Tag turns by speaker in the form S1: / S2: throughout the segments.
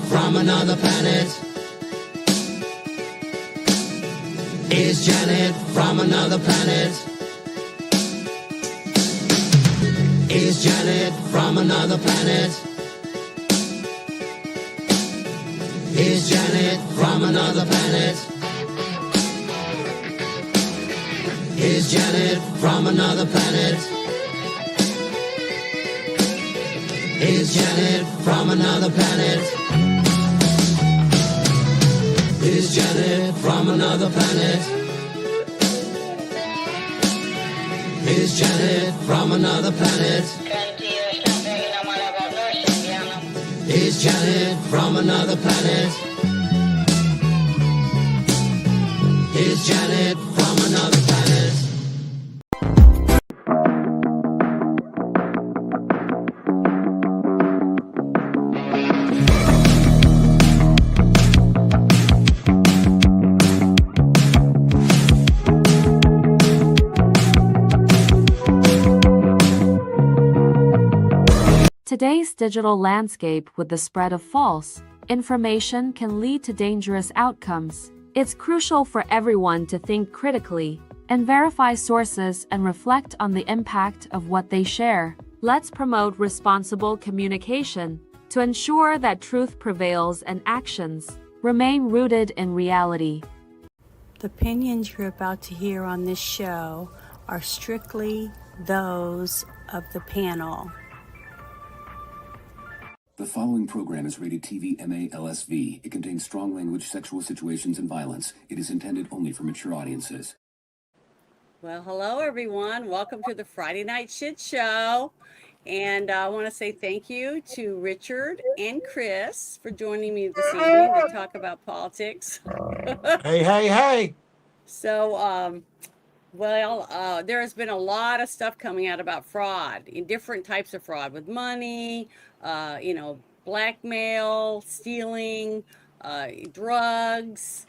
S1: from another planet? Is Janet from another planet? Is Janet from another planet? Is Janet from another planet? Is Janet from another planet? Is Janet from another planet? Is Janet from another planet? Is Janet from another planet? Is Janet from another planet? Is Janet from another planet?
S2: Today's digital landscape with the spread of false information can lead to dangerous outcomes. It's crucial for everyone to think critically and verify sources and reflect on the impact of what they share. Let's promote responsible communication to ensure that truth prevails and actions remain rooted in reality.
S3: The opinions you're about to hear on this show are strictly those of the panel.
S4: The following program is rated TV MA-LSV. It contains strong language, sexual situations, and violence. It is intended only for mature audiences.
S3: Well, hello, everyone. Welcome to the Friday Night Shit Show. And I want to say thank you to Richard and Chris for joining me this evening to talk about politics.
S5: Hey.
S3: So, there has been a lot of stuff coming out about fraud, in different types of fraud with money, blackmail, stealing, drugs,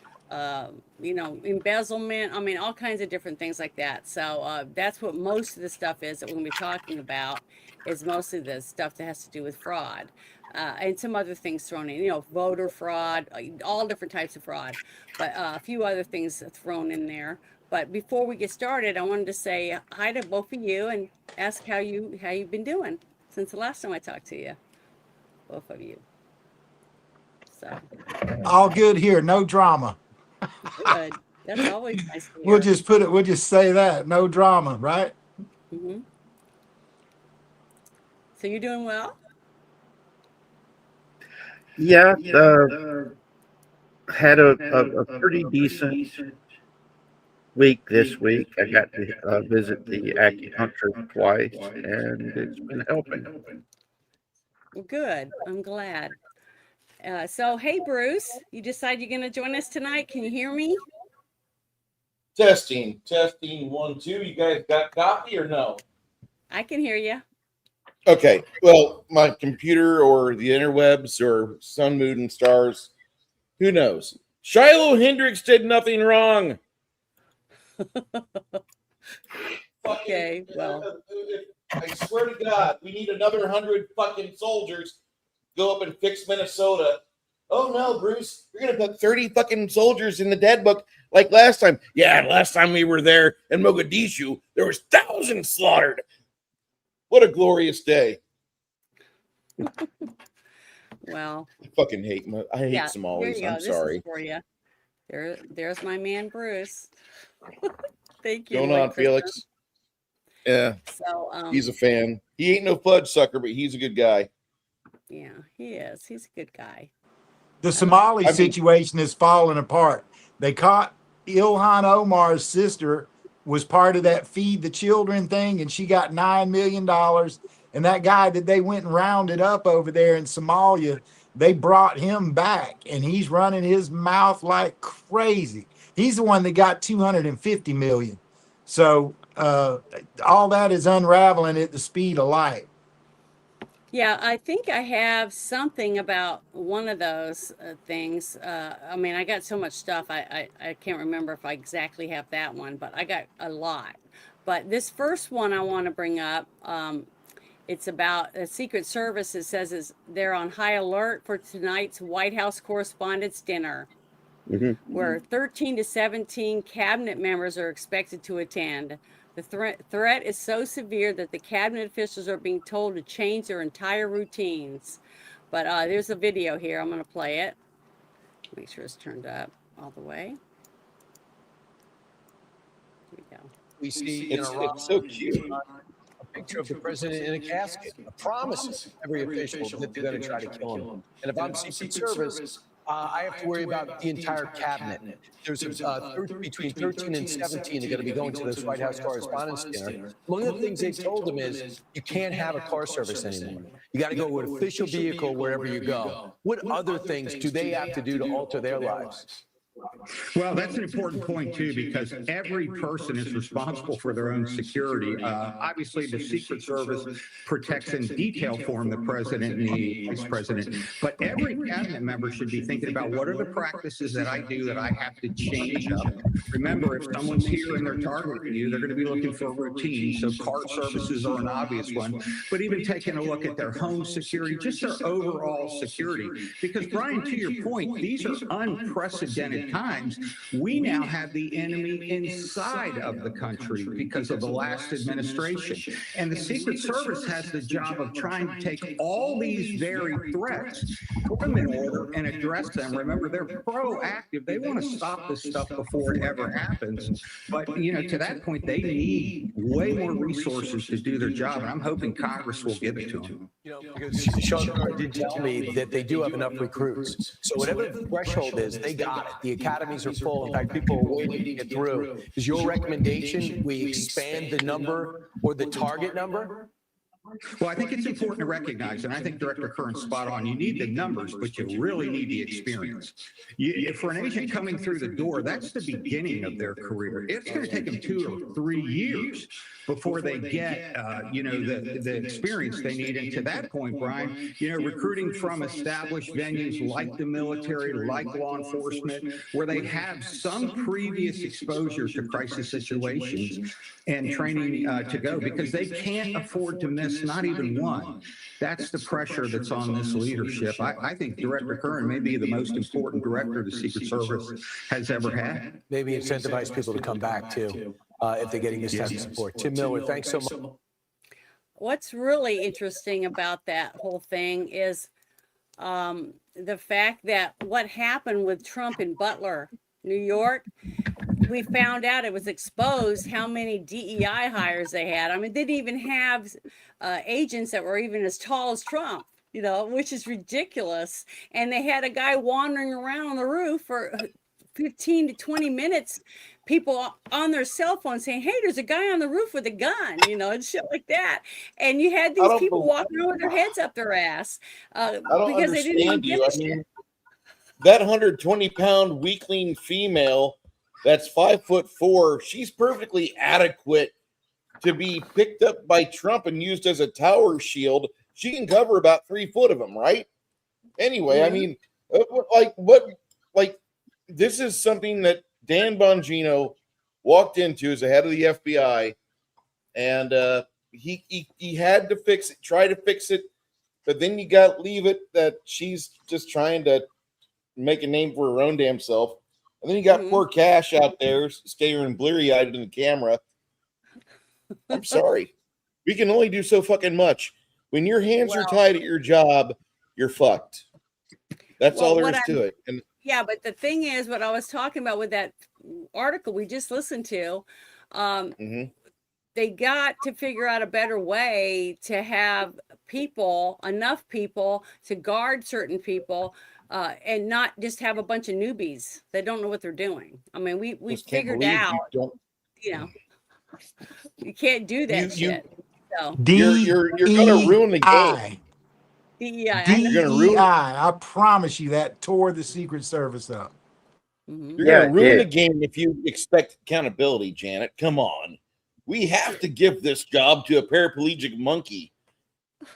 S3: embezzlement. I mean, all kinds of different things like that. So that's what most of the stuff is that we're going to be talking about, is mostly the stuff that has to do with fraud. And some other things thrown in, voter fraud, all different types of fraud, but a few other things thrown in there. But before we get started, I wanted to say hi to both of you and ask how you've been doing since the last time I talked to you, both of you. So
S5: all good here, no drama.
S3: Good. That's always nice to hear.
S5: We'll just say that, no drama, right?
S3: Mm-hmm. So you're doing well?
S6: Yeah, had a pretty decent week this week. I got to visit the acupuncture twice, and it's been helping.
S3: Good. I'm glad. So, hey, Bruce, you decide you're going to join us tonight. Can you hear me?
S7: Testing, 1, 2. You guys got copy or no?
S3: I can hear you.
S7: Okay. Well, my computer or the interwebs or sun, moon, and stars, who knows? Shiloh Hendricks did nothing wrong.
S3: Okay, well.
S7: I swear to God, we need another 100 fucking soldiers go up and fix Minnesota. Oh no, Bruce, you're gonna put 30 fucking soldiers in the dead book like last time. Yeah, last time we were there in Mogadishu, there was thousands slaughtered. What a glorious day.
S3: Well,
S7: I fucking hate Somalis. I'm sorry.
S3: This is for you. There's my man Bruce. Thank you.
S7: Going on, Felix. Yeah.
S3: So
S7: he's a fan. He ain't no fudge sucker, but he's a good guy.
S3: Yeah, he is. He's a good guy.
S5: The Somali situation is falling apart. They caught Ilhan Omar's sister was part of that Feed the Children thing, and she got $9 million. And that guy that they went and rounded up over there in Somalia, they brought him back, and he's running his mouth like crazy. He's the one that got 250 million. So all that is unraveling at the speed of light.
S3: Yeah, I think I have something about one of those things. I got so much stuff, I can't remember if I exactly have that one, but I got a lot. But this first one I want to bring up It's about the Secret Service. It says they're on high alert for tonight's White House Correspondents' Dinner, where 13 to 17 cabinet members are expected to attend. The threat is so severe that the cabinet officials are being told to change their entire routines. But there's a video here. I'm going to play it. Make sure it's turned up all the way. Here we go.
S8: We see
S7: It's so cute.
S8: a picture of the president in a casket, a promise to every official that they're going to try to kill him. And if I'm Secret Service, I have to worry about the entire cabinet. There's between 13 and 17 are going to be going to this White House Correspondents' Dinner. One of the things they told them is you can't have a car service anymore. You got to go with official vehicle wherever you go. What other things do they have to do to alter their lives?
S9: Well, that's an important point, too, because every person is responsible for their own security. Obviously, the Secret Service protects in detail form the president and the vice president, but every cabinet member should be thinking about what are the practices that I do that I have to change up. Remember, if someone's here and they're targeting you, they're going to be looking for a routine, so car services are an obvious one, but even taking a look at their home security, just their overall security. Because, Brian, to your point, these are unprecedented times. We now have the enemy inside of the country because of the last administration. And the Secret Service has the job of trying to take all these very threats, put them in order, and address them. Remember, they're proactive. They want to stop this stuff before it ever happens. But, you know, to that point, they need way more resources to do their job. And I'm hoping Congress will give it to them.
S8: You know, because Sean did tell me that they do have enough recruits. So whatever the threshold is, they got it. The academies are full. In fact, people are waiting to get through. Is your recommendation we expand the number or the target number?
S9: Well, I think it's important to recognize, and I think Director Curran's spot on, you need the numbers, but you really need the experience. For an agent coming through the door, that's the beginning of their career. It's going to take them 2 or 3 years before they get, the experience they need. And to that point, Brian, recruiting from established venues like the military, like law enforcement, where they have some previous exposure to crisis situations and training to go, because they can't afford to miss not even one. That's the pressure that's on this leadership. I think Director Curran may be the most important director the Secret Service has ever had.
S8: Maybe incentivize people to come back too if they're getting this type of support. Tim Miller, thanks so much.
S3: What's really interesting about that whole thing is the fact that what happened with Trump in Butler, New York, we found out, it was exposed how many DEI hires they had. I mean, they didn't even have agents that were even as tall as Trump, which is ridiculous. And they had a guy wandering around on the roof for 15 to 20 minutes, people on their cell phone saying, hey, there's a guy on the roof with a gun, and shit like that. And you had these people walking around with their heads up their ass because they didn't give a shit.
S7: That 120-pound weakling female that's 5'4", she's perfectly adequate to be picked up by Trump and used as a tower shield. She can cover about 3 foot of him, right? Anyway, I mean, this is something that Dan Bongino walked into as the head of the FBI, and he had to fix it, try to fix it, but then you got to leave it that she's just trying to make a name for her own damn self. And then you got poor Cash out there staring bleary-eyed in the camera. I'm sorry. We can only do so fucking much. When your hands are tied at your job, you're fucked. That's all there is to it. And
S3: yeah, but the thing is, what I was talking about with that article we just listened to, they got to figure out a better way to have enough people to guard certain people, and not just have a bunch of newbies that don't know what they're doing. I mean, we figured out, you can't do that shit. So
S7: you're gonna ruin the game.
S3: DEI.
S5: I promise you that tore the Secret Service up.
S7: You're gonna ruin the game if you expect accountability, Janet. Come on. We have to give this job to a paraplegic monkey.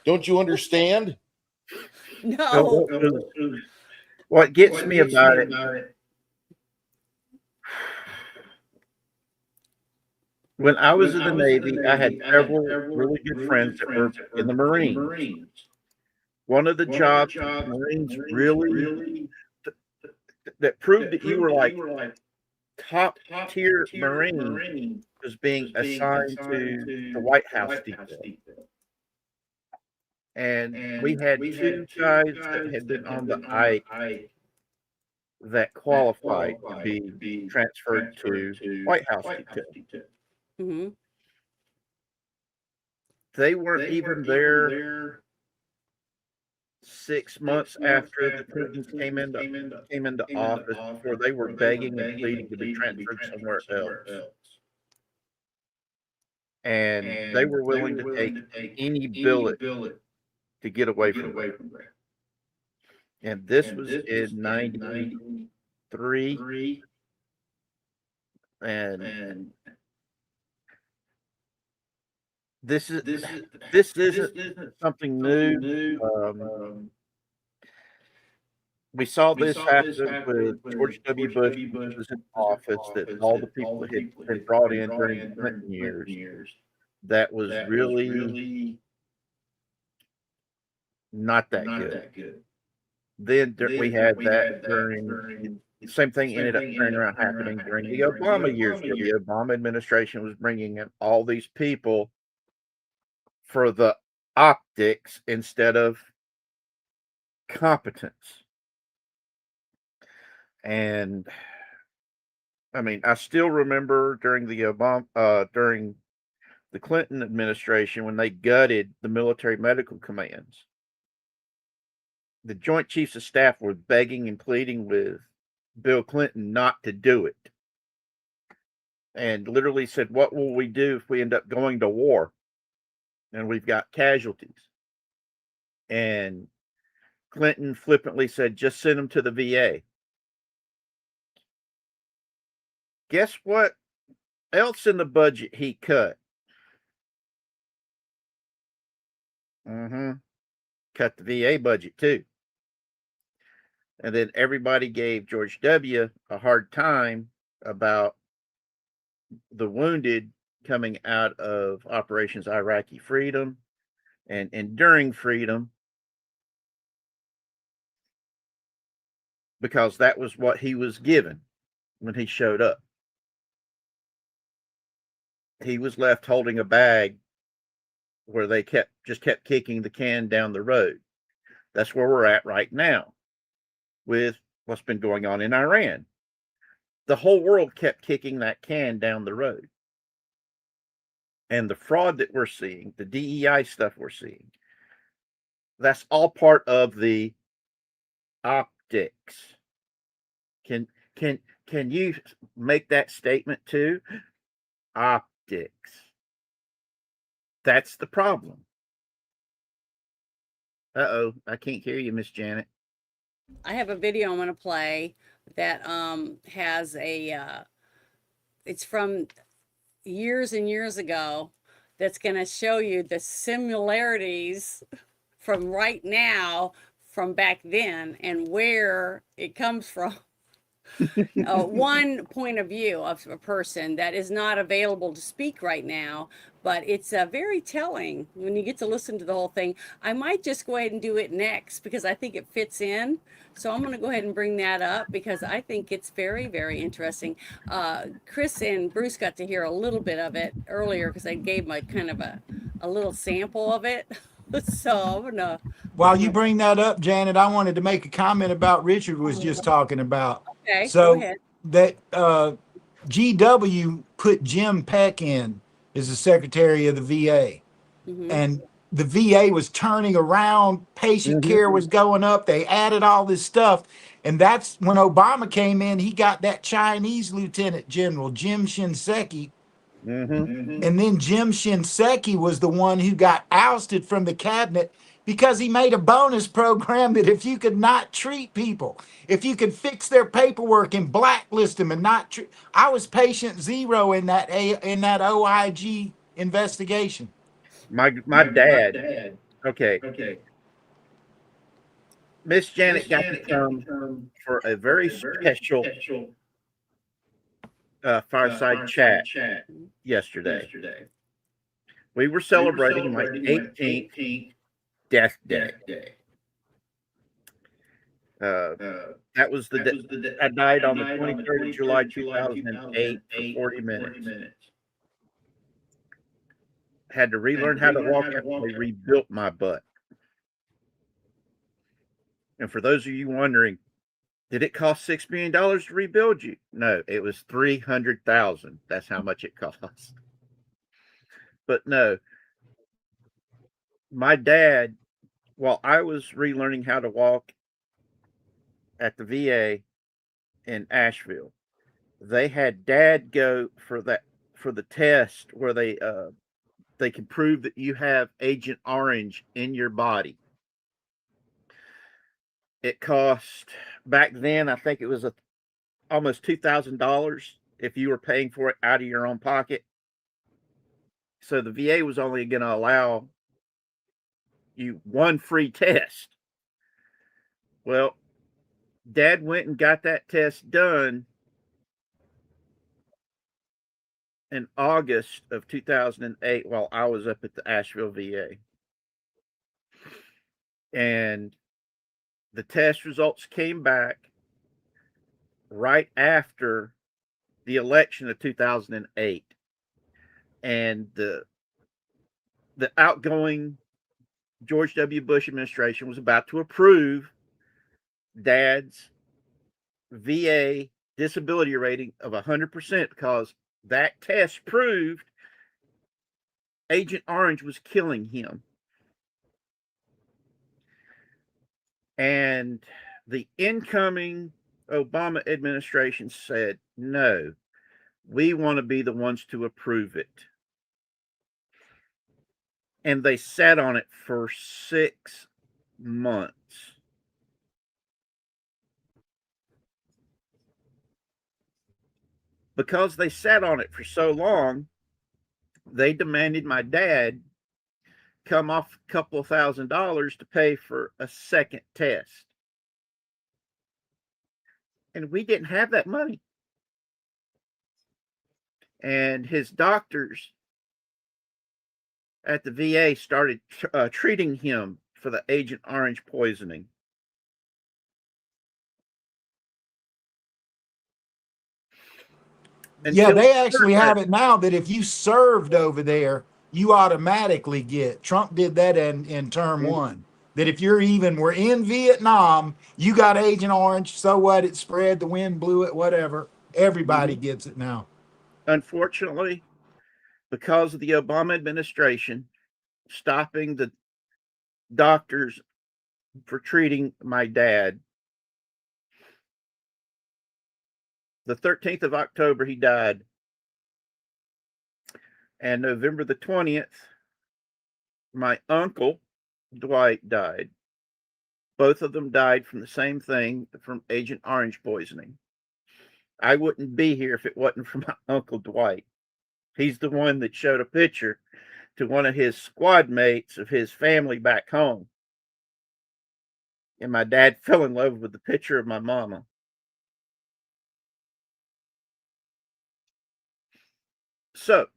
S7: Don't you understand?
S3: No.
S6: What gets me about it When I was in the Navy, I had several really good friends that were in the Marines. One of the jobs that the Marines really that proved that you were like top tier Marine was being assigned to the White House detail. And we had two guys that had been on the Ike that qualified to be transferred to White House detail.
S3: Mm-hmm.
S6: They weren't even there 6 months after the Clintons came into office before they were begging and pleading to be transferred somewhere else. And they were willing to take any billet to get away from that. And this was in 93. And this isn't something new. We saw this happen with George W. Bush when he was in office, that all the people that had been brought in during the Clinton years, that was really not that good. Then we had that during the same thing ended up turning around happening during the Obama years, where the Obama administration was bringing in all these people for the optics instead of competence. And I mean, I still remember during the Clinton administration when they gutted the military medical commands. The Joint Chiefs of Staff were begging and pleading with Bill Clinton not to do it, and literally said, "What will we do if we end up going to war and we've got casualties?" And Clinton flippantly said, "Just send them to the VA." Guess what else in the budget he cut? Cut the VA budget too. And then everybody gave George W. a hard time about the wounded coming out of Operations Iraqi Freedom and Enduring Freedom, because that was what he was given when he showed up. He was left holding a bag where they kept kicking the can down the road. That's where we're at right now with what's been going on in Iran. The whole world kept kicking that can down the road. And the fraud that we're seeing, the DEI stuff we're seeing, that's all part of the optics. Can you make that statement too? Optics. That's the problem. Uh-oh, I can't hear you, Miss Janet.
S3: I have a video I'm going to play that has it's from years and years ago, that's going to show you the similarities from right now, from back then, and where it comes from. One point of view of a person that is not available to speak right now, but it's very telling when you get to listen to the whole thing. I might just go ahead and do it next because I think it fits in. So I'm going to go ahead and bring that up because I think it's very, very interesting. Chris and Bruce got to hear a little bit of it earlier because I gave my kind of a little sample of it. So I'm gonna.
S5: While you bring that up, Janet, I wanted to make a comment about Richard was just talking about.
S3: Okay, go
S5: So
S3: ahead.
S5: that GW put Jim Peck in as the secretary of the VA, and the VA was turning around, patient care was going up, they added all this stuff. And that's when Obama came in, he got that Chinese Lieutenant General, Jim Shinseki. And then Jim Shinseki was the one who got ousted from the cabinet because he made a bonus program that if you could not treat people, if you could fix their paperwork and blacklist them and not treat, I was patient zero in that OIG investigation.
S6: My dad. Okay. Miss Janet got to come for a very special fireside chat yesterday. We were celebrating my 18th death day. That was I died on the 23rd of July, 2008 for 40 minutes. Had to relearn how to walk after they rebuilt my butt. And for those of you wondering, did it cost $6 million to rebuild you? No, it was $300,000. That's how much it cost. But no, my dad, while I was relearning how to walk at the VA in Asheville, they had Dad go for the test where they can prove that you have Agent Orange in your body. It cost back then, I think it was almost $2,000 if you were paying for it out of your own pocket. So the VA was only going to allow you one free test. Well, Dad went and got that test done in August of 2008 while I was up at the Asheville VA. And the test results came back right after the election of 2008. And the outgoing George W. Bush administration was about to approve Dad's VA disability rating of 100% because that test proved Agent Orange was killing him. And the incoming Obama administration said, no, we want to be the ones to approve it. And they sat on it for 6 months. Because they sat on it for so long, they demanded my dad come off a couple of $1,000s to pay for a second test. And we didn't have that money. And his doctors at the VA started treating him for the Agent Orange poisoning.
S5: Yeah, they actually have it now that if you served over there, you automatically get. Trump did that in term one. That if you're were in Vietnam, you got Agent Orange. So what? It spread, the wind blew it, whatever. Everybody gets it now.
S6: Unfortunately, because of the Obama administration stopping the doctors for treating my dad, the 13th of October, he died. And November the 20th, my uncle, Dwight, died. Both of them died from the same thing, from Agent Orange poisoning. I wouldn't be here if it wasn't for my uncle Dwight. He's the one that showed a picture to one of his squad mates of his family back home. And my dad fell in love with the picture of my mama. So,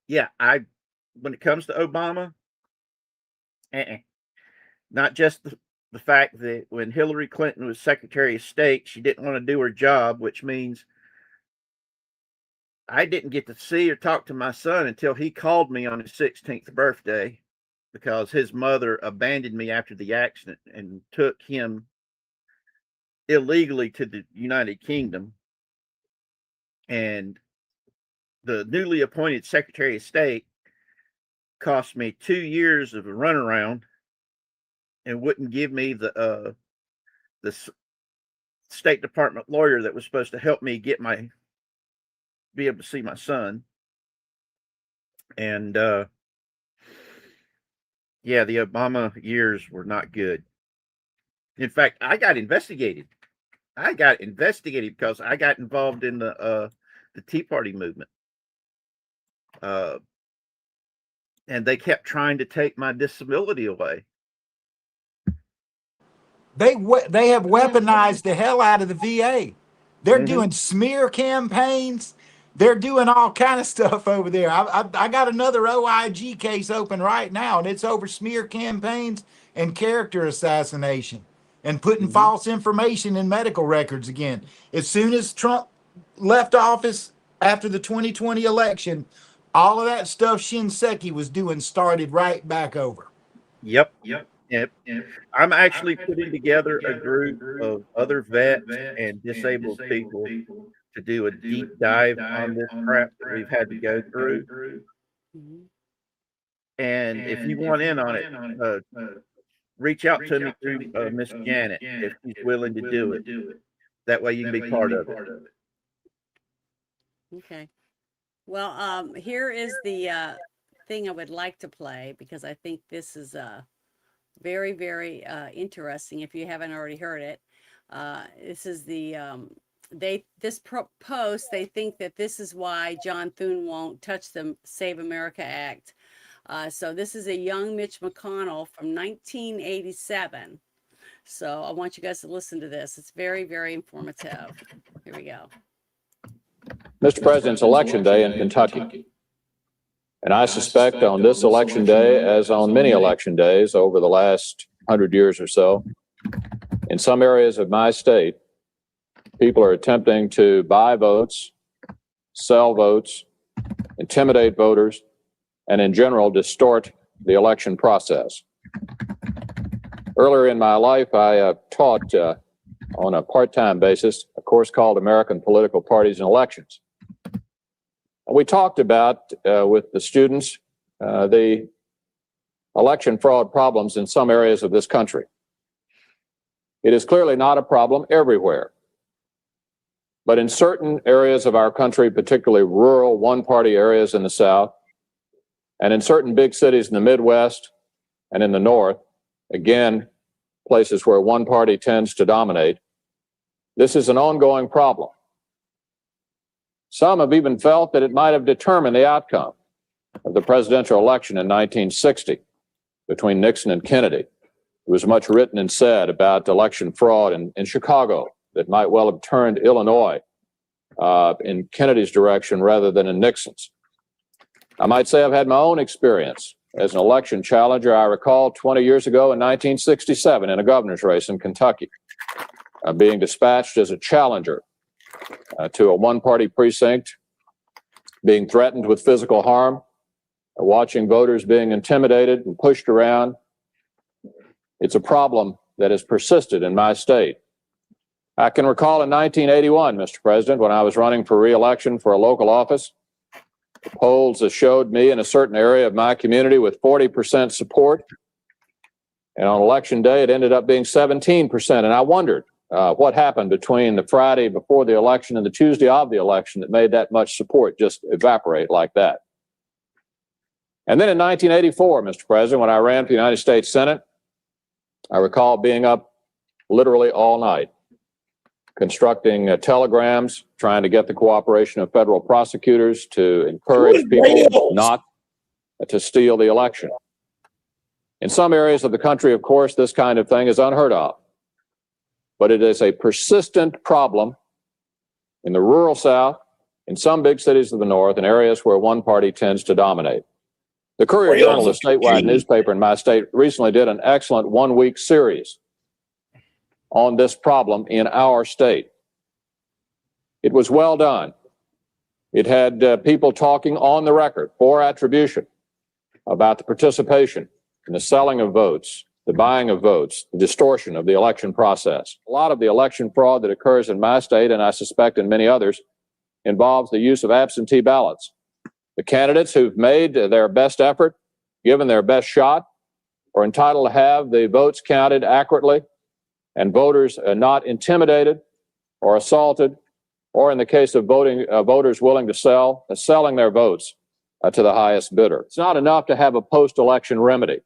S6: yeah, when it comes to Obama, not just the fact that when Hillary Clinton was Secretary of State, she didn't want to do her job, which means I didn't get to see or talk to my son until he called me on his 16th birthday because his mother abandoned me after the accident and took him illegally to the United Kingdom. And the newly appointed Secretary of State cost me 2 years of a runaround and wouldn't give me the State Department lawyer that was supposed to help me be able to see my son. And yeah, the Obama years were not good. In fact, I got investigated. Because I got involved in the Tea Party movement. And they kept trying to take my disability away.
S5: They have weaponized the hell out of the VA. They're doing smear campaigns. They're doing all kind of stuff over there. I got another OIG case open right now, and it's over smear campaigns and character assassination and putting false information in medical records again. As soon as Trump left office after the 2020 election, all of that stuff Shinseki was doing started right back over.
S6: Yep. Yep. I'm actually putting together a group of other vets and disabled people to do a deep dive on this crap that we've had to go through.
S3: Mhm.
S6: And if you want in on it, reach out to me through Miss Janet if she's willing to do it. That way you can be part of it.
S3: Okay. Well, here is the thing I would like to play because I think this is very, very interesting. If you haven't already heard it, this is the post. They think that this is why John Thune won't touch the Save America Act. So this is a young Mitch McConnell from 1987. So I want you guys to listen to this. It's very, very informative. Here we go.
S10: Mr. President's election day in Kentucky. And I suspect on this election day, as on many election days over the last 100 years or so, in some areas of my state, people are attempting to buy votes, sell votes, intimidate voters, and in general, distort the election process. Earlier in my life, I taught on a part-time basis a course called American Political Parties and Elections. And we talked about with the students the election fraud problems in some areas of this country. It is clearly not a problem everywhere. But in certain areas of our country, particularly rural one-party areas in the South, and in certain big cities in the Midwest and in the North, again, places where one party tends to dominate, this is an ongoing problem. Some have even felt that it might have determined the outcome of the presidential election in 1960 between Nixon and Kennedy. There was much written and said about election fraud in Chicago that might well have turned Illinois in Kennedy's direction rather than in Nixon's. I might say I've had my own experience as an election challenger. I recall 20 years ago in 1967 in a governor's race in Kentucky, being dispatched as a challenger to a one-party precinct, being threatened with physical harm, watching voters being intimidated and pushed around. It's a problem that has persisted in my state. I can recall in 1981, Mr. President, when I was running for re-election for a local office, the polls showed me in a certain area of my community with 40% support. And on election day, it ended up being 17%. And I wondered what happened between the Friday before the election and the Tuesday of the election that made that much support just evaporate like that. And then in 1984, Mr. President, when I ran for the United States Senate, I recall being up literally all night, constructing telegrams, trying to get the cooperation of federal prosecutors to encourage people not to steal the election. In some areas of the country, of course, this kind of thing is unheard of. But it is a persistent problem in the rural South, in some big cities of the North, in areas where one party tends to dominate. The Courier-Journal, a statewide newspaper in my state, recently did an excellent one-week series on this problem in our state. It was well done. It had people talking on the record for attribution about the participation in the selling of votes, the buying of votes, the distortion of the election process. A lot of the election fraud that occurs in my state, and I suspect in many others, involves the use of absentee ballots. The candidates who've made their best effort, given their best shot, are entitled to have the votes counted accurately and voters not intimidated or assaulted, or in the case of voters willing to selling their votes to the highest bidder. It's not enough to have a post-election remedy.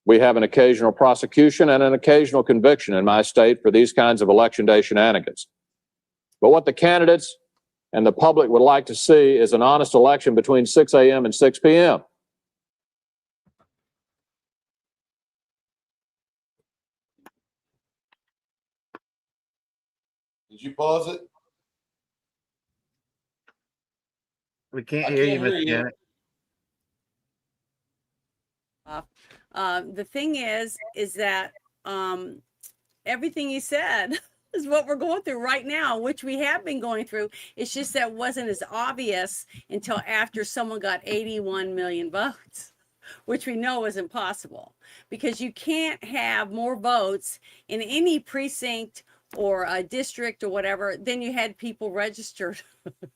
S10: We have an occasional prosecution and an occasional conviction in my state for these kinds of election day shenanigans. But what the candidates and the public would like to see is an honest election between 6 a.m. and 6 p.m.
S7: Did you pause it?
S6: We can't
S7: I
S6: hear you,
S7: can't hear
S6: Miss
S7: you.
S6: Janet.
S3: The thing is that everything you said is what we're going through right now, which we have been going through. It's just that it wasn't as obvious until after someone got 81 million votes, which we know is impossible because you can't have more votes in any precinct or a district or whatever than you had people registered.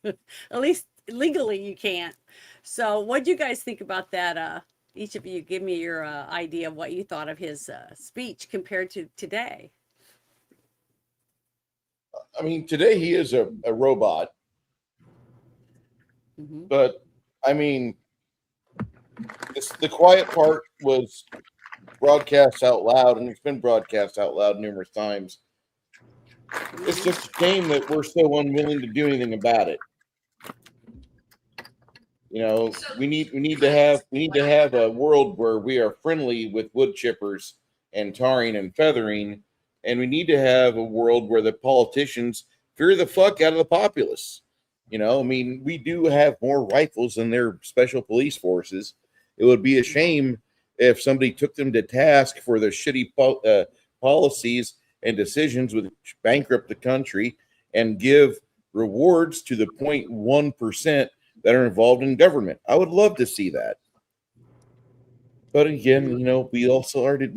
S3: At least legally you can't. So what do you guys think about that? Each of you give me your idea of what you thought of his speech compared to today.
S7: I mean, today he is a robot,
S3: Mhm.
S7: but I mean, the quiet part was broadcast out loud, and it's been broadcast out loud numerous times. It's just a shame that we're so unwilling to do anything about it. You know, we need to have a world where we are friendly with wood chippers and tarring and feathering, and we need to have a world where the politicians fear the fuck out of the populace. You know, I mean, we do have more rifles than their special police forces. It would be a shame if somebody took them to task for their shitty policies and decisions which bankrupt the country and give rewards to the 0.1% that are involved in government. I would love to see that. But again, you know, we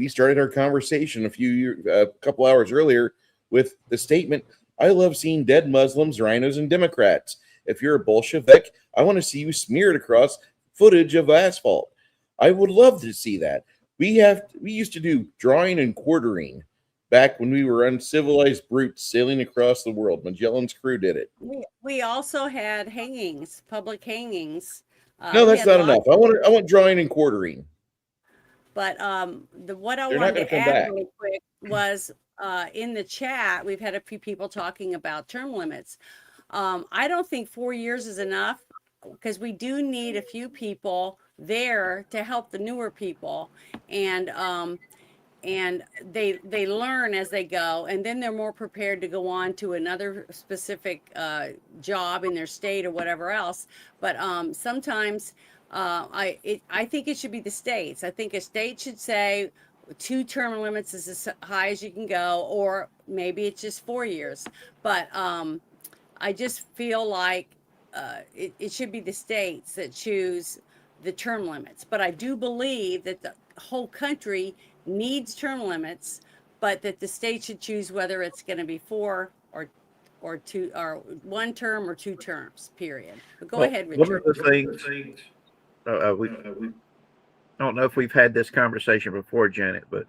S7: started our conversation a couple hours earlier with the statement, I love seeing dead Muslims, rhinos, and Democrats. If you're a Bolshevik, I want to see you smeared across footage of asphalt. I would love to see that. We used to do drawing and quartering back when we were uncivilized brutes sailing across the world. Magellan's crew did it.
S3: We also had hangings, public hangings.
S7: No,
S3: We
S7: that's
S3: had
S7: not
S3: lots,
S7: enough. I want drawing and quartering.
S3: but what I
S7: They're not
S3: wanted
S7: going
S3: to
S7: to come
S3: add
S7: back.
S3: really quick was in the chat, we've had a few people talking about term limits. I don't think 4 years is enough because we do need a few people there to help the newer people, and they learn as they go, and then they're more prepared to go on to another specific job in their state or whatever else. But sometimes I think it should be the states. I think a state should say 2 term limits is as high as you can go, or maybe it's just 4 years. But I just feel like it should be the states that choose the term limits. But I do believe that the whole country needs term limits, but that the state should choose whether it's going to be 4 or 2 or 1 term or 2 terms. Period. But go
S6: Well,
S3: ahead,
S6: one of
S3: Richard.
S6: the things we I don't know if we've had this conversation before, Janet, but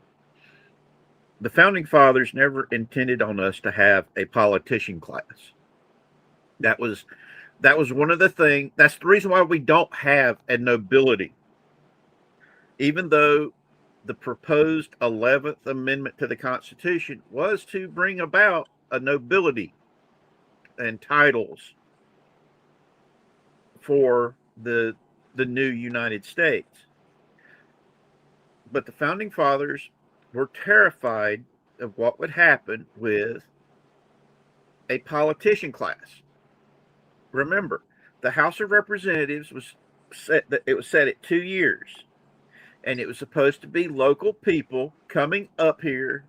S6: the founding fathers never intended on us to have a politician class. That was one of the things. That's the reason why we don't have a nobility, even though the proposed 11th Amendment to the Constitution was to bring about a nobility and titles for the new United States. But the founding fathers were terrified of what would happen with a politician class. Remember, the House of Representatives was set at 2 years, and it was supposed to be local people coming up here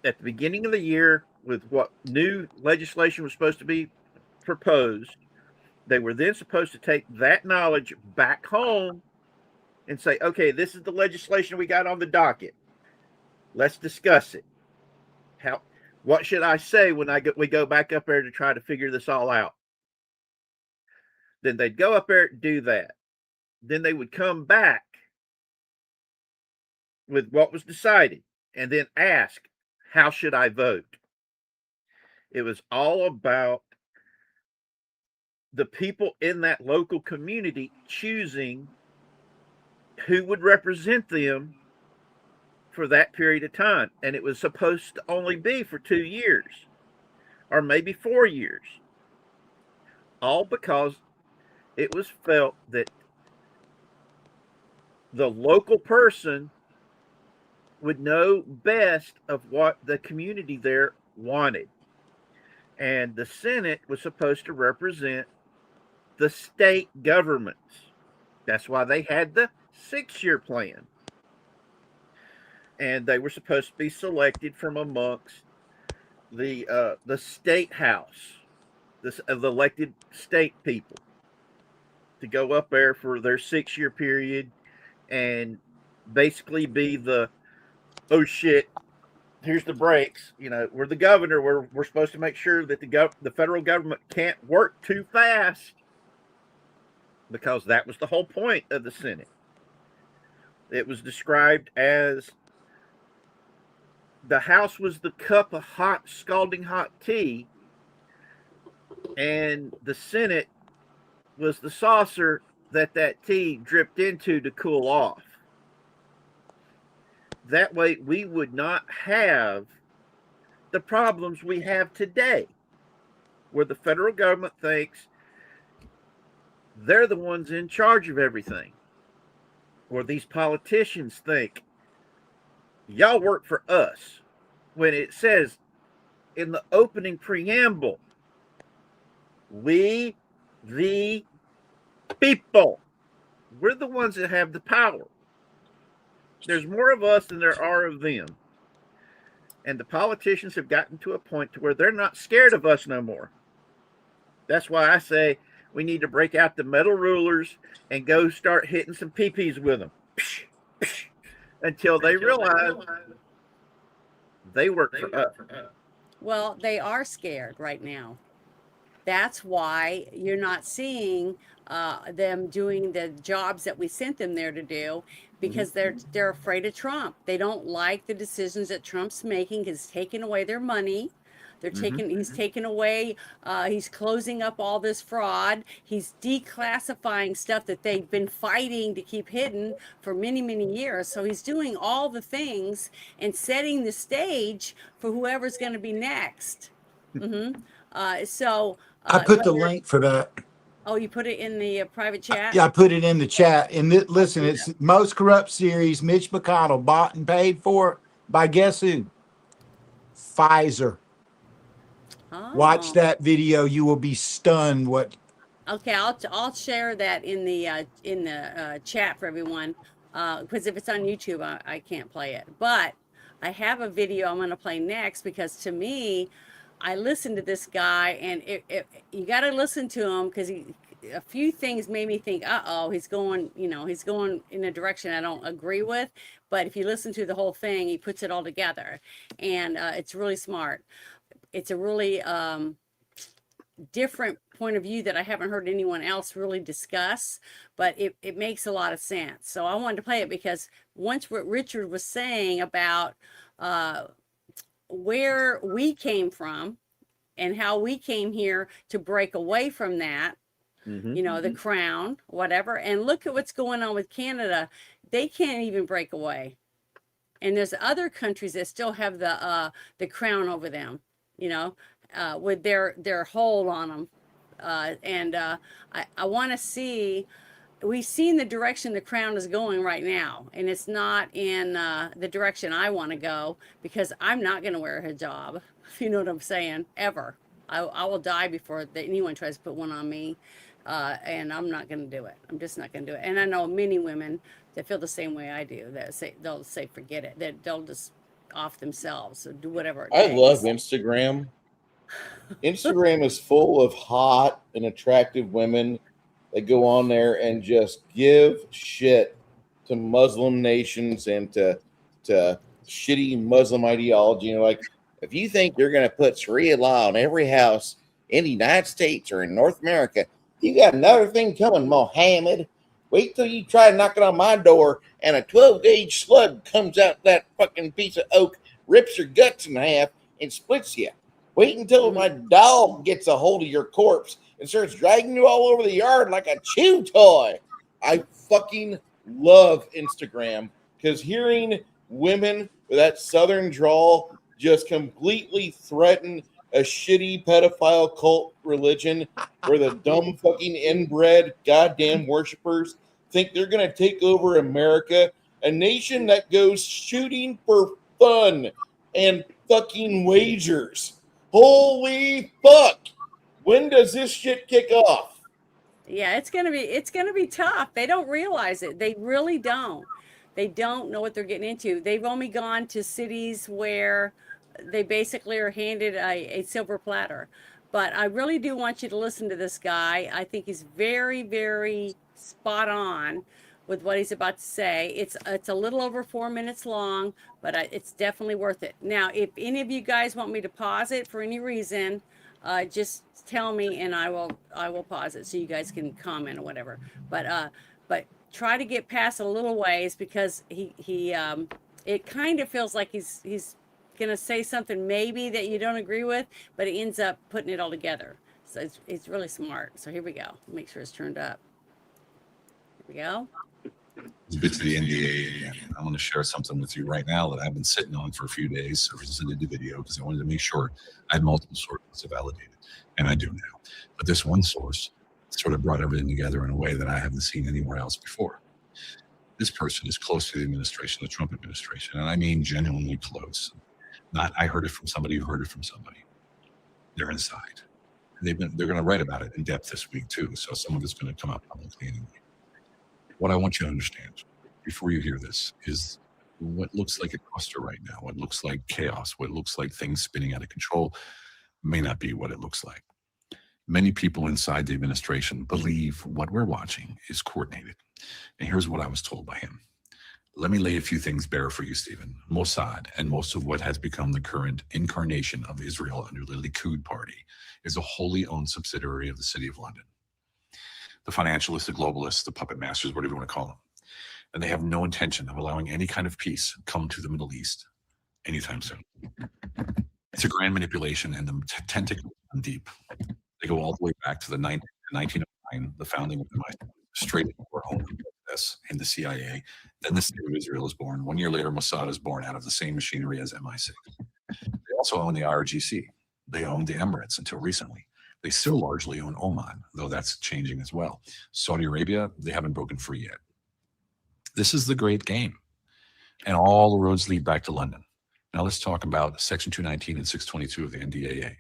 S6: at the beginning of the year with what new legislation was supposed to be proposed. They were then supposed to take that knowledge back home and say, okay, this is the legislation we got on the docket. Let's discuss it. What should I say when we go back up there to try to figure this all out? Then they'd go up there and do that. Then they would come back with what was decided and then ask, how should I vote? It was all about the people in that local community choosing who would represent them for that period of time. And it was supposed to only be for 2 years or maybe 4 years. All because it was felt that the local person would know best of what the community there wanted. And the Senate was supposed to represent the state governments. That's why they had the 6-year plan. And they were supposed to be selected from amongst the state house, the elected state people, to go up there for their 6-year period and basically be the, oh shit, here's the breaks. We're the governor. We're supposed to make sure that the federal government can't work too fast, because that was the whole point of the Senate. It was described as the House was the cup of hot, scalding hot tea, and the Senate was the saucer that tea dripped into to cool off. That way, we would not have the problems we have today, where the federal government thinks they're the ones in charge of everything, or these politicians think y'all work for us, when it says in the opening preamble, we the people, we're the ones that have the power. There's more of us than there are of them, and the politicians have gotten to a point to where they're not scared of us no more. That's why I say we need to break out the metal rulers and go start hitting some peepees with them until they realize they work for us.
S3: Well, they are scared right now. That's why you're not seeing them doing the jobs that we sent them there to do, because they're afraid of Trump. They don't like the decisions that Trump's making. He's taking away their money. He's taking away, he's closing up all this fraud. He's declassifying stuff that they've been fighting to keep hidden for many, many years. So he's doing all the things and setting the stage for whoever's going to be next.
S5: I put the link for that.
S3: Oh, you put it in the private chat?
S5: Yeah, I put it in the chat. And listen, it's Most Corrupt series. Mitch McConnell bought and paid for by guess who? Pfizer. Watch that video. You will be stunned.
S3: Okay, I'll share that in the chat for everyone, because if it's on YouTube, I can't play it. But I have a video I'm going to play next, because to me, I listened to this guy, and you got to listen to him, because a few things made me think, he's going in a direction I don't agree with. But if you listen to the whole thing, he puts it all together, and it's really smart. It's a really different point of view that I haven't heard anyone else really discuss, but it makes a lot of sense. So I wanted to play it, because once what Richard was saying about where we came from and how we came here to break away from that, the crown, whatever. And look at what's going on with Canada. They can't even break away. And there's other countries that still have the crown over them, with their hold on them. I want to see, we've seen the direction the crown is going right now, and it's not in the direction I want to go, because I'm not going to wear a hijab, if you know what I'm saying, ever. I will die before anyone tries to put one on me, and I'm not going to do it. I'm just not going to do it. And I know many women that feel the same way I do, they'll say forget it, that they'll just off themselves, so do whatever it takes.
S7: I love Instagram. Instagram is full of hot and attractive women that go on there and just give shit to Muslim nations and to shitty Muslim ideology. Like, if you think you're going to put Sharia law on every house in the United States or in North America, you got another thing coming, Mohammed. Wait till you try knocking on my door and a 12-gauge slug comes out that fucking piece of oak, rips your guts in half, and splits you. Wait until my dog gets a hold of your corpse and starts dragging you all over the yard like a chew toy. I fucking love Instagram, because hearing women with that southern drawl just completely threaten a shitty pedophile cult religion where the dumb fucking inbred goddamn worshipers think they're going to take over America, a nation that goes shooting for fun and fucking wagers. Holy fuck. When does this shit kick off?
S3: Yeah, it's gonna be tough. They don't realize it. They really don't. They don't know what they're getting into. They've only gone to cities where they basically are handed a silver platter. But I really do want you to listen to this guy. I think he's very, very spot on with what he's about to say. It's a little over 4 minutes long, but it's definitely worth it. Now, if any of you guys want me to pause it for any reason, just tell me and I will pause it so you guys can comment or whatever. But try to get past a little ways because he it kind of feels like he's gonna say something maybe that you don't agree with, but he ends up putting it all together. So it's really smart. So here we go. Make sure it's turned up. Here we go.
S11: A bit to the NDA again. I want to share something with you right now that I've been sitting on for a few days. So I presented the video because I wanted to make sure I had multiple sources to validate it, and I do now. But this one source sort of brought everything together in a way that I haven't seen anywhere else before. This person is close to the administration, the Trump administration, and I mean genuinely close. Not I heard it from somebody who heard it from somebody. They're inside. They're going to write about it in depth this week too. So some of it's going to come out publicly anyway. What I want you to understand before you hear this is what looks like a cluster right now, what looks like chaos, what looks like things spinning out of control may not be what it looks like. Many people inside the administration believe what we're watching is coordinated. And here's what I was told by him. Let me lay a few things bare for you, Stephen. Mossad and most of what has become the current incarnation of Israel under the Likud party is a wholly owned subsidiary of the City of London. The financialists, the globalists, the puppet masters, whatever you want to call them. And they have no intention of allowing any kind of peace come to the Middle East anytime soon. It's a grand manipulation and the tentacles run deep. They go all the way back to the 1909, the founding of MI6, straight into our own process in the CIA. Then the State of Israel is born. 1 year later, Mossad is born out of the same machinery as MI6. They also own the IRGC. They owned the Emirates until recently. They still largely own Oman, though that's changing as well. Saudi Arabia, they haven't broken free yet. This is the great game. And all the roads lead back to London. Now let's talk about Section 219 and 622 of the NDAA.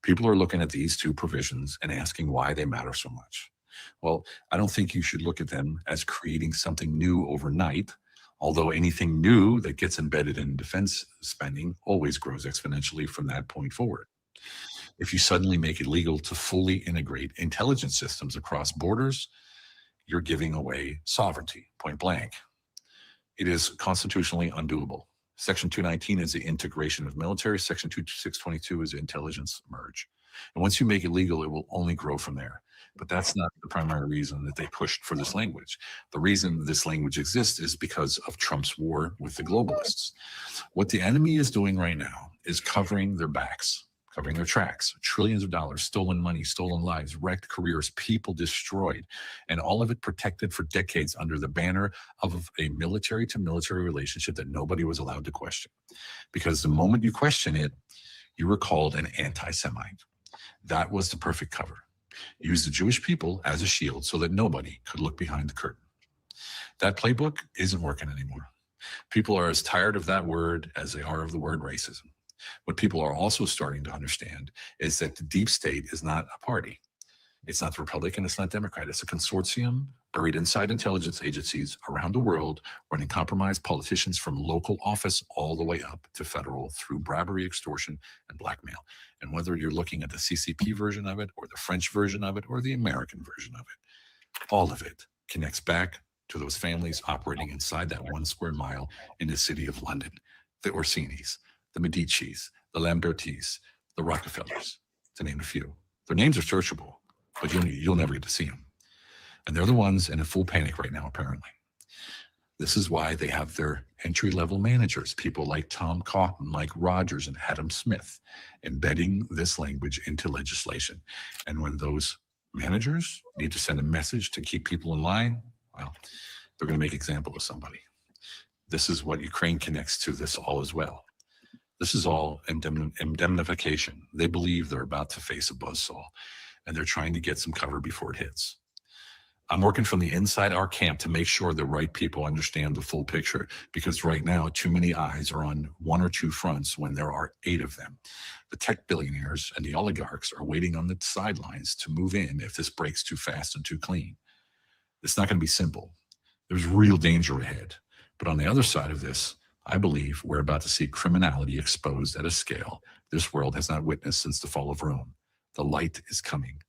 S11: People are looking at these two provisions and asking why they matter so much. Well, I don't think you should look at them as creating something new overnight, although anything new that gets embedded in defense spending always grows exponentially from that point forward. If you suddenly make it legal to fully integrate intelligence systems across borders, you're giving away sovereignty, point blank. It is constitutionally undoable. Section 219 is the integration of military. Section 622 is the intelligence merge. And once you make it legal, it will only grow from there. But that's not the primary reason that they pushed for this language. The reason this language exists is because of Trump's war with the globalists. What the enemy is doing right now is covering their backs, covering their tracks. Trillions of dollars, stolen money, stolen lives, wrecked careers, people destroyed, and all of it protected for decades under the banner of a military-to-military relationship that nobody was allowed to question. Because the moment you question it, you were called an anti-Semite. That was the perfect cover. Use the Jewish people as a shield so that nobody could look behind the curtain. That playbook isn't working anymore. People are as tired of that word as they are of the word racism. What people are also starting to understand is that the deep state is not a party. It's not the Republican, it's not Democrat. It's a consortium buried inside intelligence agencies around the world, running compromised politicians from local office all the way up to federal through bribery, extortion, and blackmail. And whether you're looking at the CCP version of it, or the French version of it, or the American version of it, all of it connects back to those families operating inside that 1 square mile in the city of London. The Orsinis, the Medicis, the Lambertis, the Rockefellers, to name a few. Their names are searchable, but you'll never get to see them. And they're the ones in a full panic right now, apparently. This is why they have their entry-level managers, people like Tom Cotton, Mike Rogers, and Adam Smith, embedding this language into legislation. And when those managers need to send a message to keep people in line, well, they're going to make an example of somebody. This is what Ukraine connects to this all as well. This is all indemnification. They believe they're about to face a buzzsaw, and they're trying to get some cover before it hits. I'm working from the inside our camp to make sure the right people understand the full picture, because right now too many eyes are on one or two fronts when there are 8 of them. The tech billionaires and the oligarchs are waiting on the sidelines to move in if this breaks too fast and too clean. It's not going to be simple. There's real danger ahead. But on the other side of this, I believe we're about to see criminality exposed at a scale this world has not witnessed since the fall of Rome. The light is coming.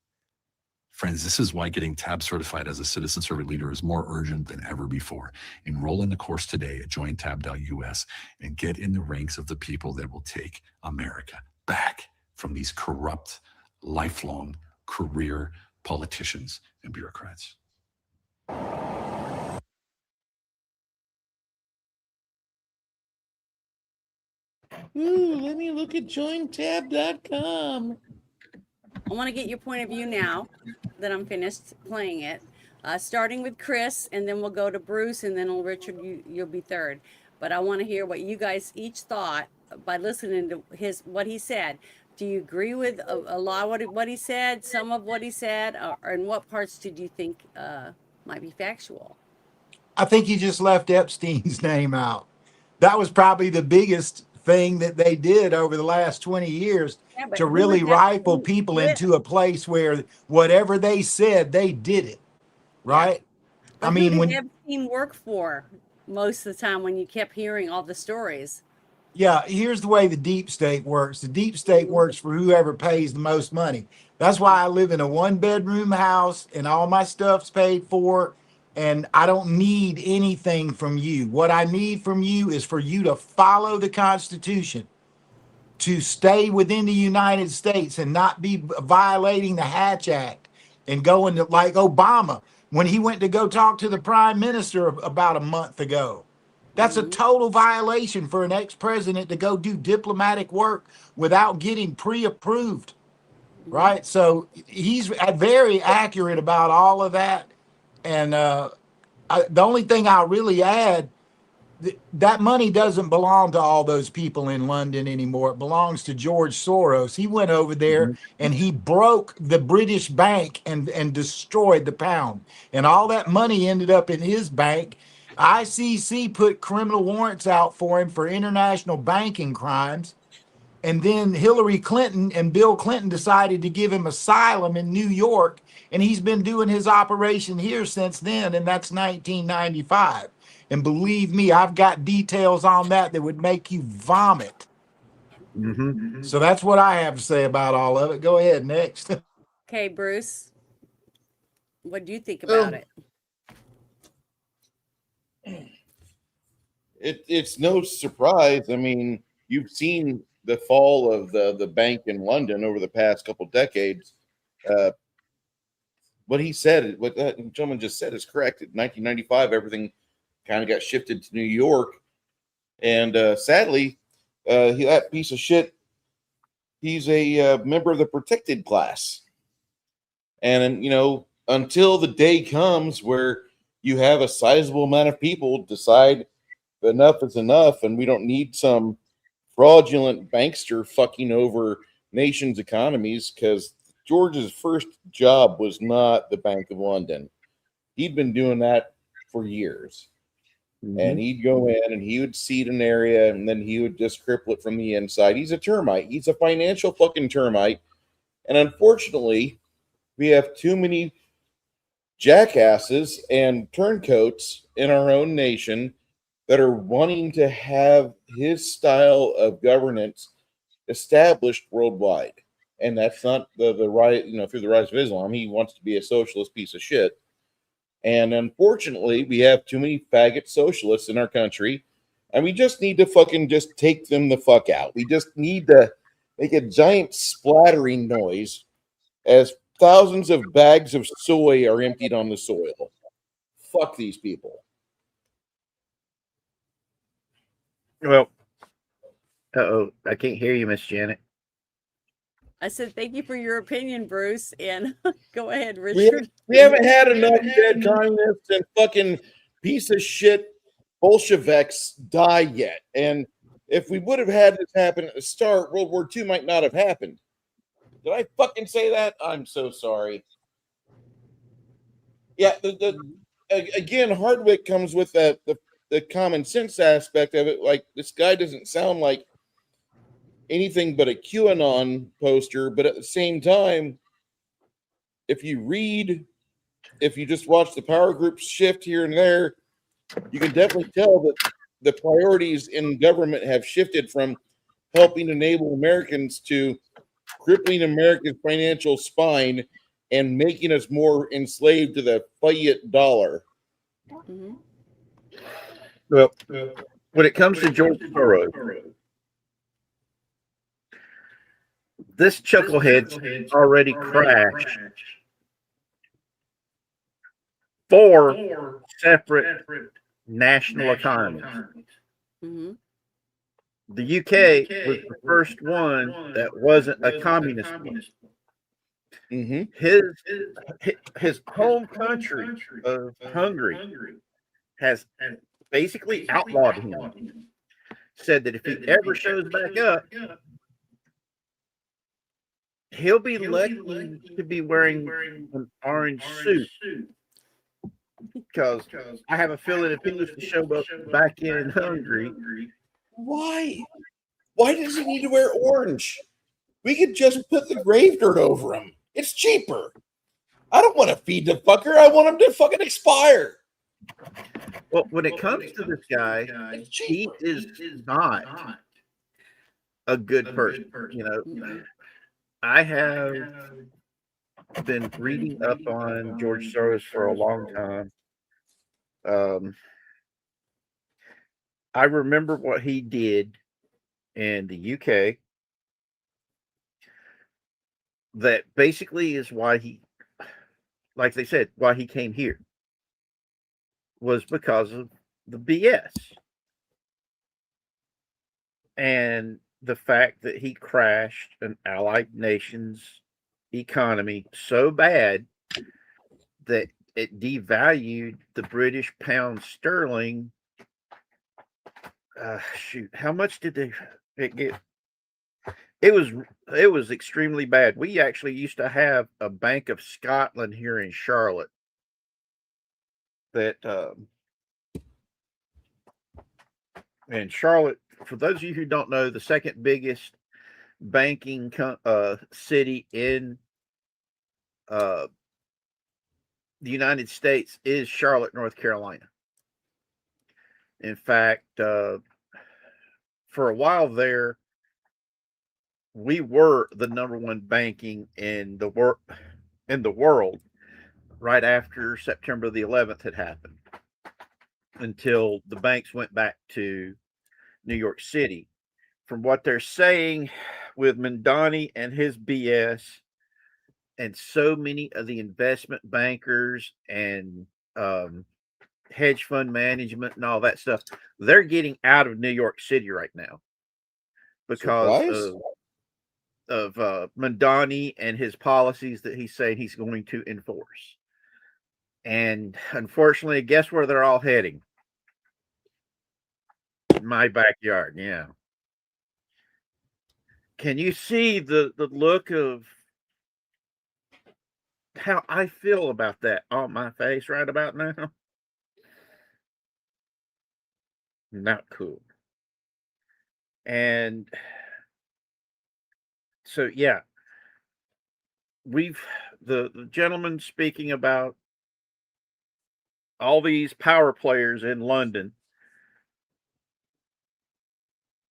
S11: Friends, this is why getting TAB certified as a citizen servant leader is more urgent than ever before. Enroll in the course today at jointab.us and get in the ranks of the people that will take America back from these corrupt, lifelong career politicians and bureaucrats.
S7: Ooh, let me look at jointab.com.
S3: I want to get your point of view now that I'm finished playing it. Starting with Chris, and then we'll go to Bruce, and then Richard, you'll be third. But I want to hear what you guys each thought by listening to what he said. Do you agree with a lot of what he said, some of what he said, or in what parts did you think might be factual?
S5: I think he just left Epstein's name out. That was probably the biggest thing that they did over the last 20 years to really rifle people into a place where whatever they said, they did it. Right?
S3: Yeah. But I mean, who did Epstein work for most of the time when you kept hearing all the stories?
S5: Yeah, here's the way the deep state works. The deep state works for whoever pays the most money. That's why I live in a 1-bedroom house and all my stuff's paid for, and I don't need anything from you. What I need from you is for you to follow the Constitution, to stay within the United States and not be violating the Hatch Act and going to, like Obama, when he went to go talk to the prime minister about a month ago. That's a total violation for an ex-president to go do diplomatic work without getting pre-approved, right? So he's very accurate about all of that. And the only thing I'll really add, that money doesn't belong to all those people in London anymore. It belongs to George Soros. He went over there and he broke the British bank and destroyed the pound. And all that money ended up in his bank. ICC put criminal warrants out for him for international banking crimes. And then Hillary Clinton and Bill Clinton decided to give him asylum in New York. And he's been doing his operation here since then. And that's 1995. And believe me, I've got details on that would make you vomit. So that's what I have to say about all of it. Go ahead, next.
S3: Okay, Bruce. What do you think about it?
S7: It's no surprise. I mean, you've seen the fall of the bank in London over the past couple decades. What he said, what that gentleman just said, is correct. In 1995, everything kind of got shifted to New York, and sadly, that piece of shit, he's a member of the protected class. And you know, until the day comes where you have a sizable amount of people decide enough is enough, and we don't need some fraudulent bankster fucking over nations' economies, because George's first job was not the Bank of London. He'd been doing that for years. And he'd go in and he would seed an area and then he would just cripple it from the inside. He's a termite. He's a financial fucking termite. And unfortunately, we have too many jackasses and turncoats in our own nation that are wanting to have his style of governance established worldwide. And that's not the right, you know, through the rise of Islam. He wants to be a socialist piece of shit. And unfortunately, we have too many faggot socialists in our country. And we just need to fucking just take them the fuck out. We just need to make a giant splattering noise as thousands of bags of soy are emptied on the soil. Fuck these people.
S6: Well, I can't hear you, Miss Janet.
S3: I said, thank you for your opinion, Bruce. And go ahead, Richard.
S7: We haven't had enough dead communists and fucking piece of shit Bolsheviks die yet. And if we would have had this happen at the start, World War II might not have happened. Did I fucking say that? I'm so sorry. Yeah, again, Hardwick comes with the common sense aspect of it. Like, this guy doesn't sound like anything but a QAnon poster, but at the same time, if you just watch the power groups shift here and there, you can definitely tell that the priorities in government have shifted from helping enable Americans to crippling America's financial spine and making us more enslaved to the fiat dollar.
S3: Mhm.
S6: Well, when it comes to George Soros, this chucklehead's already crashed 4 separate national economies.
S3: Mhm.
S6: The UK was the first one that wasn't a communist one.
S7: Mm-hmm.
S6: His home country of Hungary has basically outlawed him. Said that if he ever shows back up, he'll be lucky to be wearing an orange suit. Because I have a feeling if he was to show up back in Hungary,
S7: Why? Why does he need to wear orange? We could just put the grave dirt over him. It's cheaper. I don't want to feed the fucker. I want him to fucking expire.
S6: well, when it comes to this guy, he is not a good person. You know,
S3: Mhm.
S6: I have been reading up on George Soros for a long time. Um, I remember what he did in the UK. That basically is why he, like they said, why he came here was because of the BS and the fact that he crashed an allied nation's economy so bad that it devalued the British pound sterling. Shoot, how much did it get? It was it was extremely bad. We actually used to have a Bank of Scotland here in Charlotte that and Charlotte, for those of you who don't know, the second biggest banking city in uh, the United States is Charlotte, North Carolina. In fact, for a while there, we were the number one banking in the world right after September the 11th had happened, until the banks went back to New York City. From what they're saying with Mondani and his BS, and so many of the investment bankers and hedge fund management and all that stuff, they're getting out of New York City right now because
S7: Surprise?
S6: of Mondani and his policies that he's saying he's going to enforce. And unfortunately, guess where they're all heading? My backyard. Yeah. Can you see the look of how I feel about that on my face right about now? Not cool. And so, yeah, we've the gentleman speaking about all these power players in London,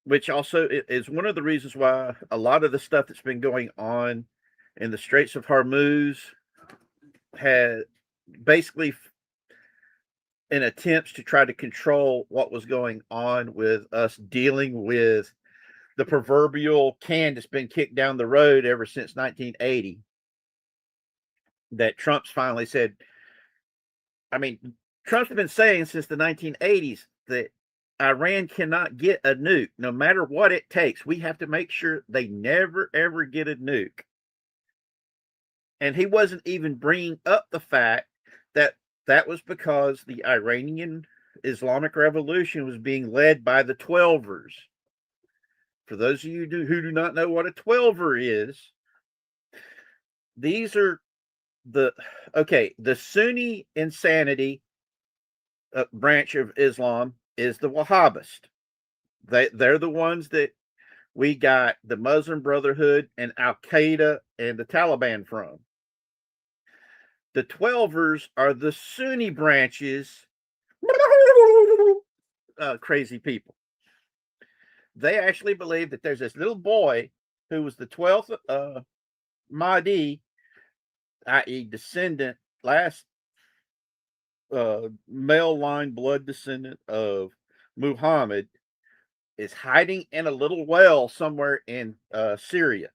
S6: which also is one of the reasons why a lot of the stuff that's been going on in the Straits of Hormuz had basically in attempts to try to control what was going on with us dealing with the proverbial can that's been kicked down the road ever since 1980, that Trump's finally said. I mean, Trump's been saying since the 1980s that Iran cannot get a nuke, no matter what it takes. We have to make sure they never, ever get a nuke. And he wasn't even bringing up the fact that that was because the Iranian Islamic Revolution was being led by the Twelvers. For those of you who do not know what a Twelver is, these are the Sunni insanity branch of Islam is the Wahhabist. They're the ones that we got the Muslim Brotherhood and Al Qaeda and the Taliban from. The Twelvers are the Sunni branches, crazy people. They actually believe that there's this little boy who was the 12th Mahdi, i.e., descendant, last male line blood descendant of Muhammad, is hiding in a little well somewhere in Syria.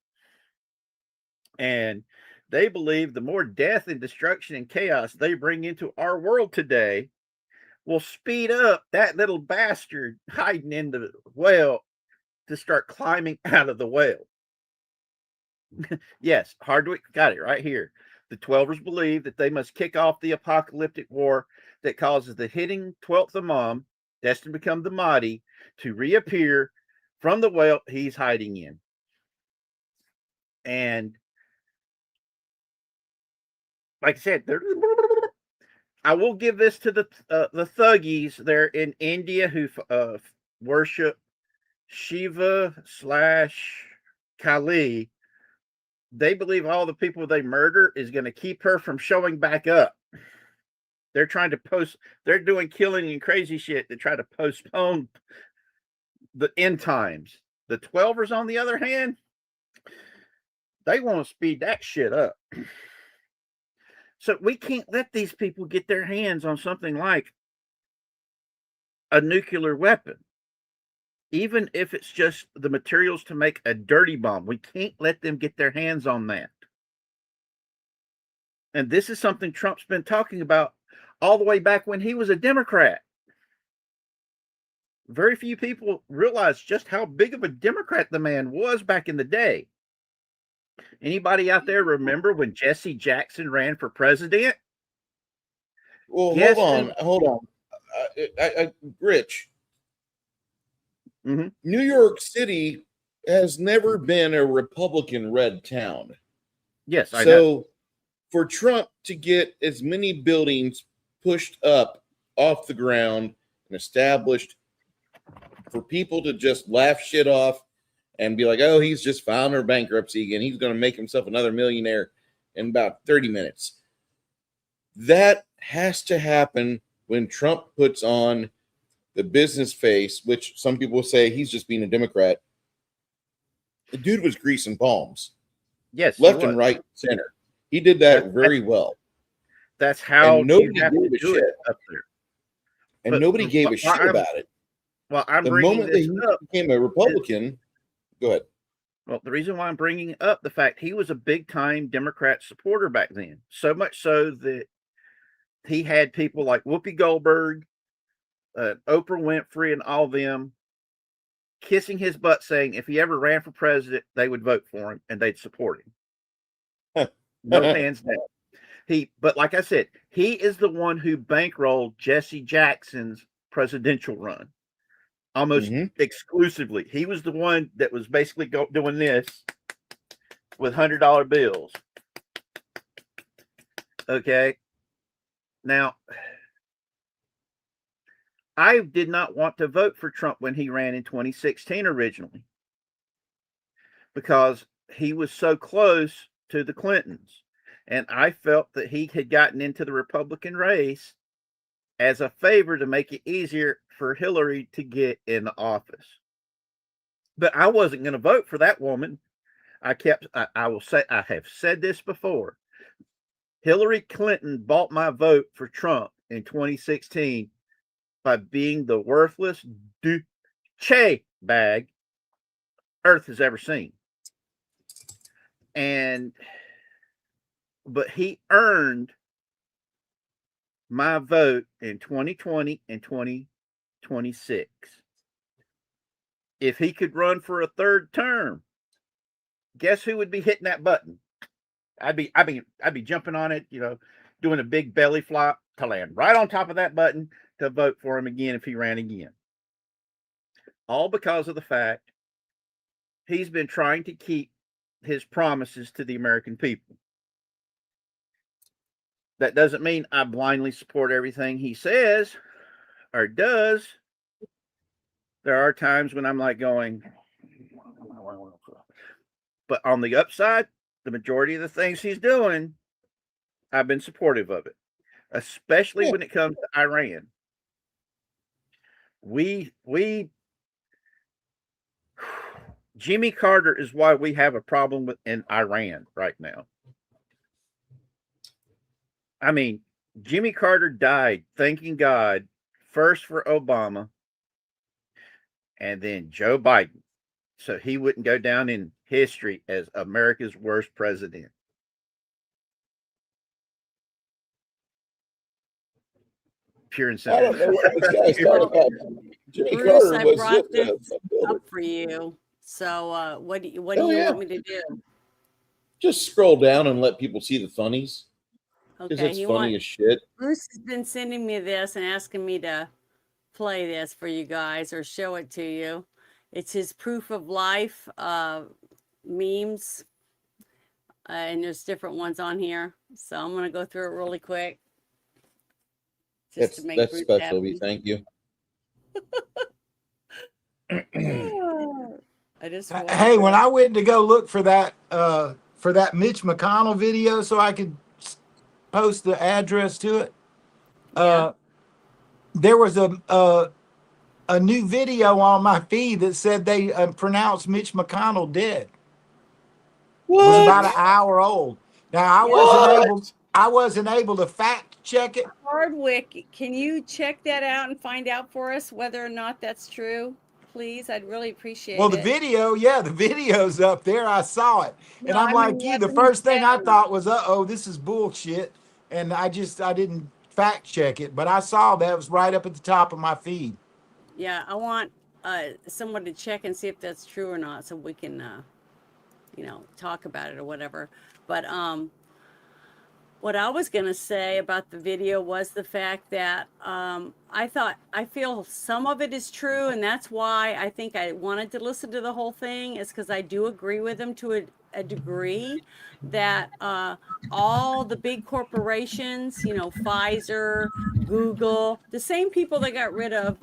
S6: And they believe the more death and destruction and chaos they bring into our world today will speed up that little bastard hiding in the well to start climbing out of the well. Yes, Hardwick got it right here. The Twelvers believe that they must kick off the apocalyptic war that causes the hitting 12th Imam, destined to become the Mahdi, to reappear from the well he's hiding in. And like I said, I will give this to the thuggies there in India who worship Shiva / Kali. They believe all the people they murder is going to keep her from showing back up. They're trying to they're doing killing and crazy shit to try to postpone the end times. The Twelvers, on the other hand, they want to speed that shit up. So we can't let these people get their hands on something like a nuclear weapon. Even if it's just the materials to make a dirty bomb, we can't let them get their hands on that. And this is something Trump's been talking about all the way back when he was a Democrat. Very few people realize just how big of a Democrat the man was back in the day. Anybody out there remember when Jesse Jackson ran for president?
S7: Well, hold on. Rich.
S6: Mm-hmm.
S7: New York City has never been a Republican-red town.
S6: Yes, I know.
S7: So for Trump to get as many buildings pushed up off the ground and established, for people to just laugh shit off and be like, oh, he's just filed for bankruptcy again, he's going to make himself another millionaire in about 30 minutes. That has to happen when Trump puts on the business face, which some people say he's just being a Democrat. The dude was greasing palms.
S6: Yes,
S7: left and right, center. He did that very well.
S6: That's how
S7: nobody
S6: you have
S7: gave
S6: to
S7: a
S6: do
S7: shit
S6: it up there.
S7: And
S6: But
S7: nobody gave a shit about it.
S6: Well, I'm
S7: the
S6: bringing
S7: moment that
S6: this
S7: he
S6: up
S7: became a Republican. Go ahead.
S6: Well, the reason why I'm bringing up the fact he was a big time Democrat supporter back then, so much so that he had people like Whoopi Goldberg, Oprah Winfrey, and all them kissing his butt, saying if he ever ran for president, they would vote for him and they'd support him. No hands down. But like I said, he is the one who bankrolled Jesse Jackson's presidential run almost exclusively. He was the one that was basically doing this with $100 bills. Okay. Now, I did not want to vote for Trump when he ran in 2016 originally because he was so close to the Clintons. And I felt that he had gotten into the Republican race as a favor to make it easier for Hillary to get in the office. But I wasn't going to vote for that woman. I will say, I have said this before. Hillary Clinton bought my vote for Trump in 2016 by being the worthless douche bag Earth has ever seen. But he earned my vote in 2020 and 2026. If he could run for a third term, guess who would be hitting that button? I'd be jumping on it, doing a big belly flop to land right on top of that button to vote for him again if he ran again. All because of the fact he's been trying to keep his promises to the American people. That doesn't mean I blindly support everything he says or does. There are times when I'm like going, but on the upside, the majority of the things he's doing, I've been supportive of it, especially when it comes to Iran. We Jimmy Carter is why we have a problem in Iran right now. I mean, Jimmy Carter died thanking God first for Obama and then Joe Biden, so he wouldn't go down in history as America's worst president. Pure and simple.
S7: I don't know what this guy's talking about. Jimmy
S3: Bruce,
S7: Carter
S3: I
S7: was
S3: brought
S7: just
S3: this
S7: a
S3: up for you. So what do you
S7: Oh, yeah.
S3: want me to do?
S7: Just scroll down and let people see the funnies. Because
S3: Okay,
S7: it's funny as shit.
S3: Bruce has been sending me this and asking me to play this for you guys or show it to you. It's his proof of life memes, and there's different ones on here. So I'm gonna go through it really quick.
S7: That's
S3: Bruce
S7: special.
S3: happy.
S7: Thank you.
S3: I just
S5: Hey, when I went to go look for that Mitch McConnell video so I could post the address to it, there was a new video on my feed that said they pronounced Mitch McConnell dead.
S7: What?
S5: It was about an hour old. Now I wasn't able to fact check it.
S3: Hardwick, can you check that out and find out for us whether or not that's true? Please, I'd really appreciate
S5: Well,
S3: it.
S5: the video's up there. I saw it.
S3: No,
S5: And I'm
S3: I
S5: like
S3: mean,
S5: you, the first thing I thought was, this is bullshit. And I didn't fact check it, but I saw that it was right up at the top of my feed.
S3: Yeah, I want someone to check and see if that's true or not so we can, talk about it or whatever. But what I was going to say about the video was the fact that I feel some of it is true, and that's why I think I wanted to listen to the whole thing, is because I do agree with him to a degree that all the big corporations, Pfizer, Google, the same people that got rid of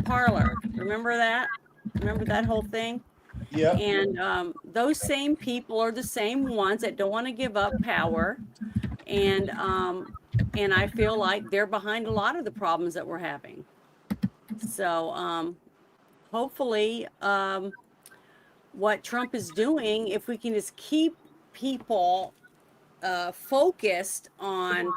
S3: Parler, remember that? Remember that whole thing?
S5: Yeah.
S3: And those same people are the same ones that don't want to give up power. And I feel like they're behind a lot of the problems that we're having. So hopefully what Trump is doing, if we can just keep people focused on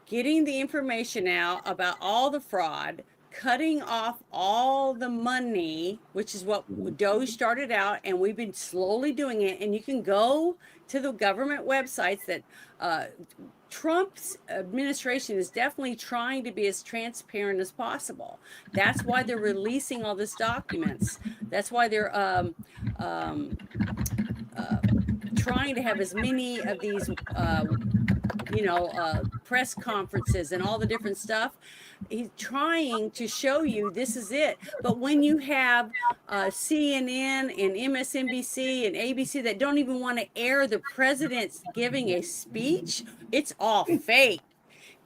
S3: getting the information out about all the fraud, cutting off all the money, which is what Doge started out, and we've been slowly doing it. And you can go to the government websites that Trump's administration is definitely trying to be as transparent as possible. That's why they're releasing all these documents. That's why they're trying to have as many of these press conferences and all the different stuff. He's trying to show you this is it. But when you have CNN and MSNBC and ABC that don't even want to air the president's giving a speech, it's all fake.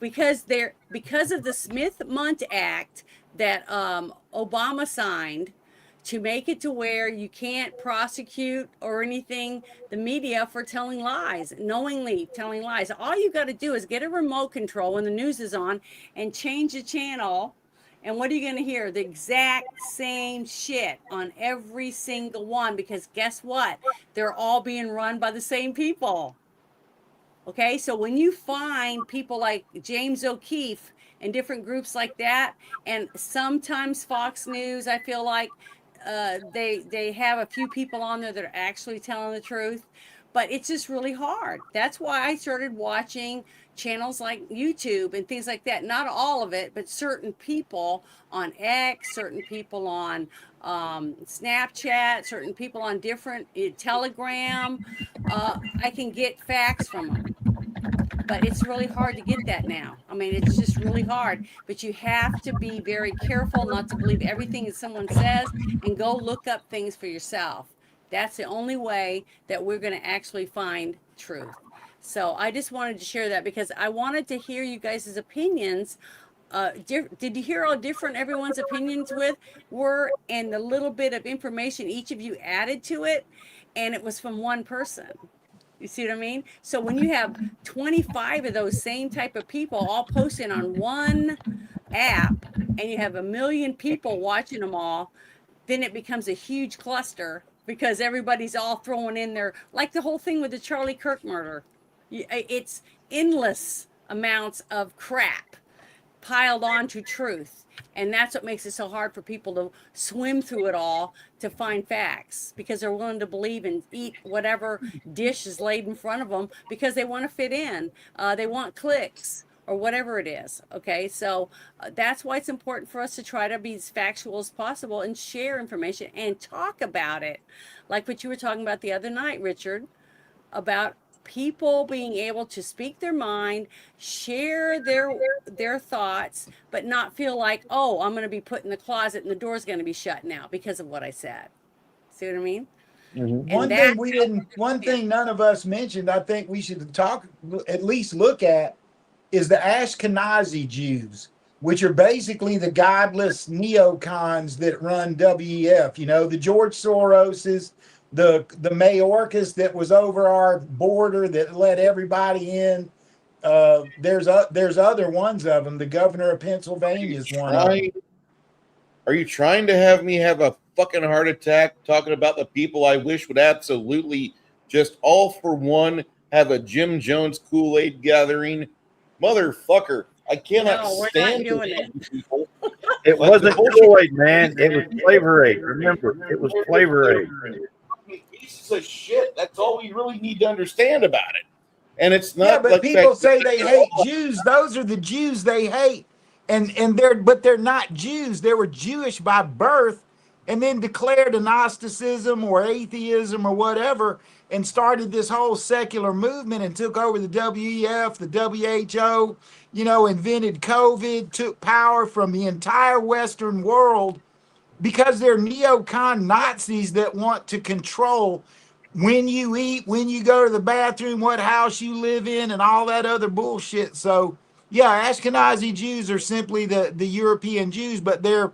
S3: Because of the Smith-Mundt Act that Obama signed, to make it to where you can't prosecute or anything the media for telling lies, knowingly telling lies. All you got to do is get a remote control when the news is on and change the channel. And what are you going to hear? The exact same shit on every single one, because guess what? They're all being run by the same people. Okay, so when you find people like James O'Keefe and different groups like that, and sometimes Fox News, I feel like they have a few people on there that are actually telling the truth, but it's just really hard. That's why I started watching channels like YouTube and things like that. Not all of it, but certain people on X, certain people on Snapchat, certain people on different Telegram. I can get facts from them. But it's really hard to get that now. I mean, it's just really hard. But you have to be very careful not to believe everything that someone says, and go look up things for yourself. That's the only way that we're going to actually find truth. So I just wanted to share that because I wanted to hear you guys' opinions. Did you hear how different everyone's opinions were and the little bit of information each of you added to it? And it was from one person. You see what I mean? So when you have 25 of those same type of people all posting on one app and you have a million people watching them all, then it becomes a huge cluster because everybody's all throwing in there, like the whole thing with the Charlie Kirk murder. It's endless amounts of crap piled on to truth. And that's what makes it so hard for people to swim through it all to find facts because they're willing to believe and eat whatever dish is laid in front of them because they want to fit in. They want clicks or whatever it is. Okay, so that's why it's important for us to try to be as factual as possible and share information and talk about it. Like what you were talking about the other night, Richard, about people being able to speak their mind, share their thoughts, but not feel like, oh, I'm going to be put in the closet and the door's going to be shut now because of what I said. See what I mean?
S5: One thing we didn't, one thing none of us mentioned, I think we should talk, at least look at, is the Ashkenazi Jews, which are basically the godless neocons that run WEF. You know, the George Soroses, the Mayorkas that was over our border that let everybody in. There's other ones of them. The governor of Pennsylvania is one of them.
S7: Are you trying to have me have a fucking heart attack talking about the people I wish would absolutely just all for one have a Jim Jones Kool-Aid gathering? Motherfucker, I cannot stand these people.
S6: It wasn't Kool-Aid, man. It was Flavor Aid. Remember, it was Flavor Aid.
S7: Pieces of shit. That's all we really need to understand about it. And it's not.
S5: Yeah, but people say they hate Jews. Those are the Jews they hate, and they're not Jews. They were Jewish by birth, and then declared Gnosticism or atheism or whatever, and started this whole secular movement and took over the WEF, the WHO. You know, invented COVID, took power from the entire Western world because they're neocon Nazis that want to control when you eat, when you go to the bathroom, what house you live in, and all that other bullshit. So, yeah, Ashkenazi Jews are simply the European Jews, but they're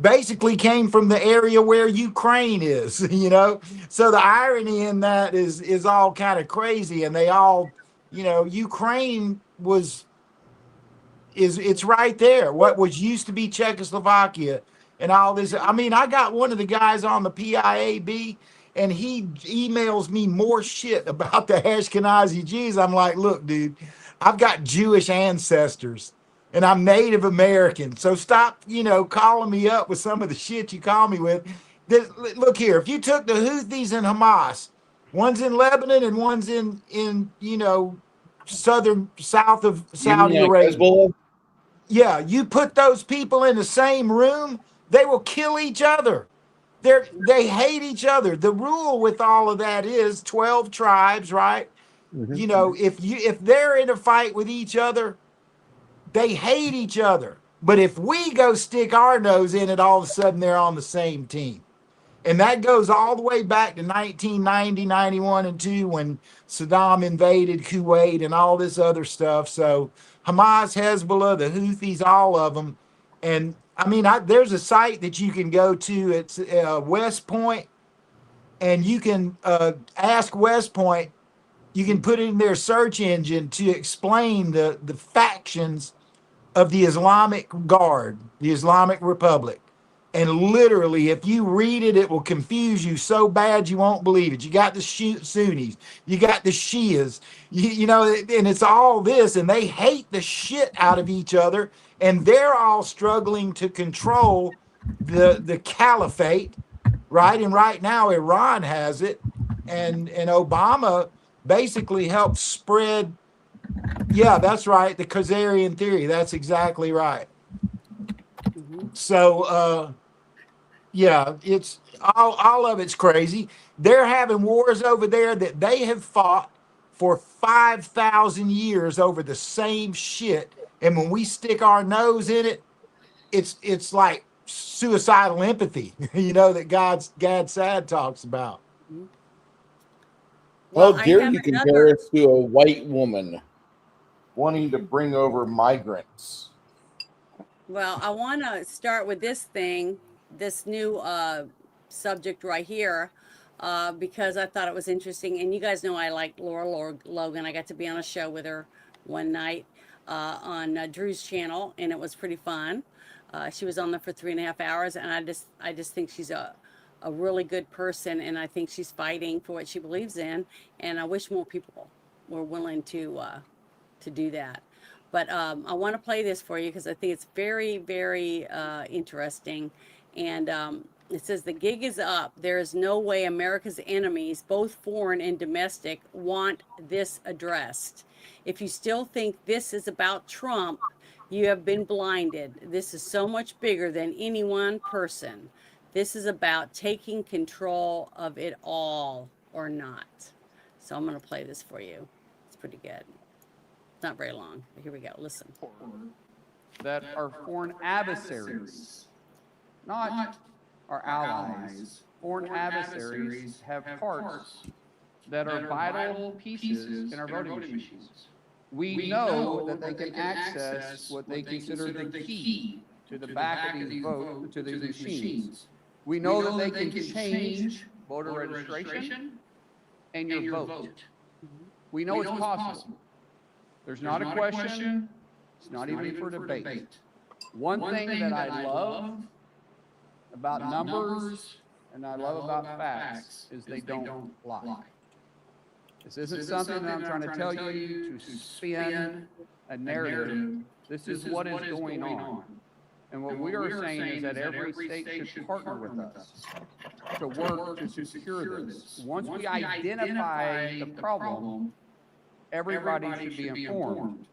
S5: basically came from the area where Ukraine is, you know? So the irony in that is all kind of crazy. And they all, you know, Ukraine it's right there. What was used to be Czechoslovakia and all this. I mean, I got one of the guys on the PIAB and he emails me more shit about the Ashkenazi Jews. I'm like, look, dude, I've got Jewish ancestors and I'm Native American. So stop, you know, calling me up with some of the shit you call me with. Look here, if you took the Houthis and Hamas, one's in Lebanon and one's in you know, south of Saudi Arabia. Yeah, you put those people in the same room, they will kill each other. They hate each other. The rule with all of that is 12 tribes, right? You know, if they're in a fight with each other, they hate each other. But if we go stick our nose in it, all of a sudden they're on the same team. And that goes all the way back to 1990, 91, and 2 when Saddam invaded Kuwait and all this other stuff. So Hamas, Hezbollah, the Houthis, all of them. And I mean, there's a site that you can go to. It's West Point, and you can ask West Point. You can put it in their search engine to explain the factions of the Islamic Guard, the Islamic Republic. And literally, if you read it, it will confuse you so bad you won't believe it. You got the Sunnis, you got the Shias, you know, and it's all this, and they hate the shit out of each other, and they're all struggling to control the caliphate, right? And right now, Iran has it, and Obama basically helped spread. Yeah, that's right, the Khazarian theory. That's exactly right. So, yeah, it's all of it's crazy. They're having wars over there that they have fought for 5,000 years over the same shit. And when we stick our nose in it, it's like suicidal empathy, you know, that God Sad talks about.
S3: Well,
S7: How
S3: I
S7: dare
S3: have
S7: you compare
S3: another.
S7: us to a white woman wanting to bring over migrants?
S3: Well, I want to start with this thing, this new subject right here, because I thought it was interesting. And you guys know I like Laura Logan. I got to be on a show with her one night on Drew's channel, and it was pretty fun. She was on there for 3.5 hours, and I just think she's a really good person, and I think she's fighting for what she believes in. And I wish more people were willing to do that. But I want to play this for you because I think it's very, very interesting. And it says, the gig is up. There is no way America's enemies, both foreign and domestic, want this addressed. If you still think this is about Trump, you have been blinded. This is so much bigger than any one person. This is about taking control of it all or not. So I'm going to play this for you. It's pretty good. Not very long. Here we go. Listen.
S12: That are foreign adversaries, not our allies. Foreign adversaries have parts that are vital pieces in our voting machines. We know that they can access what they consider the key to the back of these machines. We know that they can change voter registration and your vote. We know it's possible. There's not a question. It's not even for debate. One thing that I love about numbers and I love about facts is they don't lie. This isn't something that I'm trying to tell you to spin a narrative. This is what is going on. And what we are saying is that every state should partner with us to work to secure this. Once we identify the problem, everybody should be informed.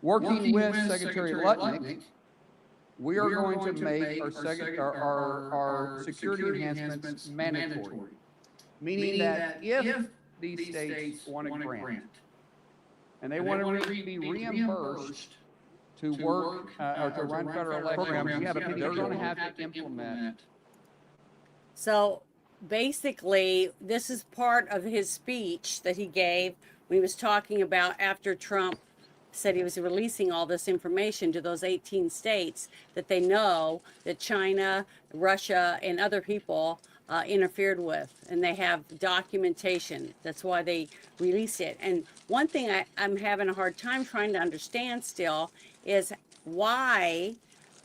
S12: Working with Secretary Lutnick, we are going to make our security enhancements mandatory, meaning that if these states want a grant and they want to be reimbursed to work or to run federal programs, they're going to have to implement.
S3: So basically, this is part of his speech that he gave when he was talking about after Trump said he was releasing all this information to those 18 states that they know that China, Russia, and other people interfered with, and they have documentation. That's why they release it. And one thing I'm having a hard time trying to understand still is why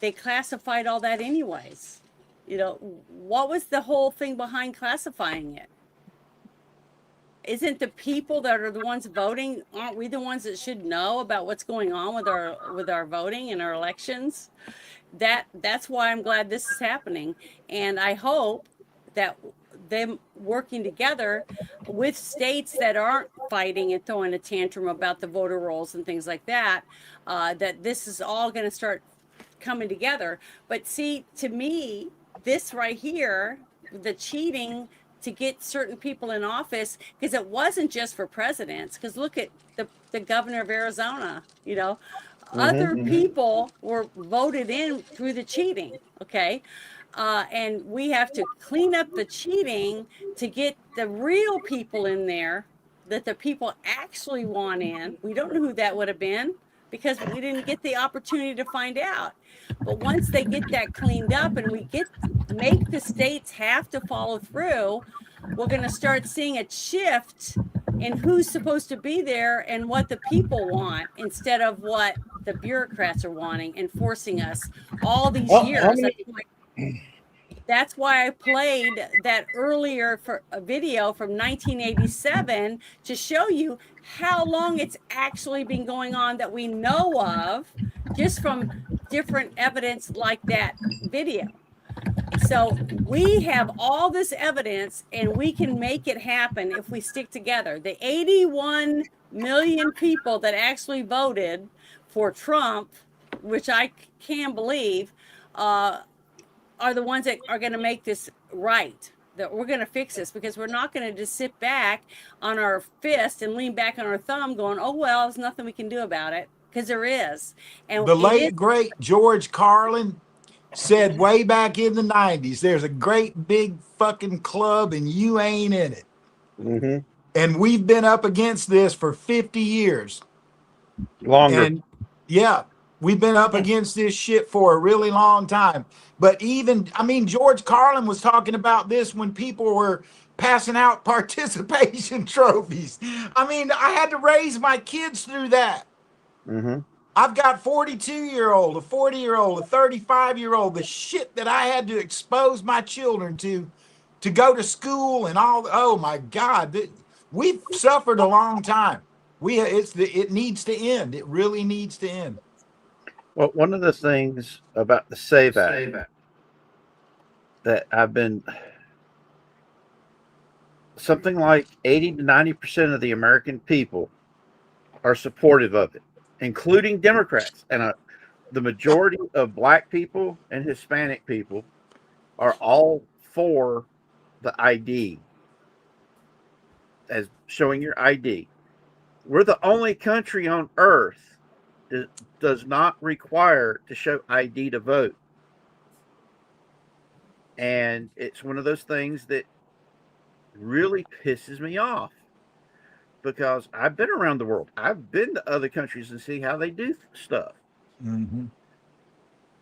S3: they classified all that anyways. You know, what was the whole thing behind classifying it? Isn't the people that are the ones voting, aren't we the ones that should know about what's going on with our voting and our elections? That's why I'm glad this is happening. And I hope that them working together with states that aren't fighting and throwing a tantrum about the voter rolls and things like that, that this is all going to start coming together. But see, to me, this right here, the cheating to get certain people in office, because it wasn't just for presidents, because look at the governor of Arizona, you know, other people were voted in through the cheating, okay? And we have to clean up the cheating to get the real people in there that the people actually want in. We don't know who that would have been because we didn't get the opportunity to find out. But once they get that cleaned up and we make the states have to follow through, we're going to start seeing a shift in who's supposed to be there and what the people want instead of what the bureaucrats are wanting and forcing us all these years. That's why I played that earlier for a video from 1987 to show you how long it's actually been going on that we know of just from different evidence like that video. So we have all this evidence and we can make it happen if we stick together. The 81 million people that actually voted for Trump, which I can't believe, are the ones that are going to make this right, that we're going to fix this, because we're not going to just sit back on our fist and lean back on our thumb going, oh, well, there's nothing we can do about it, because there is. And
S5: the late, great George Carlin said way back in the 90s, there's a great big fucking club and you ain't in it. And we've been up against this for 50 years.
S6: Longer.
S5: And yeah, we've been up against this shit for a really long time. But even, I mean, George Carlin was talking about this when people were passing out participation trophies. I mean, I had to raise my kids through that.
S6: Mm-hmm.
S5: I've got 42-year-old, a 40-year-old, a 35-year-old, the shit that I had to expose my children to go to school and all. Oh my God, we've suffered a long time. It needs to end. It really needs to end.
S6: Well, one of the things about the SAVE Act that I've been something like 80 to 90% of the American people are supportive of it, including Democrats. And the majority of Black people and Hispanic people are all for the ID, as showing your ID. We're the only country on earth that does not require to show ID to vote. And it's one of those things that really pisses me off because I've been around the world. I've been to other countries and see how they do stuff.
S5: Mm-hmm.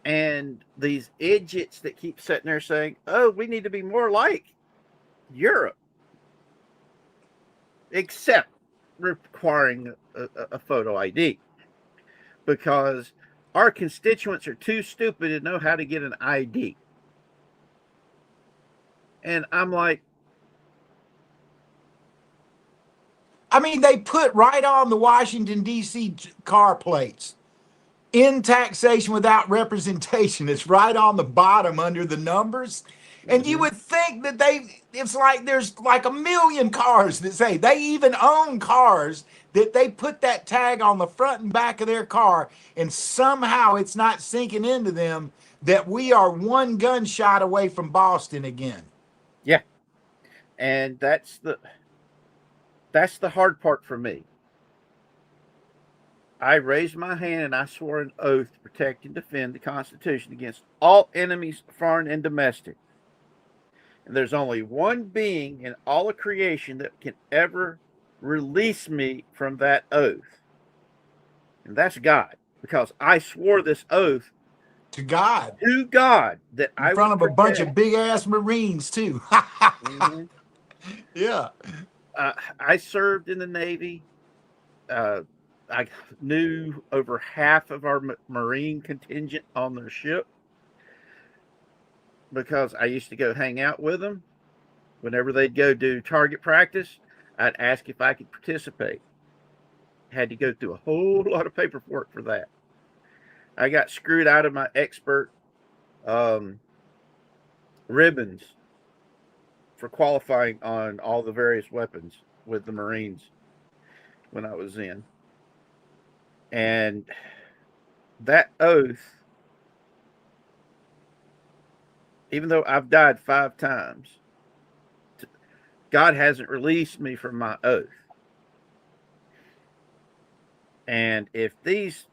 S6: And these idiots that keep sitting there saying, oh, we need to be more like Europe, except requiring a photo ID, because our constituents are too stupid to know how to get an ID. And I'm like,
S5: I mean, they put right on the Washington, D.C. car plates, in taxation without representation. It's right on the bottom under the numbers. And you would think that it's like there's like a million cars that say they even own cars that they put that tag on the front and back of their car, and somehow it's not sinking into them that we are one gunshot away from Boston again.
S6: yeah. And that's the hard part for me. I raised my hand and I swore an oath to protect and defend the Constitution against all enemies, foreign and domestic. And there's only one being in all of creation that can ever release me from that oath. And that's God. Because I swore this oath
S5: to God
S6: that
S5: in front of a bunch of big ass Marines too.
S6: Mm-hmm.
S5: Yeah.
S6: I served in the Navy. I knew over half of our Marine contingent on their ship because I used to go hang out with them. Whenever they'd go do target practice, I'd ask if I could participate. Had to go through a whole lot of paperwork for that. I got screwed out of my expert ribbons for qualifying on all the various weapons with the Marines when I was in. And that oath, even though I've died 5 times, God hasn't released me from my oath. And if these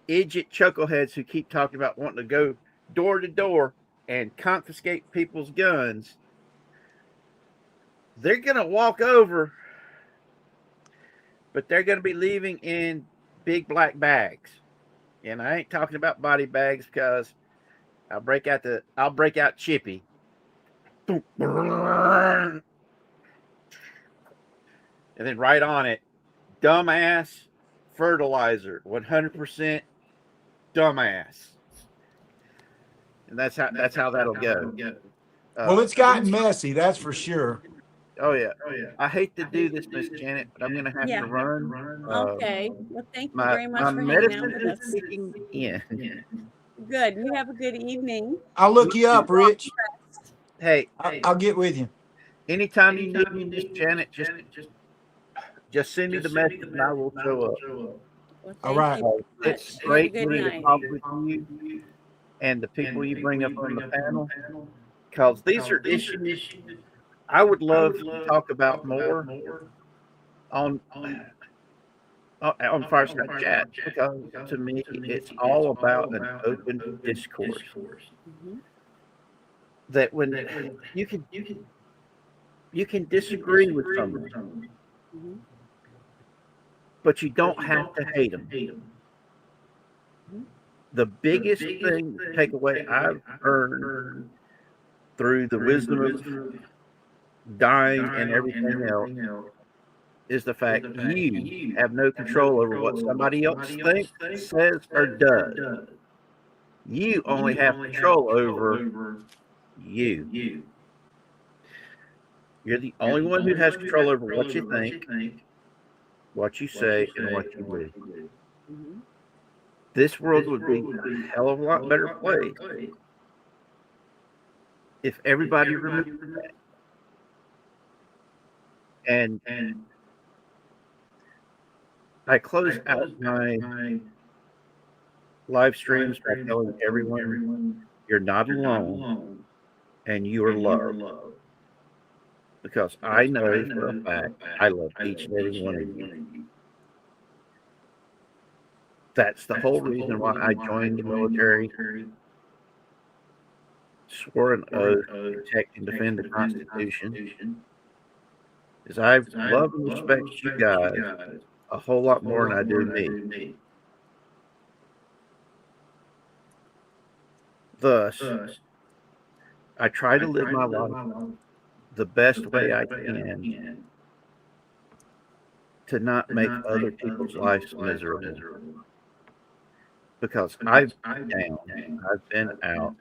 S6: idiot chuckleheads who keep talking about wanting to go door to door and confiscate people's guns, they're going to walk over, but they're going to be leaving in big black bags. And I ain't talking about body bags because I'll break out Chippy. And then right on it, dumbass fertilizer, 100% dumbass. And that's how that'll go.
S5: Well, it's gotten messy, that's for sure.
S6: Oh yeah. I hate to do this, Miss Janet, but I'm gonna have to run.
S3: Okay. Well, thank you very much for hanging out with us.
S6: Kicking in.
S3: Good. You have a good evening.
S5: I'll look you up, Rich.
S6: Hey,
S5: I'll get with you.
S6: Anytime you need me, Miss Janet, just send me the message and I will show up.
S3: Well,
S5: all right.
S6: It's great getting to talk with you and the people you bring up on the panel, because these are issues I would love to talk about more on Fireside Chat, because to me it's all about an open discourse.
S3: Mm-hmm.
S6: That when you can disagree with someone, but you don't have to hate them. The biggest thing, takeaway I've earned through the wisdom of dying and everything else is the fact you have no control over what somebody else thinks, says, or does. You only have control over you. You're the only one who has control over what you think, what you say, and what you do. This world would be a hell of a lot better place if everybody remembered that. And I close out my live streams by telling everyone you're not alone and you are loved. Because I know for a fact I love each and every one of you. That's the whole reason why I joined the military, swore an oath to protect and defend the Constitution, is I love and respect you guys a whole lot more than I do me. Thus, I try to live my life the best way I can to not make other people's lives miserable. Because I've been down, I've been out.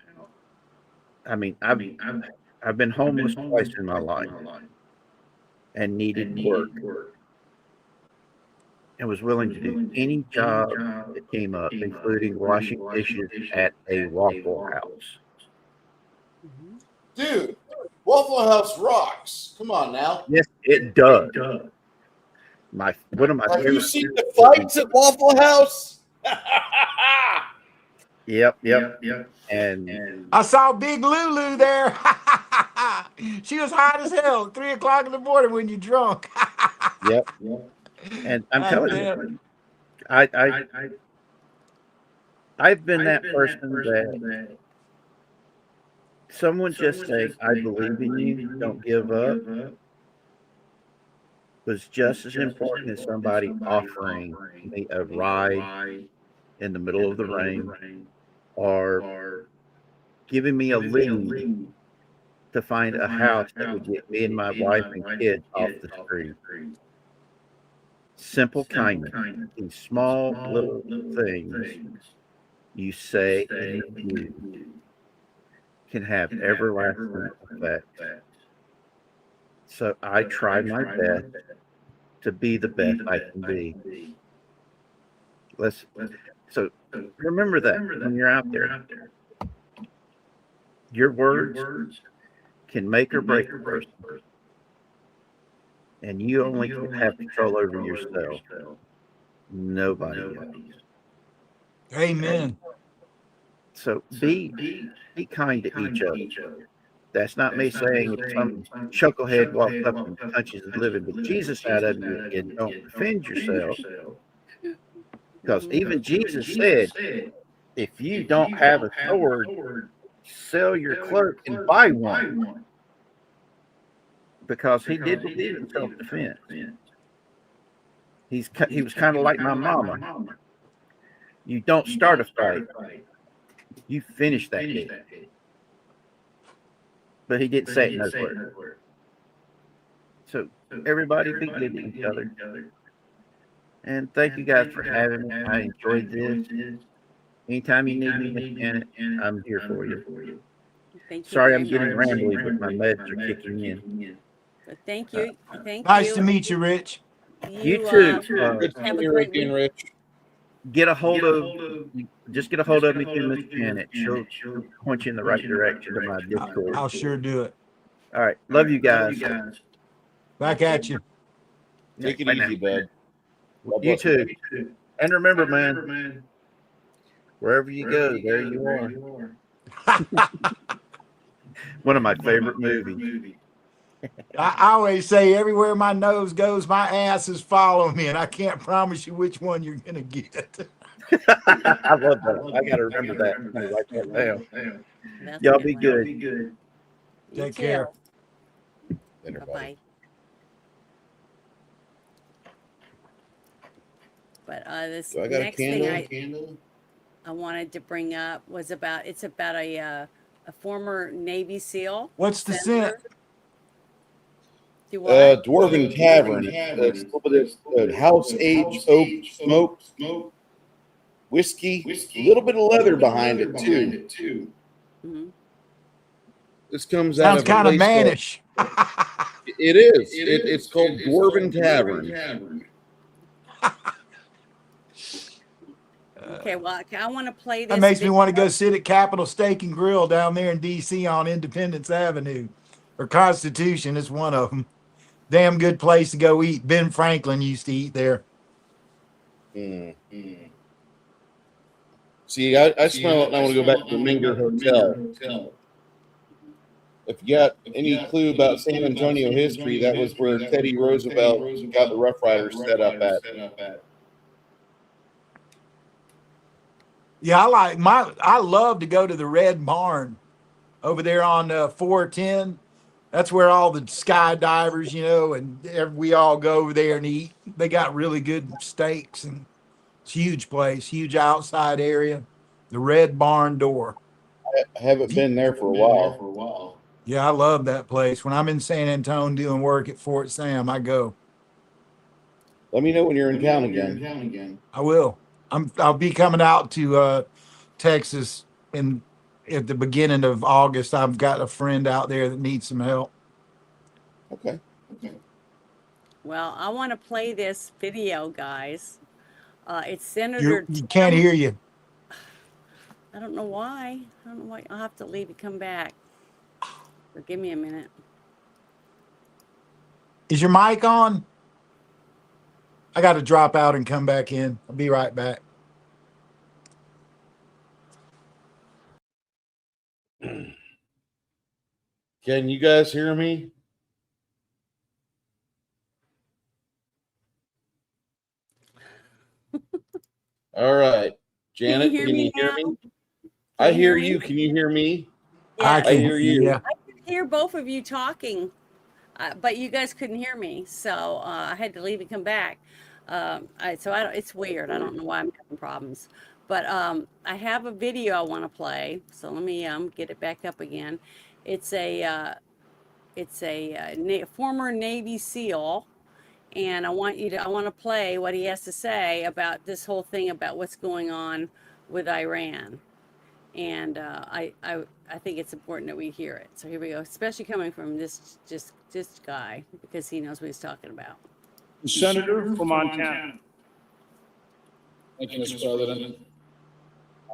S6: I mean, I've been homeless twice in my life and needed work and was willing to do any job that came up, including washing dishes at a Waffle House.
S7: Dude, Waffle House rocks. Come on now.
S6: Yes, it does. One of my
S7: Have you
S6: favorite.
S7: seen the fights at Waffle House?
S6: Yep. And
S5: I saw Big Lulu there. She was hot as hell at 3 o'clock in the morning when you're drunk.
S6: yep. And I'm telling you, I've been that person that someone just saying, I believe in you, don't give up, was just as important as somebody offering me a ride in the middle of the rain or giving me a lead to find a house that would get me and my wife and kids off the street. Simple kindness, these small little things you say and you do can have everlasting effect. So I try my best to be the best I can be. So remember that when you're out there. Your words can make or break a person. And you only can have control over yourself. Nobody else.
S5: Amen.
S6: So be kind to each other. That's not me saying if some chucklehead walks up and punches the living but Jesus out of you and don't defend yourself. Because even Jesus said, if you don't have a sword, sell your cloak and buy one. Because he did believe in self-defense. He was kind of like my mama. You don't start a fight. You finish that day. But he didn't say it in those words. So everybody be good to each other. And thank you guys for having me. I enjoyed this. Anytime you need me, Miss Janet, I'm here for you.
S3: Thank you.
S6: Sorry I'm getting rambly, but my meds are kicking in.
S3: Thank you.
S5: Nice to meet you, Rich.
S6: You too.
S7: Good
S3: have a
S7: to
S3: great
S7: again,
S3: week.
S7: Rich.
S6: Get a hold of me through Miss Janet. She'll point you in the right direction to my Discord.
S5: I'll sure do it.
S6: All right. Love you guys.
S5: Back at you.
S7: Take it
S6: Bye
S7: easy,
S6: now.
S7: bud. God
S6: You
S7: bless
S6: too. And remember, man, wherever you go, there you are. One of my favorite movies.
S5: I always say everywhere my nose goes, my ass is following me, and I can't promise you which one you're going to get.
S6: I love that. I got to remember that. I'm going to write that down. Y'all be good.
S5: Take care.
S3: Bye-bye. But this
S7: Do I got
S3: next
S7: a
S3: thing
S7: candle?
S3: I wanted to bring up was about a former Navy SEAL.
S5: What's the scent?
S3: Do what?
S7: Dwarven Tavern. It's a little bit of house aged oak smoke, whiskey, a little bit of leather behind it too.
S3: Mhm.
S7: This comes out
S5: Sounds
S7: of a
S5: kind of
S7: place called-
S5: mannish.
S7: It is. It's called Dwarven Tavern.
S3: Okay, well, I want to play this.
S5: That makes me
S3: video.
S5: want to go sit at Capitol Steak and Grill down there in DC on Independence Avenue, or Constitution. It's one of them. Damn good place to go eat. Ben Franklin used to eat there.
S7: See, I smell it and I want to go back to the Minger Hotel. If you got any clue about San Antonio history, that was where Teddy Roosevelt got the Rough Riders set up at.
S5: Yeah, I love to go to the Red Barn over there on 410. That's where all the skydivers, you know, and we all go over there and eat. They got really good steaks, and it's a huge place, huge outside area. The Red Barn door.
S7: I haven't been there for a while.
S5: Yeah, I love that place. When I'm in San Antonio doing work at Fort Sam, I go.
S7: Let me know when you're in town again.
S5: I will. I'll be coming out to Texas at the beginning of August. I've got a friend out there that needs some help.
S7: Okay.
S3: Well, I want to play this video, guys. It's Senator.
S5: You can't hear you.
S3: I don't know why. I'll have to leave and come back. So give me a minute.
S5: Is your mic on? I got to drop out and come back in. I'll be right back.
S7: Can you guys hear me? All right. Janet, can you hear me? I hear you. Can you hear me?
S3: Yeah,
S5: I
S7: hear you.
S5: Yeah.
S3: I could hear both of you talking, but you guys couldn't hear me, so I had to leave and come back. It's weird. I don't know why I'm having problems, but I have a video I want to play. So let me get it back up again. It's a former Navy SEAL, and I want to play what he has to say about this whole thing about what's going on with Iran. And I think it's important that we hear it. So here we go, especially coming from this guy, because he knows what he's talking about.
S13: Senator from Montana.
S14: Thank you, Mr. President.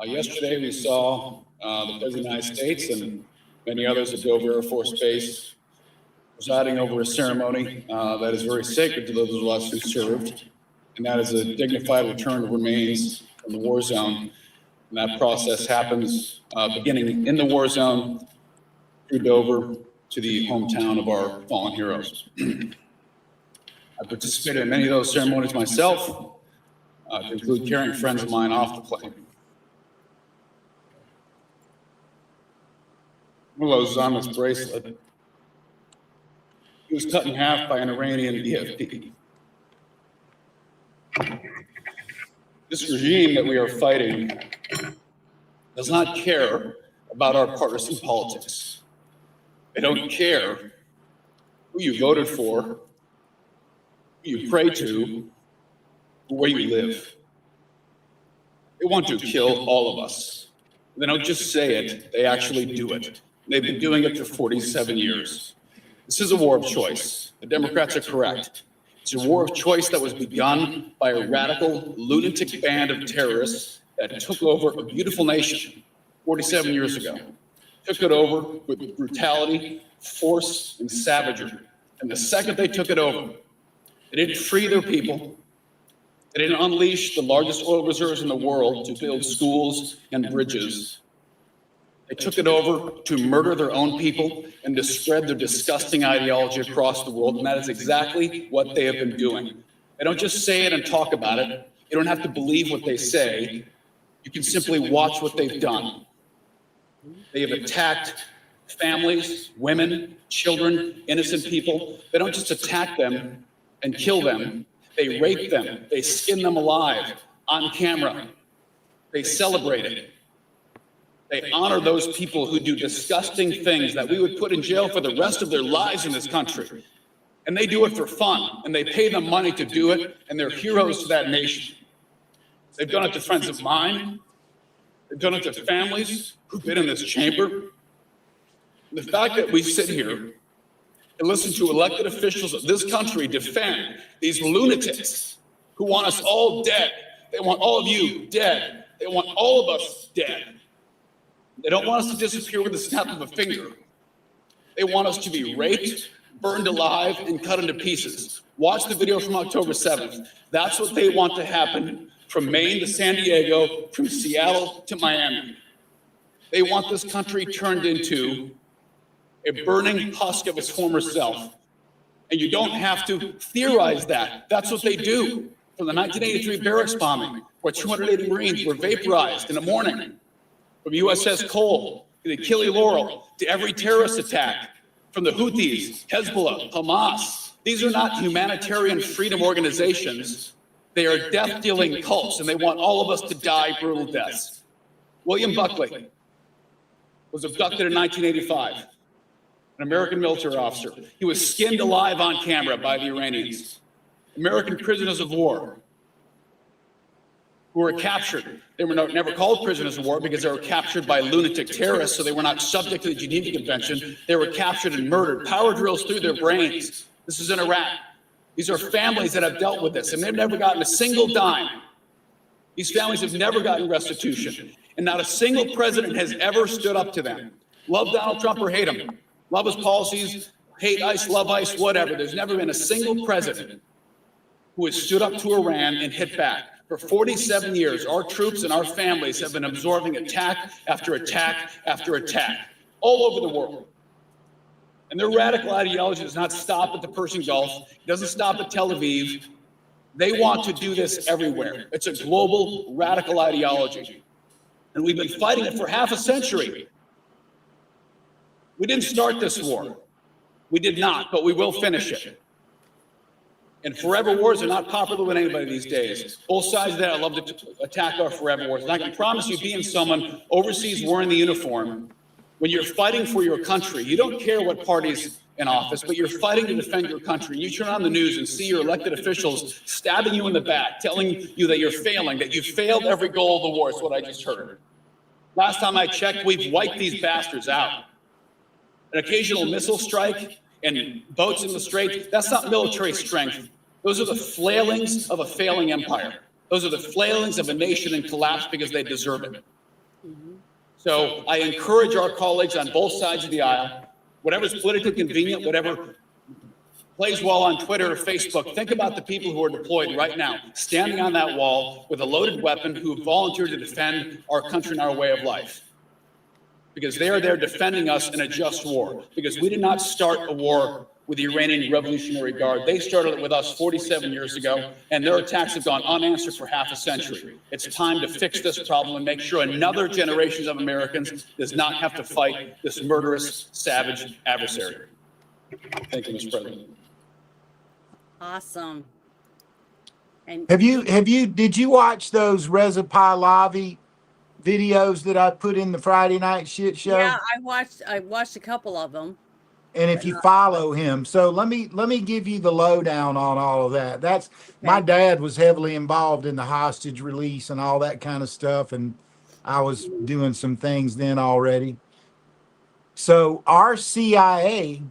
S14: Yesterday, we saw the President of the United States and many others at Dover Air Force Base presiding over a ceremony that is very sacred to those of us who served, and that is a dignified return of remains from the war zone. And that process happens beginning in the war zone through Dover to the hometown of our fallen heroes. I participated in many of those ceremonies myself, to include carrying friends of mine off the plane. One of those on his bracelet. He was cut in half by an Iranian DFD. This regime that we are fighting does not care about our partisan politics. They don't care who you voted for, who you pray to, or where you live. They want to kill all of us. They don't just say it, they actually do it. They've been doing it for 47 years. This is a war of choice. The Democrats are correct. It's a war of choice that was begun by a radical, lunatic band of terrorists that took over a beautiful nation 47 years ago. Took it over with brutality, force, and savagery. And the second they took it over, they didn't free their people. They didn't unleash the largest oil reserves in the world to build schools and bridges. They took it over to murder their own people and to spread their disgusting ideology across the world, and that is exactly what they have been doing. They don't just say it and talk about it. You don't have to believe what they say. You can simply watch what they've done. They have attacked families, women, children, innocent people. They don't just attack them and kill them. They rape them. They skin them alive on camera. They celebrate it. They honor those people who do disgusting things that we would put in jail for the rest of their lives in this country. And they do it for fun, and they pay them money to do it, and they're heroes to that nation. They've done it to friends of mine. They've done it to families who've been in this chamber. The fact that we sit here and listen to elected officials of this country defend these lunatics who want us all dead. They want all of you dead. They want all of us dead. They don't want us to disappear with the snap of a finger. They want us to be raped, burned alive, and cut into pieces. Watch the video from October 7th. That's what they want to happen from Maine to San Diego, from Seattle to Miami. They want this country turned into a burning husk of its former self. And you don't have to theorize that. That's what they do. From the 1983 barracks bombing, where 280 Marines were vaporized in the morning, from USS Cole to the Achille Laurel to every terrorist attack, from the Houthis, Hezbollah, Hamas. These are not humanitarian freedom organizations. They are death-dealing cults, and they want all of us to die brutal deaths. William Buckley was abducted in 1985, an American military officer. He was skinned alive on camera by the Iranians. American prisoners of war who were captured. They were never called prisoners of war because they were captured by lunatic terrorists, so they were not subject to the Geneva Convention. They were captured and murdered, power drills through their brains. This is in Iraq. These are families that have dealt with this, and they've never gotten a single dime. These families have never gotten restitution, and not a single president has ever stood up to them. Love Donald Trump or hate him, love his policies, hate ICE, love ICE, whatever. There's never been a single president who has stood up to Iran and hit back. For 47 years, our troops and our families have been absorbing attack after attack after attack all over the world. And their radical ideology does not stop at the Persian Gulf. It doesn't stop at Tel Aviv. They want to do this everywhere. It's a global radical ideology. And we've been fighting it for half a century. We didn't start this war. We did not, but we will finish it. And forever wars are not popular with anybody these days. Both sides of that, I love to attack our forever wars. And I can promise you, being someone overseas wearing the uniform, when you're fighting for your country, you don't care what party's in office, but you're fighting to defend your country. You turn on the news and see your elected officials stabbing you in the back, telling you that you're failing, that you failed every goal of the war. Is what I just heard. Last time I checked, we've wiped these bastards out. An occasional missile strike and boats in the strait, that's not military strength. Those are the flailings of a failing empire. Those are the flailings of a nation in collapse because they deserve it. So I encourage our colleagues on both sides of the aisle, whatever's politically convenient, whatever plays well on Twitter or Facebook, think about the people who are deployed right now, standing on that wall with a loaded weapon, who volunteered to defend our country and our way of life. Because they are there defending us in a just war. Because we did not start a war with the Iranian Revolutionary Guard. They started it with us 47 years ago, and their attacks have gone unanswered for half a century. It's time to fix this problem and make sure another generation of Americans does not have to fight this murderous, savage adversary. Thank you, Mr. President.
S3: Awesome. And
S5: did you watch those Reza Pahlavi videos that I put in the Friday night shit show?
S3: Yeah, I watched a couple of them.
S5: And if you follow him, so let me give you the lowdown on all of that. That's my dad was heavily involved in the hostage release and all that kind of stuff, and I was doing some things then already. So our CIA,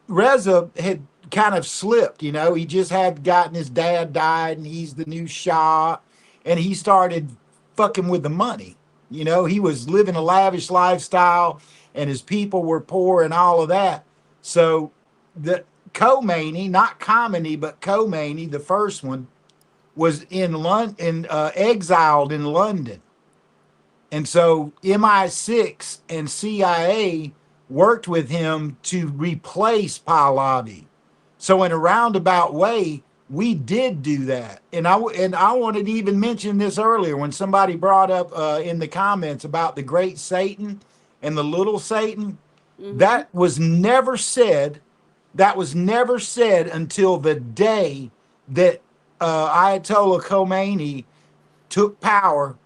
S5: Reza had kind of slipped, you know, he just had gotten, his dad died and he's the new Shah, and he started fucking with the money. You know, he was living a lavish lifestyle and his people were poor and all of that. So the Khomeini, not Khomeini, but Khomeini, the first one, was in London, exiled in London. And so MI6 and CIA worked with him to replace Pahlavi. So in a roundabout way, we did do that. And I wanted to even mention this earlier when somebody brought up in the comments about the great Satan and the little Satan. Mm-hmm. That was never said. That was never said until the day that Ayatollah Khomeini took power,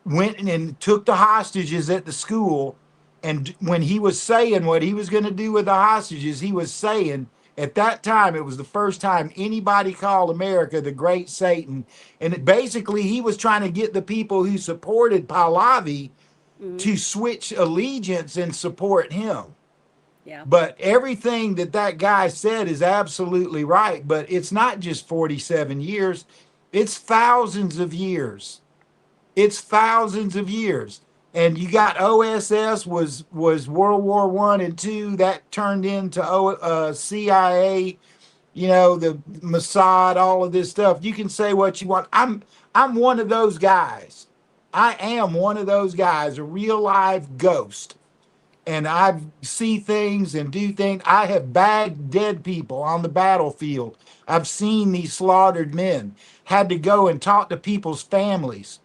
S5: went and took the hostages at the school. And when he was saying what he was going to do with the hostages, he was saying at that time, it was the first time anybody called America the Great Satan. And basically, he was trying to get the people who supported Pahlavi to switch allegiance and support him.
S3: Yeah.
S5: But everything that that guy said is absolutely right. But it's not just 47 years, it's thousands of years. It's thousands of years. And you got OSS was World War I and II, that turned into CIA, you know, the Mossad, all of this stuff. You can say what you want. I'm one of those guys. I am one of those guys, a real live ghost. And I see things and do things. I have bagged dead people on the battlefield. I've seen these slaughtered men, had to go and talk to people's families.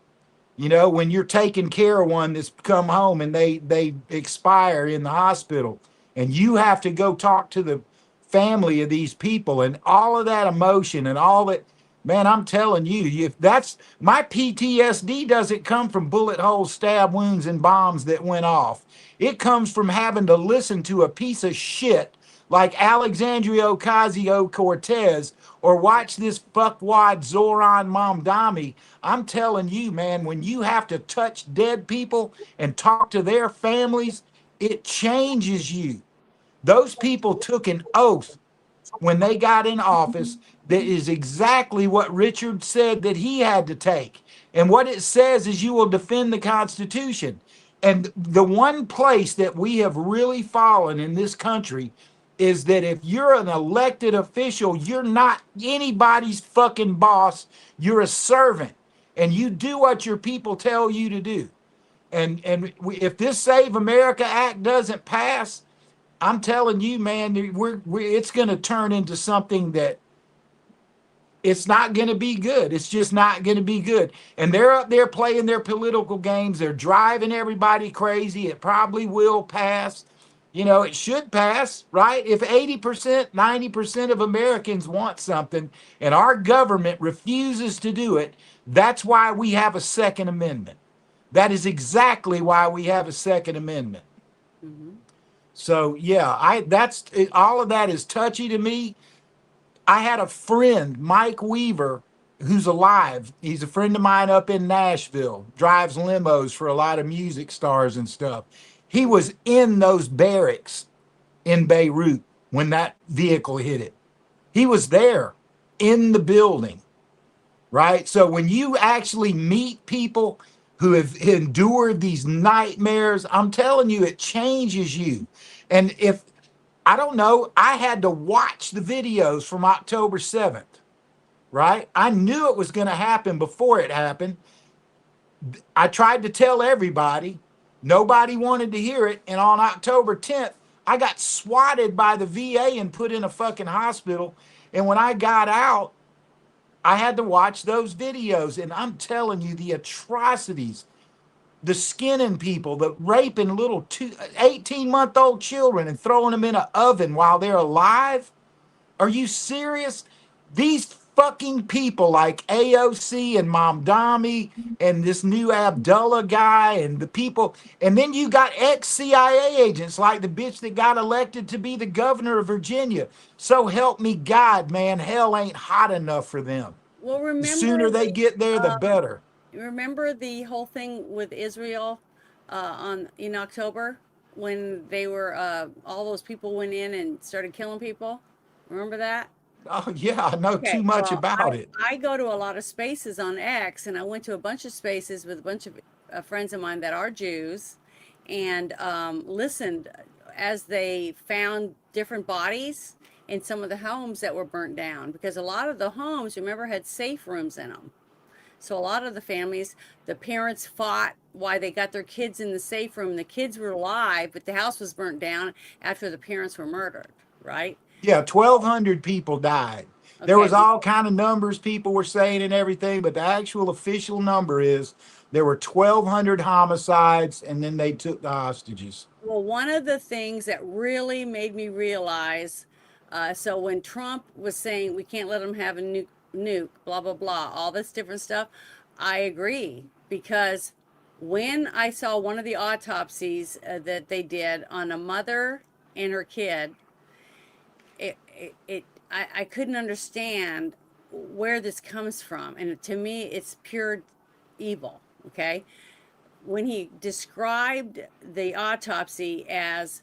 S5: You know, when you're taking care of one that's come home and they expire in the hospital, and you have to go talk to the family of these people and all of that emotion and all that, man, I'm telling you, if that's my PTSD doesn't come from bullet holes, stab wounds, and bombs that went off. It comes from having to listen to a piece of shit like Alexandria Ocasio-Cortez or watch this fuckwad Zoran Mamdani. I'm telling you, man, when you have to touch dead people and talk to their families, it changes you. Those people took an oath when they got in office that is exactly what Richard said that he had to take. And what it says is you will defend the Constitution. And the one place that we have really fallen in this country is that if you're an elected official, you're not anybody's fucking boss. You're a servant, and you do what your people tell you to do. And if this Save America Act doesn't pass, I'm telling you, man, it's going to turn into something that it's not going to be good. It's just not going to be good. And they're up there playing their political games. They're driving everybody crazy. It probably will pass. You know, it should pass, right? If 80%, 90% of Americans want something and our government refuses to do it, that's why we have a Second Amendment. That is exactly why we have a Second Amendment. So yeah, that's all of that is touchy to me. I had a friend, Mike Weaver, who's alive. He's a friend of mine up in Nashville, drives limos for a lot of music stars and stuff. He was in those barracks in Beirut when that vehicle hit it. He was there in the building, right? So when you actually meet people who have endured these nightmares, I'm telling you, it changes you. And if I don't know, I had to watch the videos from October 7th, right? I knew it was going to happen before it happened. I tried to tell everybody. Nobody wanted to hear it. And on October 10th, I got swatted by the VA and put in a fucking hospital. And when I got out, I had to watch those videos. And I'm telling you, the atrocities, the skinning people, the raping little 18-month-old children and throwing them in an oven while they're alive. Are you serious? These fucking people like AOC and Mamdani and this new Abdullah guy and the people, and then you got ex-CIA agents like the bitch that got elected to be the governor of Virginia. So help me God, man, hell ain't hot enough for them.
S3: Well, remember,
S5: The sooner they get there, the better.
S3: Remember the whole thing with Israel in October when they were all those people went in and started killing people? Remember that?
S5: Oh yeah, I know too much
S3: well,
S5: about it.
S3: I go to a lot of spaces on X, and I went to a bunch of spaces with a bunch of friends of mine that are Jews, and listened as they found different bodies in some of the homes that were burnt down, because a lot of the homes, remember, had safe rooms in them. So a lot of the families, the parents fought why they got their kids in the safe room. The kids were alive, but the house was burnt down after the parents were murdered, right?
S5: Yeah, 1,200 people died. There was all kind of numbers people were saying and everything, but the actual official number is there were 1,200 homicides, and then they took the hostages.
S3: Well, one of the things that really made me realize, so when Trump was saying we can't let them have nuke, blah, blah, blah, all this different stuff. I agree, because when I saw one of the autopsies that they did on a mother and her kid, I couldn't understand where this comes from. And to me, it's pure evil. Okay. When he described the autopsy as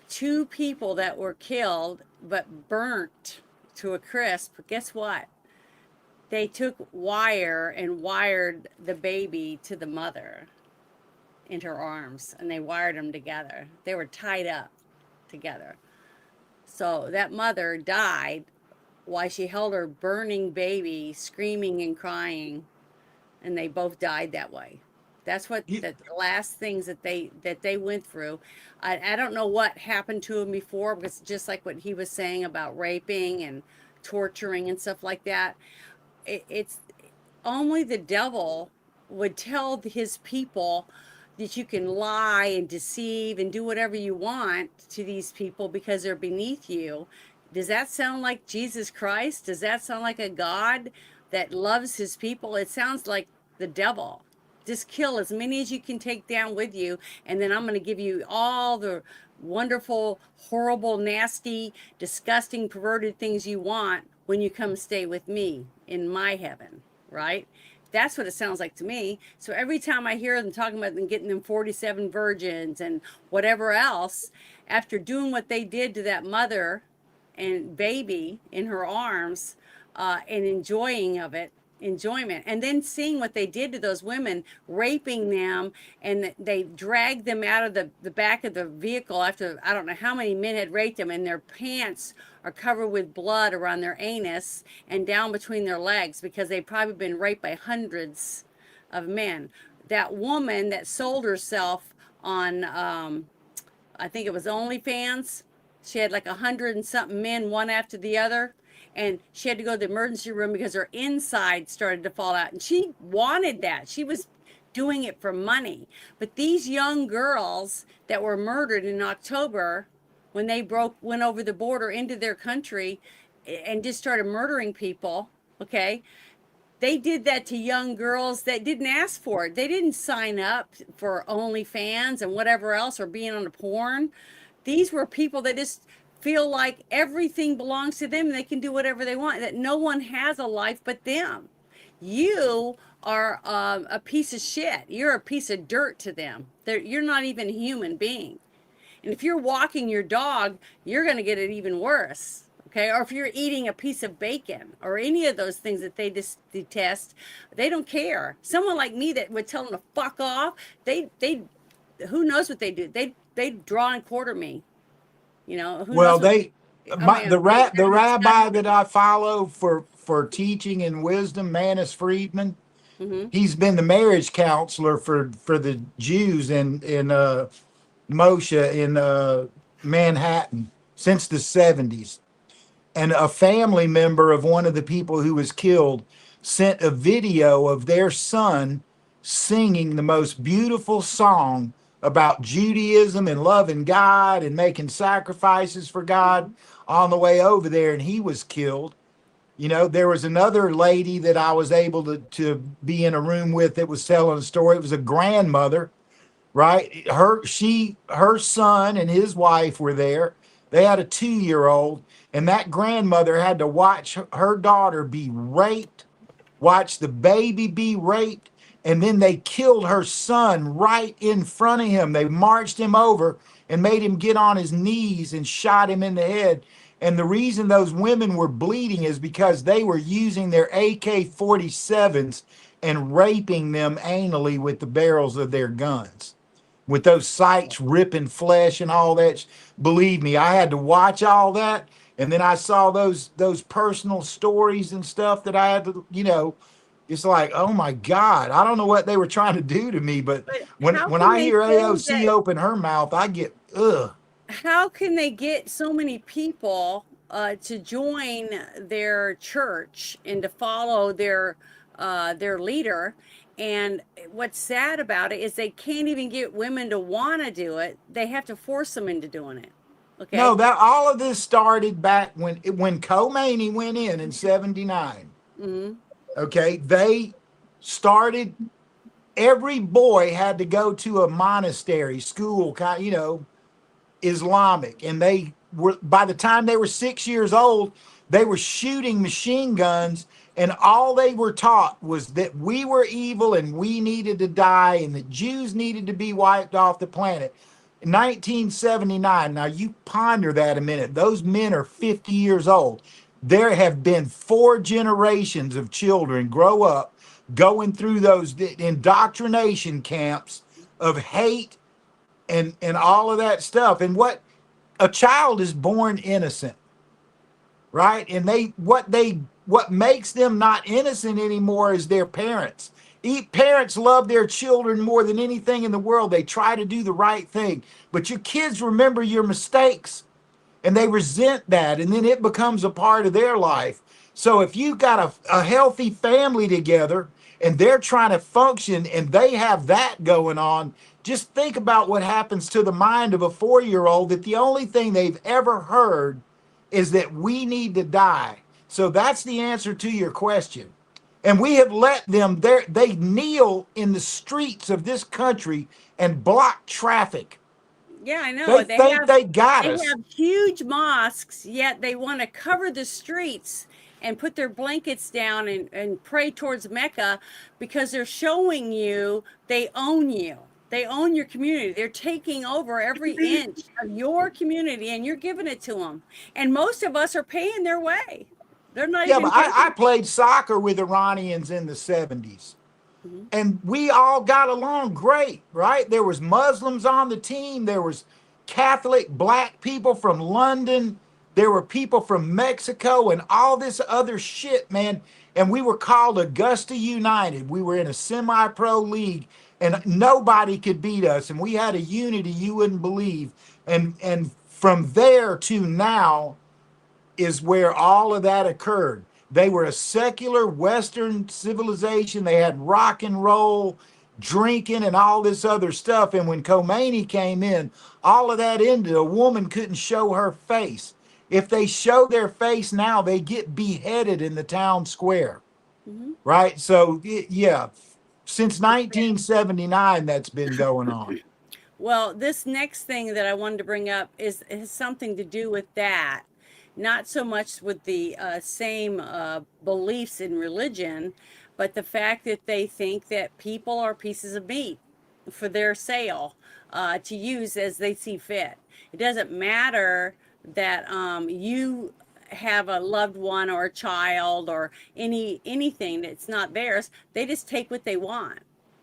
S3: two people that were killed but burnt to a crisp, guess what? They took wire and wired the baby to the mother in her arms, and they wired them together. They were tied up together. So that mother died while she held her burning baby, screaming and crying, and they both died that way. That's what the last things that they went through. I don't know what happened to him before, because just like what he was saying about raping and torturing and stuff like that, it's only the devil would tell his people that you can lie and deceive and do whatever you want to these people because they're beneath you. Does that sound like Jesus Christ? Does that sound like a God that loves his people? It sounds like the devil. Just kill as many as you can take down with you, and then I'm going to give you all the wonderful, horrible, nasty, disgusting, perverted things you want when you come stay with me in my heaven, right? That's what it sounds like to me. So every time I hear them talking about them getting them 47 virgins and whatever else, after doing what they did to that mother and baby in her arms, and enjoyment, and then seeing what they did to those women, raping them, and they dragged them out of the back of the vehicle after I don't know how many men had raped them, and their pants are covered with blood around their anus and down between their legs, because they've probably been raped by hundreds of men. That woman that sold herself on I think it was OnlyFans, she had like 100 and something men, one after the other, and she had to go to the emergency room because her inside started to fall out, and she wanted that. She was doing it for money. But these young girls that were murdered in October, when they went over the border into their country and just started murdering people, okay, they did that to young girls that didn't ask for it. They didn't sign up for OnlyFans and whatever else, or being on a porn. These were people that just feel like everything belongs to them and they can do whatever they want, that no one has a life but them. You are a piece of shit. You're a piece of dirt to them. You're not even a human being. And if you're walking your dog, you're going to get it even worse. Okay. Or if you're eating a piece of bacon or any of those things that they detest, they don't care. Someone like me that would tell them to fuck off, who knows what they do? They draw and quarter me. You know, who
S5: Well,
S3: knows what,
S5: the rabbi that I follow for teaching and wisdom, Manis Friedman, he's been the marriage counselor for the Jews in Moshe in Manhattan since the 70s. And a family member of one of the people who was killed sent a video of their son singing the most beautiful song about Judaism and loving God and making sacrifices for God on the way over there, and he was killed. You know, there was another lady that I was able to be in a room with that was telling a story. It was a grandmother, right? Her son and his wife were there. They had a 2-year-old, and that grandmother had to watch her daughter be raped, watch the baby be raped, and then they killed her son right in front of him. They marched him over and made him get on his knees and shot him in the head. And the reason those women were bleeding is because they were using their AK-47s and raping them anally with the barrels of their guns, with those sights ripping flesh and all that. Believe me, I had to watch all that. And then I saw those personal stories and stuff that I had to, it's like, oh my God, I don't know what they were trying to do to me, but when I hear AOC open her mouth, I get ugh.
S3: How can they get so many people to join their church and to follow their leader? And what's sad about it is they can't even get women to want to do it. They have to force them into doing it. Okay.
S5: No, that all of this started back when Khomeini went in '79.
S3: Mhm.
S5: Okay, they started. Every boy had to go to a monastery school, you know, Islamic, and they were, by the time they were 6 years old, they were shooting machine guns, and all they were taught was that we were evil and we needed to die, and that Jews needed to be wiped off the planet. In 1979, now you ponder that a minute. Those men are 50 years old. There have been 4 generations of children grow up going through those indoctrination camps of hate and all of that stuff. And what a child is born innocent, right? And what makes them not innocent anymore is their parents. Parents love their children more than anything in the world. They try to do the right thing, but your kids remember your mistakes and they resent that, and then it becomes a part of their life. So if you got a healthy family together and they're trying to function and they have that going on, just think about what happens to the mind of a 4-year-old that the only thing they've ever heard is that we need to die. So that's the answer to your question. And we have let them there, they kneel in the streets of this country and block traffic.
S3: Yeah, I know.
S5: They think they got
S3: They
S5: us.
S3: have huge mosques, yet they want to cover the streets and put their blankets down and pray towards Mecca because they're showing you they own you. They own your community. They're taking over every inch of your community and you're giving it to them. And most of us are paying their way. They're not
S5: Yeah,
S3: even
S5: but
S3: taking.
S5: I played soccer with Iranians in the 70s.
S3: Mhm.
S5: And we all got along great, right? There was Muslims on the team. There was Catholic black people from London. There were people from Mexico and all this other shit, man. And we were called Augusta United. We were in a semi-pro league and nobody could beat us. And we had a unity you wouldn't believe. And from there to now, is where all of that occurred. They were a secular Western civilization. They had rock and roll, drinking, and all this other stuff. And when Khomeini came in, all of that ended. A woman couldn't show her face. If they show their face now, they get beheaded in the town square,
S3: Mhm.
S5: right? So, yeah, since 1979, that's been going on.
S3: Well, this next thing that I wanted to bring up has something to do with that. Not so much with the same beliefs in religion, but the fact that they think that people are pieces of meat for their sale to use as they see fit. It doesn't matter that you have a loved one or a child or anything that's not theirs. They just take what they want.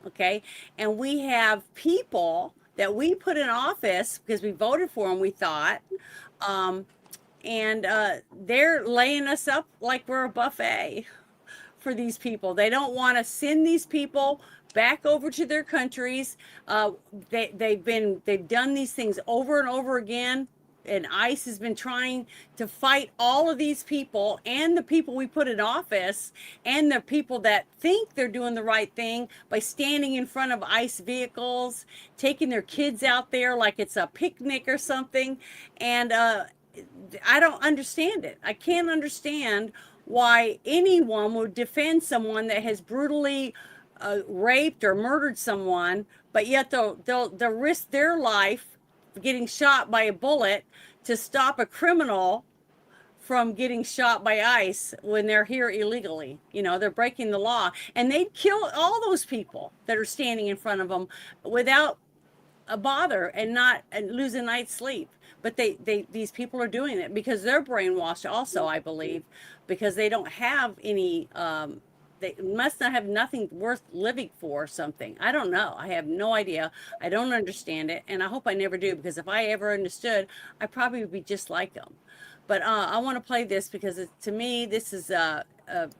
S3: Okay. And we have people that we put in office because we voted for them, we thought, um, and they're laying us up like we're a buffet for these people. They don't want to send these people back over to their countries. They've done these things over and over again. And ICE has been trying to fight all of these people and the people we put in office and the people that think they're doing the right thing by standing in front of ICE vehicles, taking their kids out there like it's a picnic or something. And I don't understand it. I can't understand why anyone would defend someone that has brutally raped or murdered someone, but yet they'll risk their life getting shot by a bullet to stop a criminal from getting shot by ICE when they're here illegally. You know, they're breaking the law, and they'd kill all those people that are standing in front of them without a bother and not and lose a night's sleep. But these people are doing it because they're brainwashed also, I believe, because they don't have any they must not have nothing worth living for or something. I don't know. I have no idea. I don't understand it, and I hope I never do, because if I ever understood, I probably would be just like them. But I want to play this because to me this is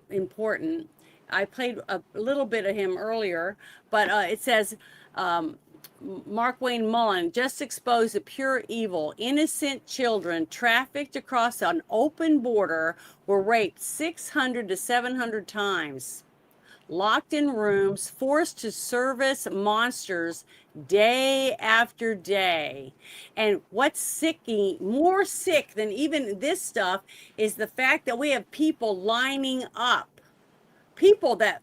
S3: important. I played a little bit of him earlier, but it says Mark Wayne Mullen just exposed the pure evil. Innocent children trafficked across an open border were raped 600 to 700 times, locked in rooms, forced to service monsters day after day. And what's sicking, more sick than even this stuff, is the fact that we have people lining up people that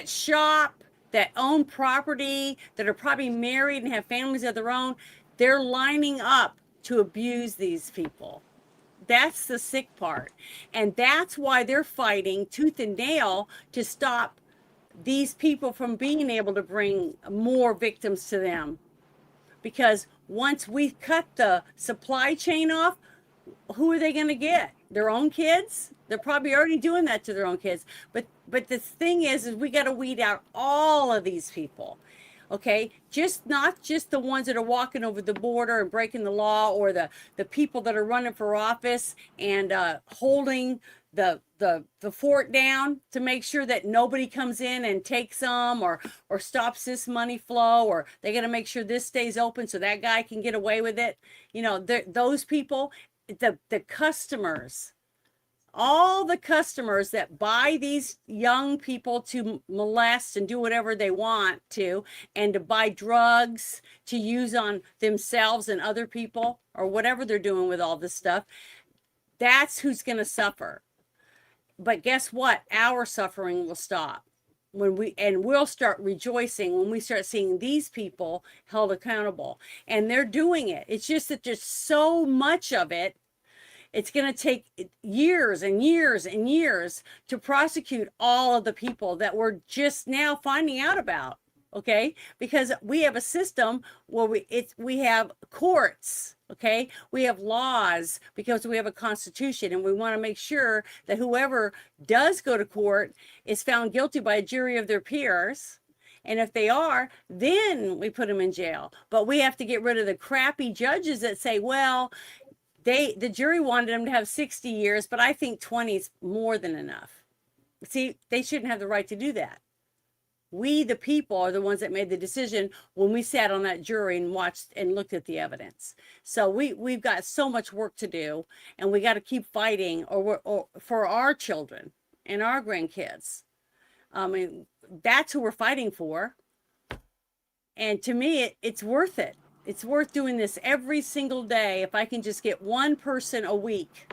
S3: shop, that own property, that are probably married and have families of their own, they're lining up to abuse these people. That's the sick part. And that's why they're fighting tooth and nail to stop these people from being able to bring more victims to them. Because once we cut the supply chain off, who are they going to get? Their own kids? They're probably already doing that to their own kids. But the thing is we got to weed out all of these people. Okay, not just the ones that are walking over the border and breaking the law, or the people that are running for office and holding the fort down to make sure that nobody comes in and takes them, or stops this money flow, or they got to make sure this stays open so that guy can get away with it. You know, those people, the customers, all the customers that buy these young people to molest and do whatever they want to, and to buy drugs to use on themselves and other people, or whatever they're doing with all this stuff, that's who's going to suffer. But guess what? Our suffering will stop we'll start rejoicing when we start seeing these people held accountable. And they're doing it. It's just that there's so much of it. It's going to take years and years and years to prosecute all of the people that we're just now finding out about. Okay, because we have a system where we have courts. Okay, we have laws because we have a constitution, and we want to make sure that whoever does go to court is found guilty by a jury of their peers. And if they are, then we put them in jail. But we have to get rid of the crappy judges that say, well, the jury wanted them to have 60 years, but I think 20 is more than enough. See, they shouldn't have the right to do that. We, the people, are the ones that made the decision when we sat on that jury and watched and looked at the evidence. So we've got so much work to do, and we got to keep fighting or for our children and our grandkids. I mean, that's who we're fighting for. And to me, it's worth it. It's worth doing this every single day. If I can just get one person a week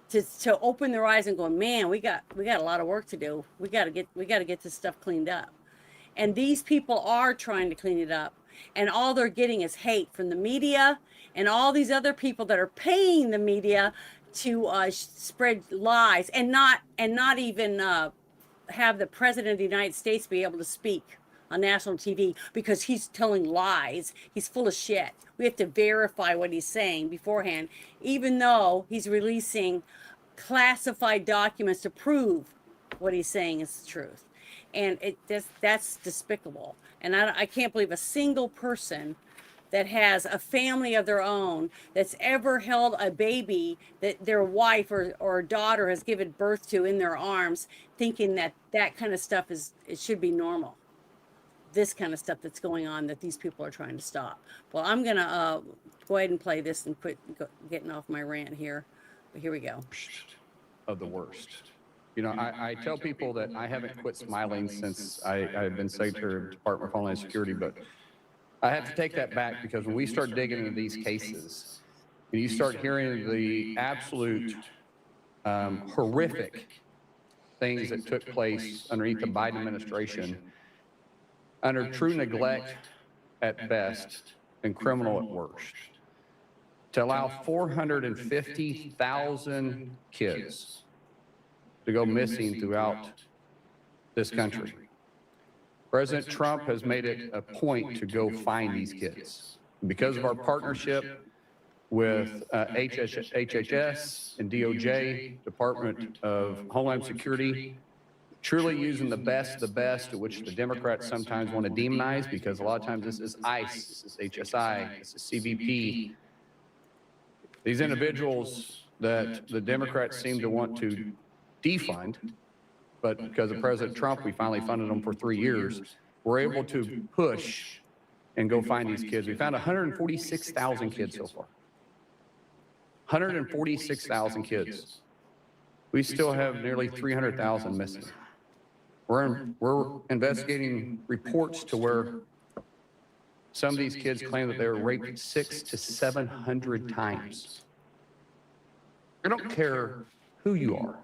S3: to open their eyes and go, man, we got a lot of work to do. We got to get this stuff cleaned up. And these people are trying to clean it up. And all they're getting is hate from the media and all these other people that are paying the media to spread lies, and not even have the president of the United States be able to speak on national TV because he's telling lies. He's full of shit. We have to verify what he's saying beforehand, even though he's releasing classified documents to prove what he's saying is the truth. And that's despicable. And I can't believe a single person that has a family of their own that's ever held a baby that their wife or daughter has given birth to in their arms, thinking that kind of stuff it should be normal. This kind of stuff that's going on that these people are trying to stop. Well, I'm going to go ahead and play this and quit getting off my rant here. But here we go.
S12: Of the worst. You know, I tell people that I haven't quit smiling since I've been Secretary of Department of Homeland Security, but I have to take that back, because when we start digging into these cases, and you start hearing the absolute horrific things that took place underneath the Biden administration, under true neglect at best and criminal at worst, to allow 450,000 kids to go missing throughout this country. President Trump has made it a point to go find these kids. And because of our partnership with HHS and DOJ, Department of Homeland Security, truly using the best, which the Democrats sometimes want to demonize, because a lot of times this is ICE, this is HSI, this is CBP. These individuals that the Democrats seem to want to defund, but because of President Trump, we finally funded them for 3 years. We're able to push and go find these kids. We found 146,000 kids so far. 146,000 kids. We still have nearly 300,000 missing. We're investigating reports to where some of these kids claim that they were raped 600 to 700 times. I don't care who you are.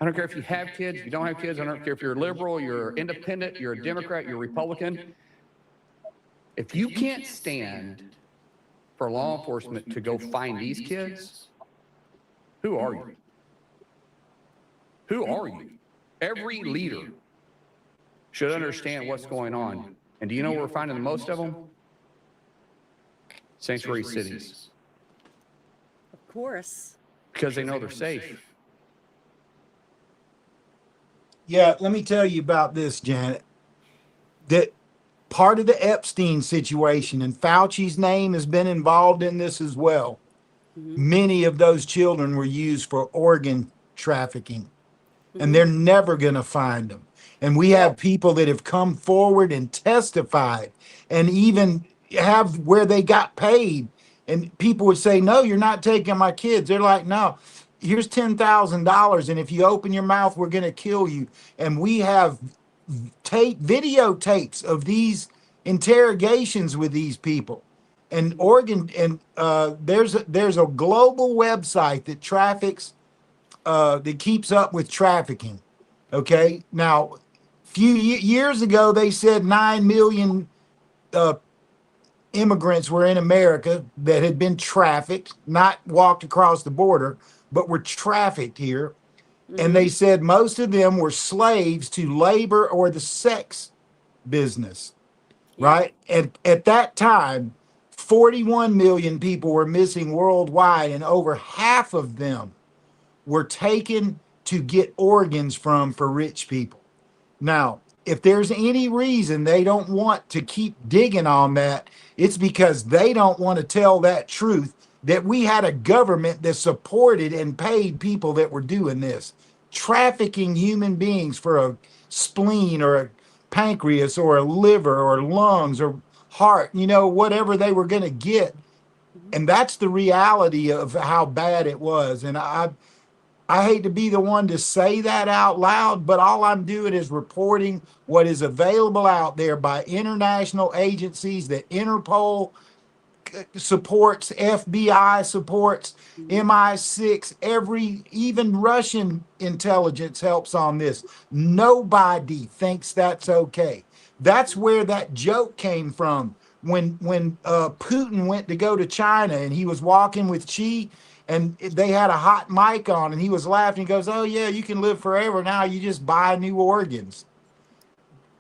S12: I don't care if you have kids, if you don't have kids. I don't care if you're liberal, you're independent, you're a Democrat, you're a Republican. If you can't stand for law enforcement to go find these kids, who are you? Who are you? Every leader should understand what's going on. And do you know where we're finding the most of them? Sanctuary cities.
S3: Of course.
S12: Because they know they're safe.
S5: Yeah, let me tell you about this, Janet. That part of the Epstein situation, and Fauci's name has been involved in this as well. Many of those children were used for organ trafficking, and they're never going to find them. And we have people that have come forward and testified and even have where they got paid. And people would say, no, you're not taking my kids. They're like, no, here's $10,000. And if you open your mouth, we're going to kill you. And we have videotapes of these interrogations with these people. And Oregon, and there's a global website that traffics, that keeps up with trafficking. Okay, now few years ago they said 9 million immigrants were in America that had been trafficked, not walked across the border, but were trafficked here. And they said most of them were slaves to labor or the sex business, right? And at that time, 41 million people were missing worldwide, and over half of them were taken to get organs from for rich people. Now, if there's any reason they don't want to keep digging on that, it's because they don't want to tell that truth, that we had a government that supported and paid people that were doing this, trafficking human beings for a spleen or a pancreas or a liver or lungs or heart, whatever they were going to get. And that's the reality of how bad it was. And I hate to be the one to say that out loud, but all I'm doing is reporting what is available out there by international agencies that Interpol supports, FBI supports, MI6, even Russian intelligence helps on this. Nobody thinks that's okay. That's where that joke came from. When Putin went to go to China and he was walking with Xi, and they had a hot mic on, and he was laughing. He goes, oh, yeah, you can live forever now. You just buy new organs.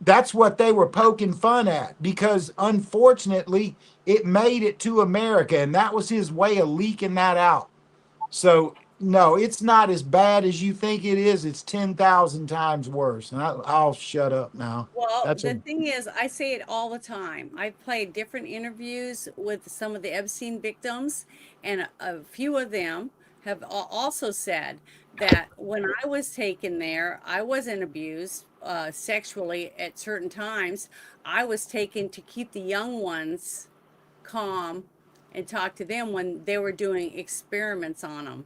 S5: That's what they were poking fun at, because unfortunately, it made it to America, and that was his way of leaking that out. So, no, it's not as bad as you think it is. It's 10,000 times worse. And I'll shut up now.
S3: Well, the thing is, I say it all the time. I've played different interviews with some of the Epstein victims, and a few of them have also said that when I was taken there, I wasn't abused sexually at certain times. I was taken to keep the young ones calm and talk to them when they were doing experiments on them.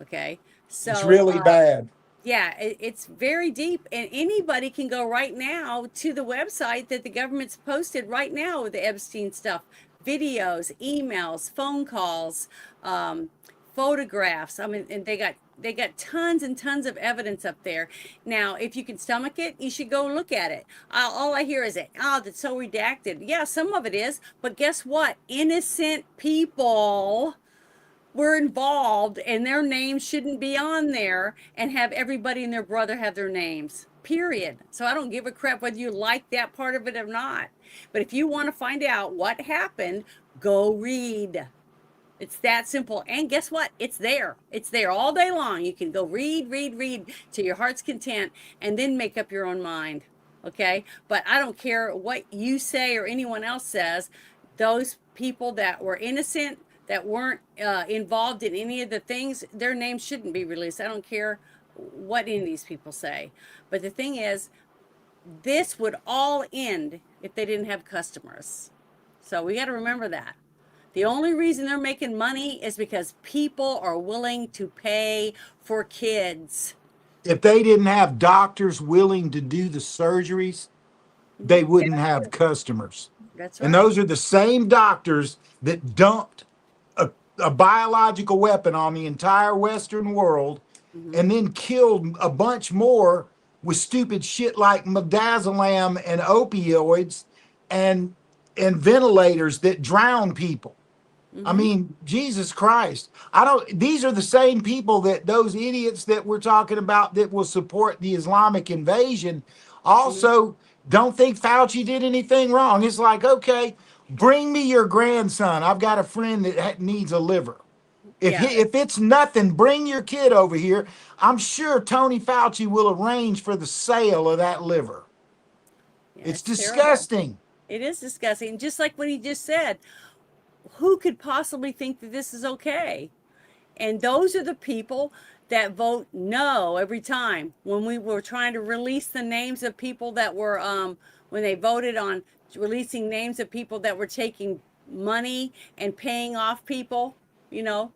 S3: Okay, so
S5: it's really bad.
S3: Yeah, it's very deep, and anybody can go right now to the website that the government's posted right now with the Epstein stuff, videos, emails, phone calls, photographs. I mean, and they got tons and tons of evidence up there. Now, if you can stomach it, you should go look at it. All I hear is that, that's so redacted. Yeah, some of it is, but guess what? Innocent people were involved, and their names shouldn't be on there, and have everybody and their brother have their names, period. So I don't give a crap whether you like that part of it or not. But if you want to find out what happened, go read. It's that simple. And guess what? It's there. It's there all day long. You can go read to your heart's content, and then make up your own mind. Okay? But I don't care what you say or anyone else says. Those people that were innocent, that weren't involved in any of the things, their names shouldn't be released. I don't care what any of these people say. But the thing is, this would all end if they didn't have customers. So we got to remember that. The only reason they're making money is because people are willing to pay for kids.
S5: If they didn't have doctors willing to do the surgeries, they wouldn't have customers.
S3: That's right.
S5: And those are the same doctors that dumped a biological weapon on the entire Western world and then killed a bunch more with stupid shit like midazolam and opioids and ventilators that drown people. I mean, Jesus Christ. These are the same people that those idiots that we're talking about that will support the Islamic invasion also don't think Fauci did anything wrong. It's like, okay, bring me your grandson. I've got a friend that needs a liver. If it's nothing, bring your kid over here. I'm sure Tony Fauci will arrange for the sale of that liver.
S3: Yeah,
S5: It's
S3: terrible.
S5: disgusting.
S3: It is disgusting. Just like what he just said, who could possibly think that this is okay? And those are the people that vote no every time. When we were trying to release the names of people that were, when they voted on releasing names of people that were taking money and paying off people, you know,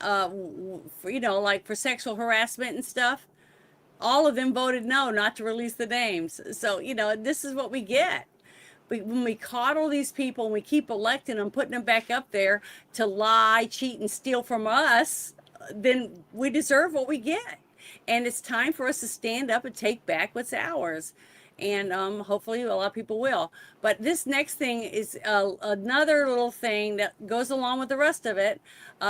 S3: like for sexual harassment and stuff, all of them voted no, not to release the names. So, this is what we get. When we coddle these people and we keep electing them, putting them back up there to lie, cheat, and steal from us, then we deserve what we get. And it's time for us to stand up and take back what's ours. And hopefully a lot of people will. But this next thing is another little thing that goes along with the rest of it.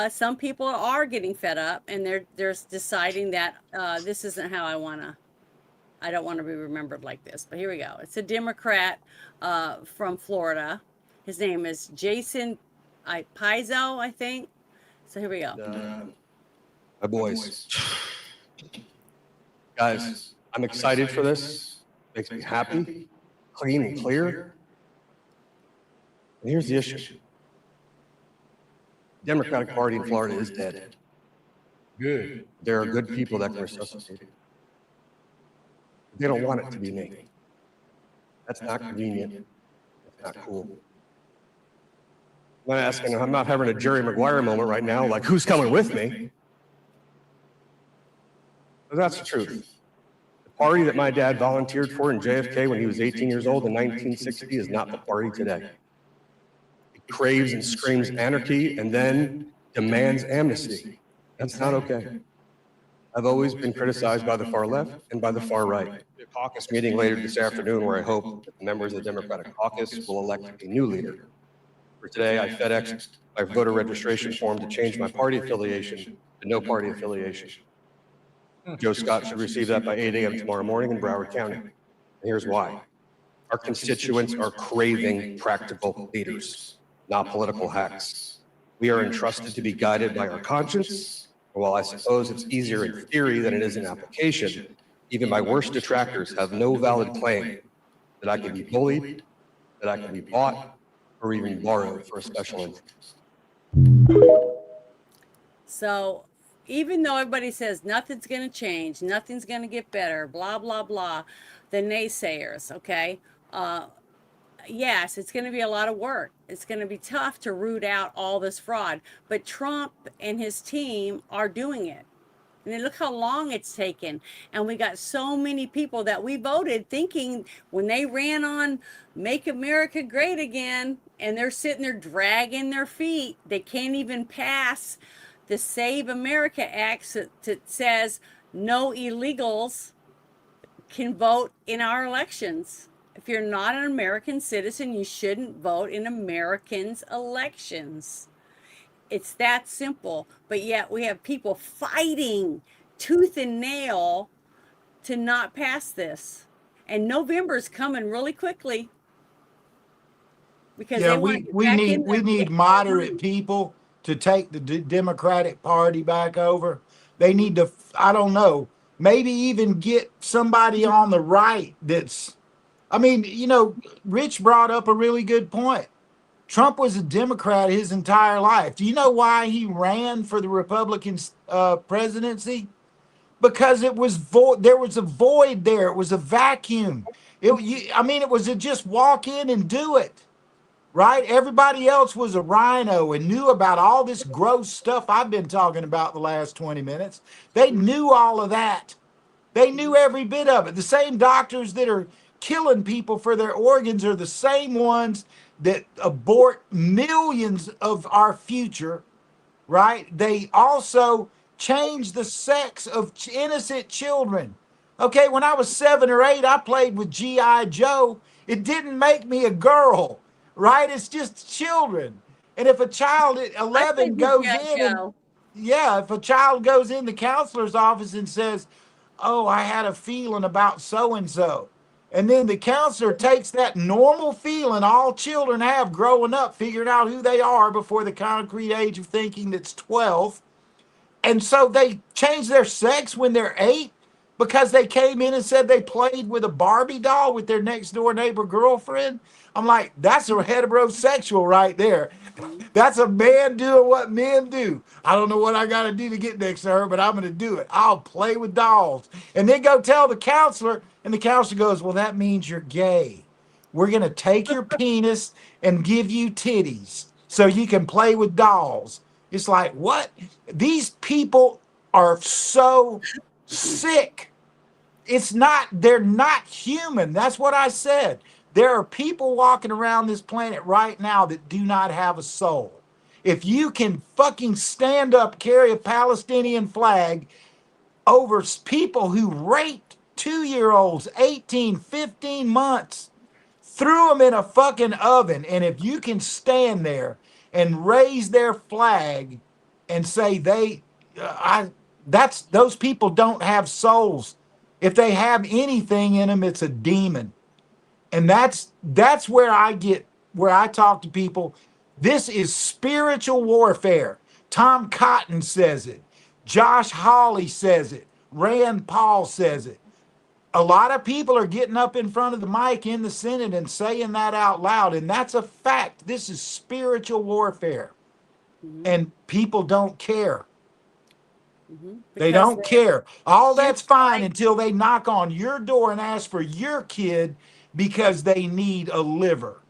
S3: Some people are getting fed up and they're deciding that this isn't how I don't want to be remembered like this, but here we go. It's a Democrat from Florida. His name is Jason Pizzo, I think. So here we go.
S8: My boys. Guys, I'm excited for this. Makes me happy, clean and clear. And here's the issue. The Democratic Party in Florida is dead. Good. There are good people that can resuscitate it. They don't want it to be me. That's not convenient. That's not cool. I'm not asking, I'm not having a Jerry Maguire moment right now, like who's coming with me? But that's the truth. The party that my dad volunteered for in JFK when he was 18 years old in 1960 is not the party today. It craves and screams anarchy and then demands amnesty. That's not okay. I've always been criticized by the far left and by the far right. A caucus meeting later this afternoon where I hope that the members of the Democratic caucus will elect a new leader. For today, I FedExed my voter registration form to change my party affiliation to no party affiliation. Joe Scott should receive that by 8 a.m. tomorrow morning in Broward County. And here's why. Our constituents are craving practical leaders, not political hacks. We are entrusted to be guided by our conscience. And while I suppose it's easier in theory than it is in application, even my worst detractors have no valid claim that I can be bullied, that I can be bought, or even borrowed for a special interest.
S3: So even though everybody says nothing's going to change, nothing's going to get better, blah, blah, blah, the naysayers, okay? Yes, it's going to be a lot of work. It's going to be tough to root out all this fraud, but Trump and his team are doing it. And then look how long it's taken. And we got so many people that we voted thinking when they ran on Make America Great Again, and they're sitting there dragging their feet. They can't even pass the Save America Act that says no illegals can vote in our elections. If you're not an American citizen, you shouldn't vote in Americans' elections. It's that simple. But yet we have people fighting tooth and nail to not pass this. And November's coming really quickly. Because
S5: yeah, we need moderate people to take the Democratic Party back over. They need to, I don't know, maybe even get somebody on the right that's, I mean, Rich brought up a really good point. Trump was a Democrat his entire life. Do you know why he ran for the Republican presidency? Because it was there was a void there. It was a vacuum. It was a just walk in and do it, right? Everybody else was a rhino and knew about all this gross stuff I've been talking about the last 20 minutes. They knew all of that. They knew every bit of it. The same doctors that are killing people for their organs are the same ones that abort millions of our future, right? They also change the sex of innocent children. Okay, when I was 7 or 8, I played with G.I. Joe. It didn't make me a girl, right? It's just children. And if a child at
S3: I
S5: 11
S3: played with
S5: goes
S3: G.I.
S5: in and,
S3: Joe.
S5: yeah, if a child goes in the counselor's office and says, oh, I had a feeling about so and so. And then the counselor takes that normal feeling all children have growing up, figuring out who they are before the concrete age of thinking that's 12. And so they change their sex when they're 8 because they came in and said they played with a Barbie doll with their next door neighbor girlfriend. I'm like, that's a heterosexual right there. That's a man doing what men do. I don't know what I got to do to get next to her, but I'm going to do it. I'll play with dolls. And then go tell the counselor, and the counselor goes, well, that means you're gay. We're going to take your penis and give you titties so you can play with dolls. It's like, what? These people are so sick. They're not human. That's what I said. There are people walking around this planet right now that do not have a soul. If you can fucking stand up, carry a Palestinian flag over people who raped 2-year-olds, 18, 15 months, threw them in a fucking oven, and if you can stand there and raise their flag and say those people don't have souls. If they have anything in them, it's a demon. And that's where I talk to people. This is spiritual warfare. Tom Cotton says it. Josh Hawley says it. Rand Paul says it. A lot of people are getting up in front of the mic in the Senate and saying that out loud, and that's a fact. This is spiritual warfare, and people don't care. They don't care. All that's fine until they knock on your door and ask for your kid because they need a liver.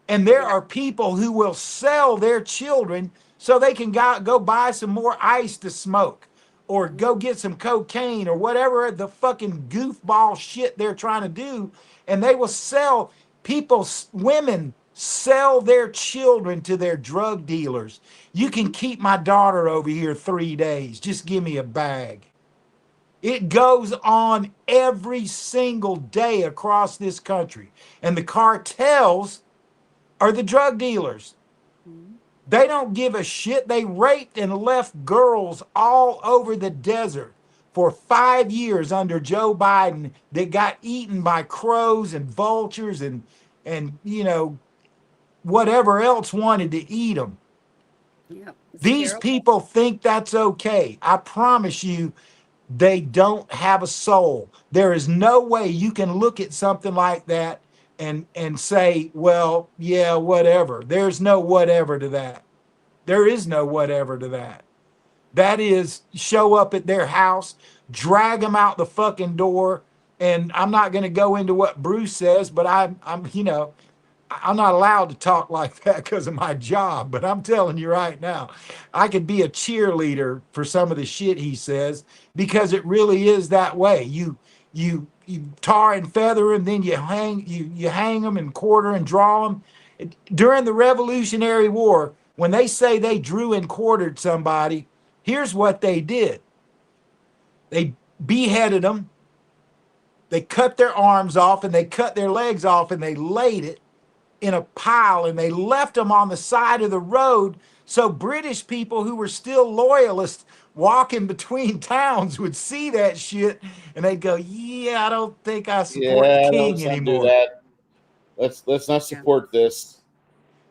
S5: And there are people who will sell their children so they can go buy some more ice to smoke or go get some cocaine or whatever the fucking goofball shit they're trying to do. And they will sell women sell their children to their drug dealers. You can keep my daughter over here 3 days. Just give me a bag. It goes on every single day across this country. And the cartels are the drug dealers. They don't give a shit. They raped and left girls all over the desert for 5 years under Joe Biden that got eaten by crows and vultures and whatever else wanted to eat them.
S3: Yeah,
S5: These people think that's okay. I promise you, they don't have a soul. There is no way you can look at something like that and say, well, yeah, whatever. There's no whatever to that. There is no whatever to that. That is show up at their house, drag them out the fucking door. And I'm not going to go into what Bruce says, but I'm not allowed to talk like that because of my job, but I'm telling you right now, I could be a cheerleader for some of the shit he says because it really is that way. You tar and feather them, then you hang them and quarter and draw them. During the Revolutionary War, when they say they drew and quartered somebody, here's what they did. They beheaded them, they cut their arms off, and they cut their legs off, and they laid it in a pile, and they left them on the side of the road so British people who were still loyalists walking between towns would see that shit and they'd go, yeah, I don't think I support the king anymore.
S7: Do that. Let's not support this.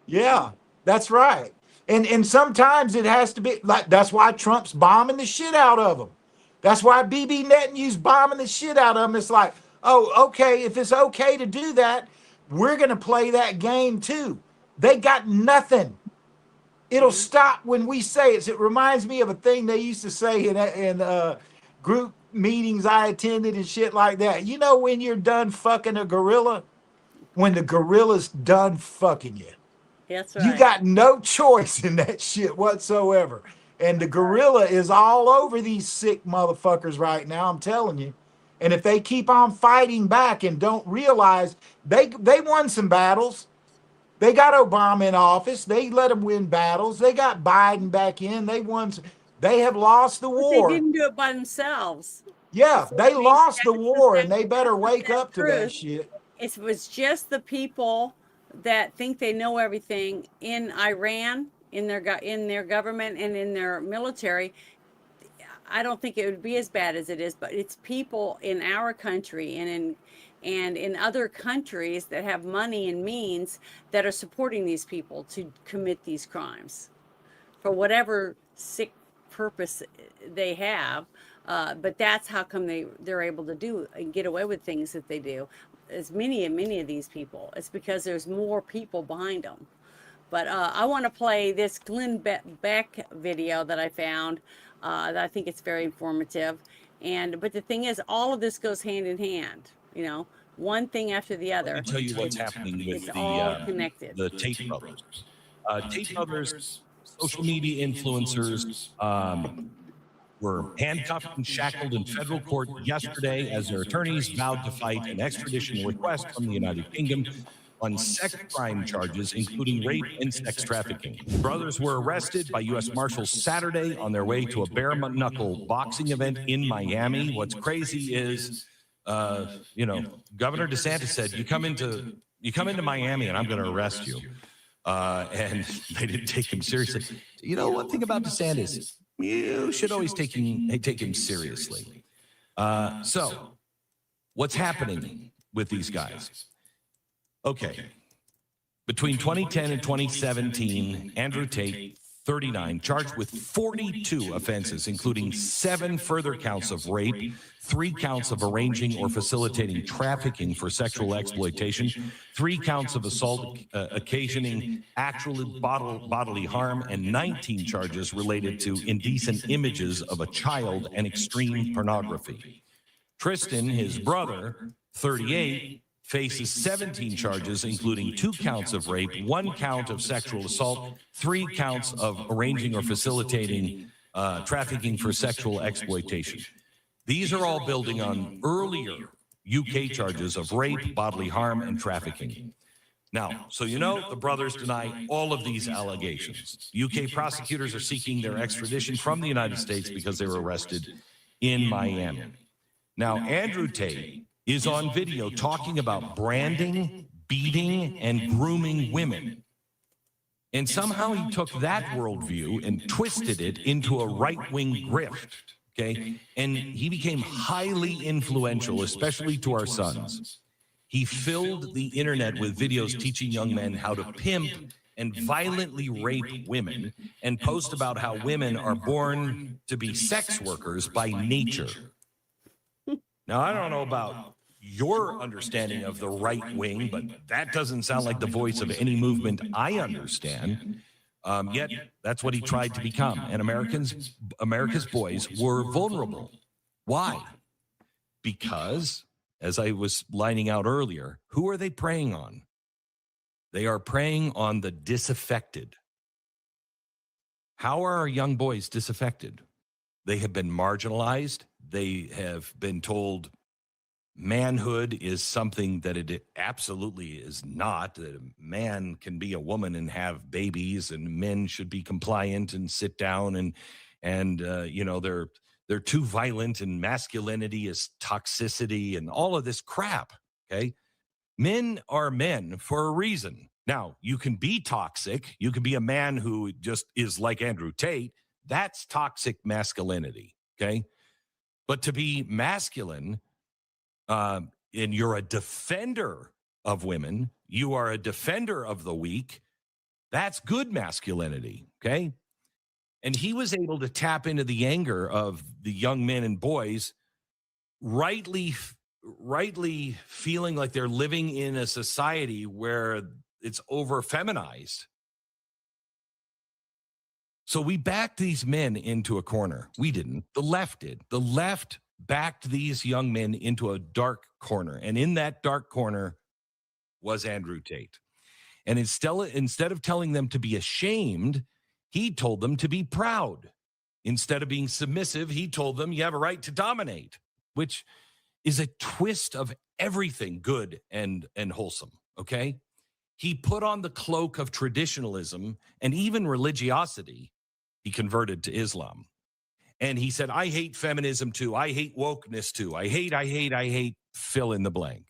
S5: Yeah, that's right. And sometimes it has to be like, that's why Trump's bombing the shit out of them. That's why BB Netanyahu's bombing the shit out of them. It's like, oh, okay, if it's okay to do that, we're going to play that game too. They got nothing. It'll stop when we say it. It reminds me of a thing they used to say in group meetings I attended and shit like that. You know when you're done fucking a gorilla? When the gorilla's done fucking you.
S3: That's right.
S5: You got no choice in that shit whatsoever. And the gorilla is all over these sick motherfuckers right now, I'm telling you. And if they keep on fighting back and don't realize they won some battles. They got Obama in office. They let him win battles. They got Biden back in. They won. They have lost the
S3: But
S5: war.
S3: they didn't do it by themselves.
S5: Yeah,
S3: So
S5: they lost the
S3: that's
S5: war, and
S3: that's
S5: they better
S3: the
S5: wake
S3: sad
S5: up to that
S3: truth.
S5: shit.
S3: It was just the people that think they know everything in Iran, in their government and in their military. I don't think it would be as bad as it is, but it's people in our country and in other countries that have money and means that are supporting these people to commit these crimes for whatever sick purpose they have. But that's how come they're able to do and get away with things that they do. As many of these people, it's because there's more people behind them. But I want to play this Glenn Beck video that I found. That I think it's very informative. But the thing is, all of this goes hand in hand. You know, one thing after the other.
S15: Let me tell you what's happening with
S3: It's all connected.
S15: the Tate brothers. Tate brothers, social media influencers, were handcuffed and shackled in federal court yesterday as their attorneys vowed to fight an extradition request from the United Kingdom on sex crime charges, including rape and sex trafficking. Brothers were arrested by U.S. Marshals Saturday on their way to a bare knuckle boxing event in Miami. What's crazy is, Governor DeSantis said, "You come into Miami, and I'm going to arrest you." And they didn't take him seriously. You know, one thing about DeSantis, you should always take him seriously. So, what's happening with these guys? Okay. Between 2010 and 2017, Andrew Tate, 39, charged with 42 offenses, including 7 further counts of rape, 3 counts of arranging or facilitating trafficking for sexual exploitation, 3 counts of assault occasioning actual bodily harm, and 19 charges related to indecent images of a child and extreme pornography. Tristan, his brother, 38, faces 17 charges, including 2 counts of rape, 1 count of sexual assault, 3 counts of arranging or facilitating trafficking for sexual exploitation. These are all building on earlier UK charges of rape, bodily harm, and trafficking. Now, so the brothers deny all of these allegations. UK prosecutors are seeking their extradition from the United States because they were arrested in Miami. Now, Andrew Tate is on video talking about branding, beating, and grooming women. And somehow he took that worldview and twisted it into a right-wing grift, okay? And he became highly influential, especially to our sons. He filled the internet with videos teaching young men how to pimp and violently rape women and post about how women are born to be sex workers by nature. Now, I don't know about your understanding of the right wing, but that doesn't sound like the voice of any movement I understand. Yet, that's what he tried to become. And America's boys were vulnerable. Why? Because, as I was lining out earlier, who are they preying on? They are preying on the disaffected. How are our young boys disaffected? They have been marginalized. They have been told manhood is something that it absolutely is not. That a man can be a woman and have babies, and men should be compliant and sit down, and they're too violent, and masculinity is toxicity and all of this crap. Okay, men are men for a reason. Now, you can be toxic. You can be a man who just is like Andrew Tate. That's toxic masculinity. Okay, but to be masculine, and you're a defender of women, you are a defender of the weak, that's good masculinity, okay? And he was able to tap into the anger of the young men and boys, rightly feeling like they're living in a society where it's over feminized. So we backed these men into a corner. We didn't. The left did. The left backed these young men into a dark corner. And in that dark corner was Andrew Tate. And instead of telling them to be ashamed, he told them to be proud. Instead of being submissive, he told them you have a right to dominate, which is a twist of everything good and wholesome, okay? He put on the cloak of traditionalism and even religiosity. He converted to Islam. And he said, I hate feminism too. I hate wokeness too. I hate, fill in the blank.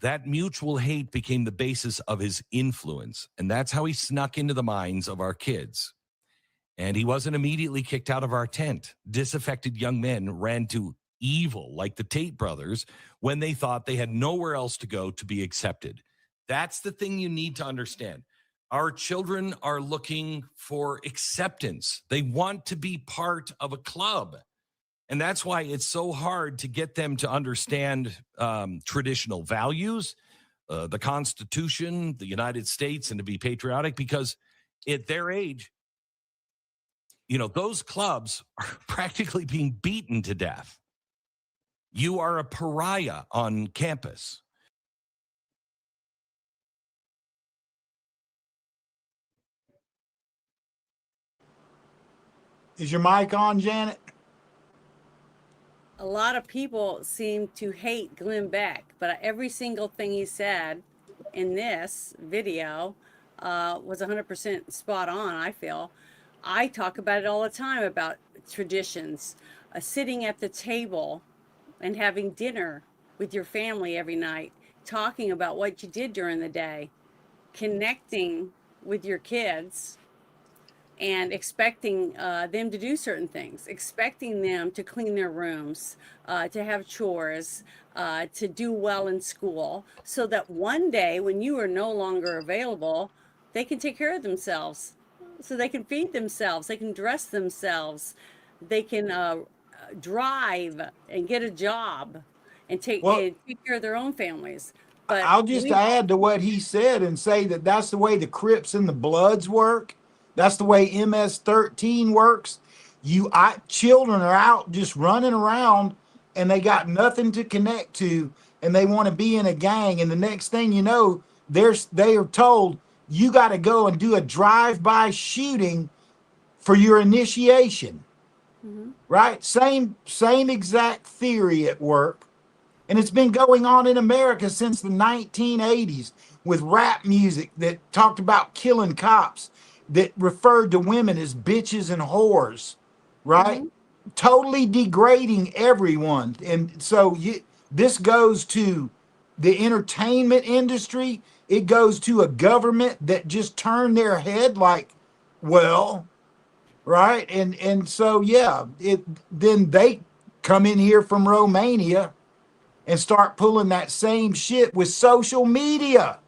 S15: That mutual hate became the basis of his influence. And that's how he snuck into the minds of our kids. And he wasn't immediately kicked out of our tent. Disaffected young men ran to evil like the Tate brothers when they thought they had nowhere else to go to be accepted. That's the thing you need to understand. Our children are looking for acceptance. They want to be part of a club. And that's why it's so hard to get them to understand traditional values, the Constitution, the United States, and to be patriotic, because at their age, those clubs are practically being beaten to death. You are a pariah on campus.
S5: Is your mic on, Janet?
S3: A lot of people seem to hate Glenn Beck, but every single thing he said in this video was 100% spot on, I feel. I talk about it all the time about traditions, sitting at the table and having dinner with your family every night, talking about what you did during the day, connecting with your kids, and expecting them to do certain things, expecting them to clean their rooms, to have chores, to do well in school, so that one day when you are no longer available, they can take care of themselves, so they can feed themselves, they can dress themselves, they can drive and get a job and take care of their own families. But
S5: I'll just add to what he said and say that that's the way the Crips and the Bloods work. That's the way MS-13 works. Children are out just running around and they got nothing to connect to, and they want to be in a gang. And the next thing you know, they are told you got to go and do a drive-by shooting for your initiation. Mm-hmm. Right? Same exact theory at work. And it's been going on in America since the 1980s with rap music that talked about killing cops, that referred to women as bitches and whores, right? Mm-hmm. Totally degrading everyone. And so this goes to the entertainment industry. It goes to a government that just turned their head like, well, right? And so, then they come in here from Romania and start pulling that same shit with social media.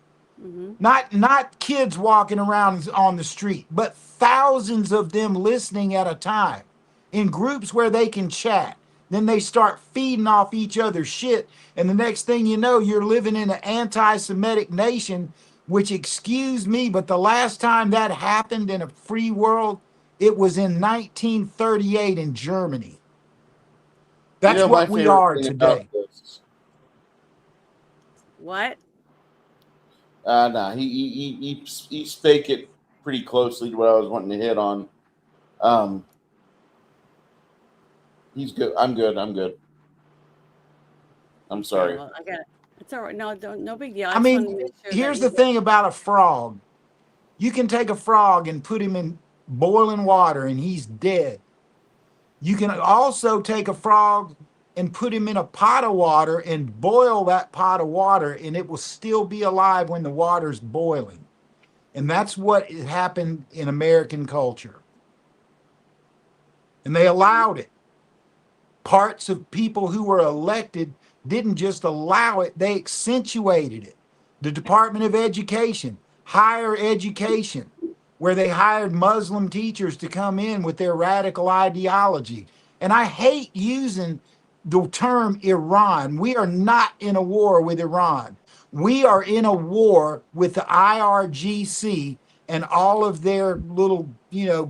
S5: Mm-hmm. Not kids walking around on the street, but thousands of them listening at a time in groups where they can chat. Then they start feeding off each other's shit. And the next thing you know, you're living in an anti-Semitic nation, which, excuse me, but the last time that happened in a free world, it was in 1938 in Germany. That's what we are today.
S3: What?
S7: Nah, he spake it pretty closely to what I was wanting to hit on. He's good. I'm good. I'm sorry.
S3: Well, I got it. It's all right. No big deal.
S5: I mean, here's the thing about a frog. You can take a frog and put him in boiling water and he's dead. You can also take a frog and put him in a pot of water and boil that pot of water, and it will still be alive when the water's boiling. And that's what happened in American culture. And they allowed it. Parts of people who were elected didn't just allow it, they accentuated it. The Department of Education, higher education, where they hired Muslim teachers to come in with their radical ideology. And I hate using the term Iran. We are not in a war with Iran. We are in a war with the IRGC and all of their little,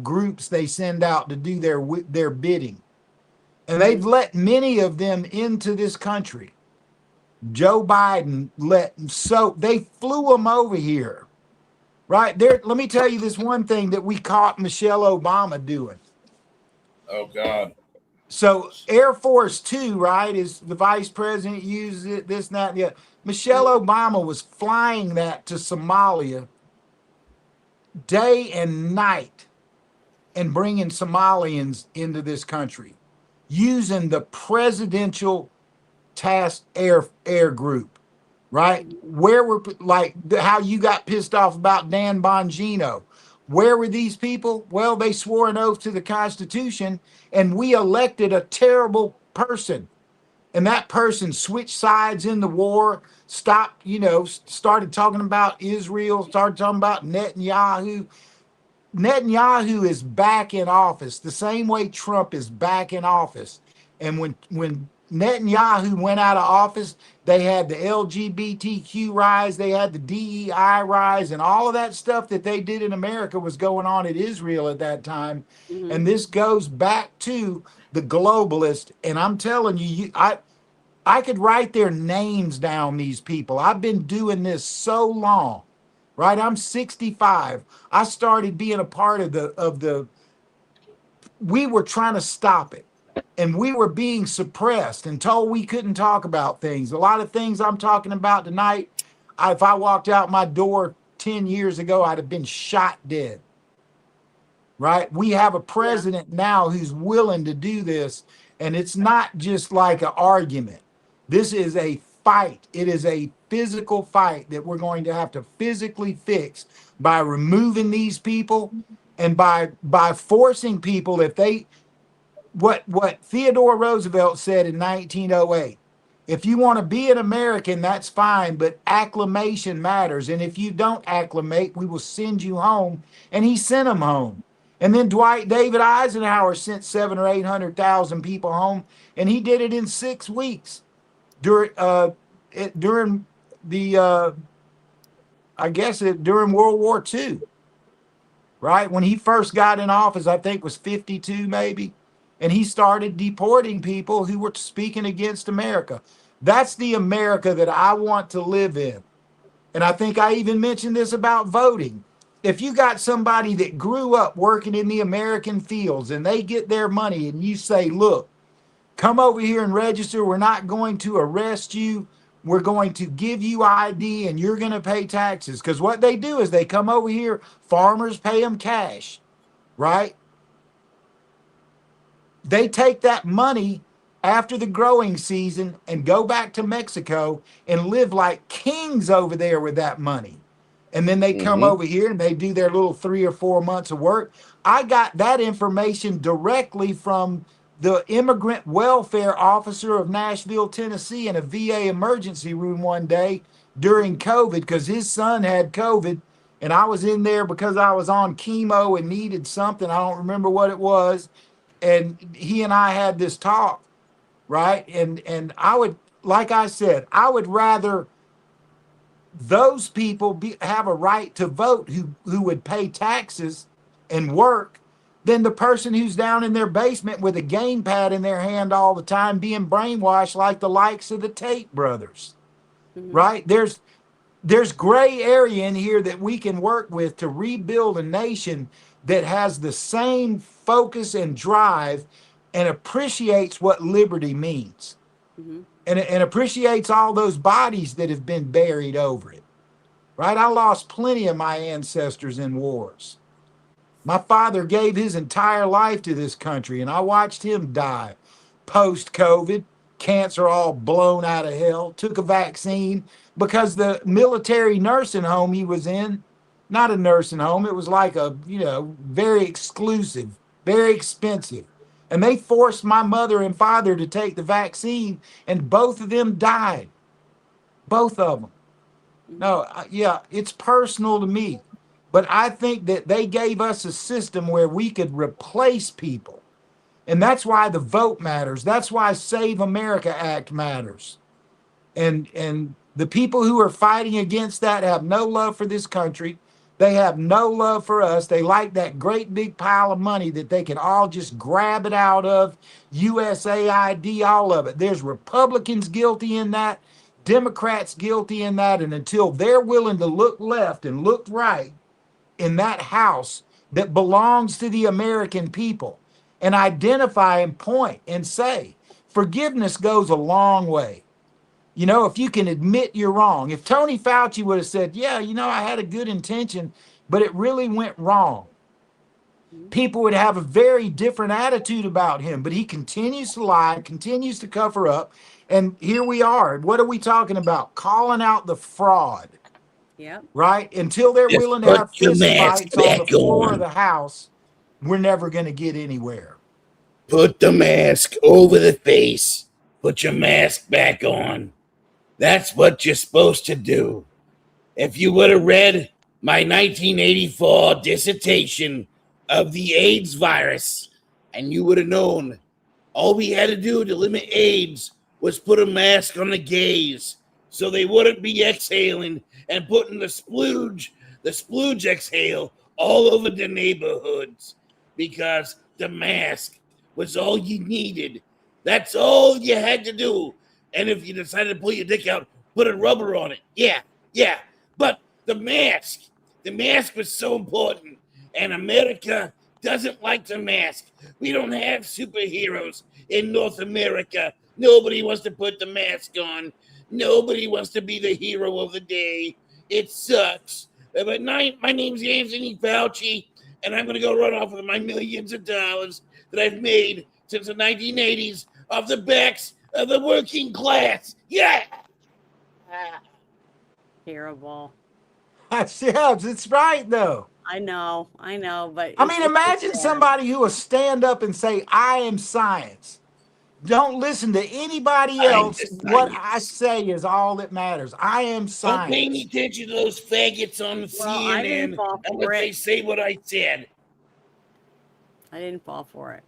S5: groups they send out to do their bidding. And they've let many of them into this country. Joe Biden they flew them over here. Right there. Let me tell you this one thing that we caught Michelle Obama doing.
S7: Oh, God.
S5: So Air Force Two, right, is the vice president uses it, this, and that, and the other. Michelle Obama was flying that to Somalia day and night and bringing Somalians into this country using the presidential task air group, right? Where were how you got pissed off about Dan Bongino? Where were these people? Well, they swore an oath to the Constitution, and we elected a terrible person. And that person switched sides in the war, stopped, started talking about Israel, started talking about Netanyahu. Netanyahu is back in office the same way Trump is back in office. And when Netanyahu went out of office, they had the LGBTQ rise, they had the DEI rise, and all of that stuff that they did in America was going on in Israel at that time.
S3: Mm-hmm.
S5: And this goes back to the globalist. And I'm telling you, I could write their names down, these people. I've been doing this so long, right? I'm 65. I started being a part of we were trying to stop it. And we were being suppressed and told we couldn't talk about things. A lot of things I'm talking about tonight, if I walked out my door 10 years ago, I'd have been shot dead. Right? We have a president now who's willing to do this. And it's not just like an argument. This is a fight. It is a physical fight that we're going to have to physically fix by removing these people and by forcing people, if they, what Theodore Roosevelt said in 1908, if you want to be an American, that's fine, but acclimation matters. And if you don't acclimate, we will send you home. And he sent them home. And then Dwight David Eisenhower sent 700,000 or 800,000 people home, and he did it in 6 weeks during the during World War II. Right when he first got in office, I think was 52 maybe, and he started deporting people who were speaking against America. That's the America that I want to live in. And I think I even mentioned this about voting. If you got somebody that grew up working in the American fields and they get their money and you say, look, come over here and register. We're not going to arrest you. We're going to give you ID and you're going to pay taxes. Because what they do is they come over here, farmers pay them cash, right? They take that money after the growing season and go back to Mexico and live like kings over there with that money. And then they come over here and they do their little 3 or 4 months of work. I got that information directly from the immigrant welfare officer of Nashville, Tennessee, in a VA emergency room one day during COVID, because his son had COVID. And I was in there because I was on chemo and needed something. I don't remember what it was. And he and I had this talk, right? And I would, like I said, I would rather those people have a right to vote who would pay taxes and work than the person who's down in their basement with a gamepad in their hand all the time being brainwashed like the likes of the Tate brothers. Right? There's gray area in here that we can work with to rebuild a nation that has the same focus and drive and appreciates what liberty means. And appreciates all those bodies that have been buried over it. Right? I lost plenty of my ancestors in wars. My father gave his entire life to this country, and I watched him die post-COVID, cancer all blown out of hell, took a vaccine because the military nursing home he was in, not a nursing home, it was like a, very exclusive, very expensive. And they forced my mother and father to take the vaccine, and both of them died. Both of them. No, yeah, it's personal to me. But I think that they gave us a system where we could replace people. And that's why the vote matters. That's why Save America Act matters. And the people who are fighting against that have no love for this country. They have no love for us. They like that great big pile of money that they can all just grab it out of, USAID, all of it. There's Republicans guilty in that, Democrats guilty in that, and until they're willing to look left and look right in that house that belongs to the American people and identify and point and say, forgiveness goes a long way. If you can admit you're wrong. If Tony Fauci would have said, yeah, I had a good intention, but it really went wrong. people would have a very different attitude about him. But he continues to lie, continues to cover up. And here we are. What are we talking about? Calling out the fraud,
S3: Yep.
S5: right? Until they're
S7: Just
S5: willing to
S7: put
S5: have
S7: your
S5: fist
S7: mask
S5: fights on the
S7: back
S5: floor of
S7: on.
S5: the House, we're never going to get anywhere.
S7: Put the mask over the face. Put your mask back on. That's what you're supposed to do. If you would have read my 1984 dissertation of the AIDS virus, and you would have known all we had to do to limit AIDS was put a mask on the gays so they wouldn't be exhaling and putting the splooge exhale all over the neighborhoods, because the mask was all you needed. That's all you had to do. And if you decided to pull your dick out, put a rubber on it. Yeah. But the mask was so important. And America doesn't like the mask. We don't have superheroes in North America. Nobody wants to put the mask on. Nobody wants to be the hero of the day. It sucks. But my name's Anthony Fauci, and I'm going to go run off with my millions of dollars that I've made since the 1980s off the backs of the working class. Yeah.
S3: Terrible.
S5: Yeah, it's right, though.
S3: I know, but
S5: I mean, imagine somebody who will stand up and say, I am science. Don't listen to anybody else. What I say is all that matters. I am
S7: Don't pay any
S5: science.
S7: attention to those faggots on
S3: I didn't
S7: CNN
S3: fall for
S7: unless they
S3: it.
S7: say what I said.
S3: I didn't fall for it.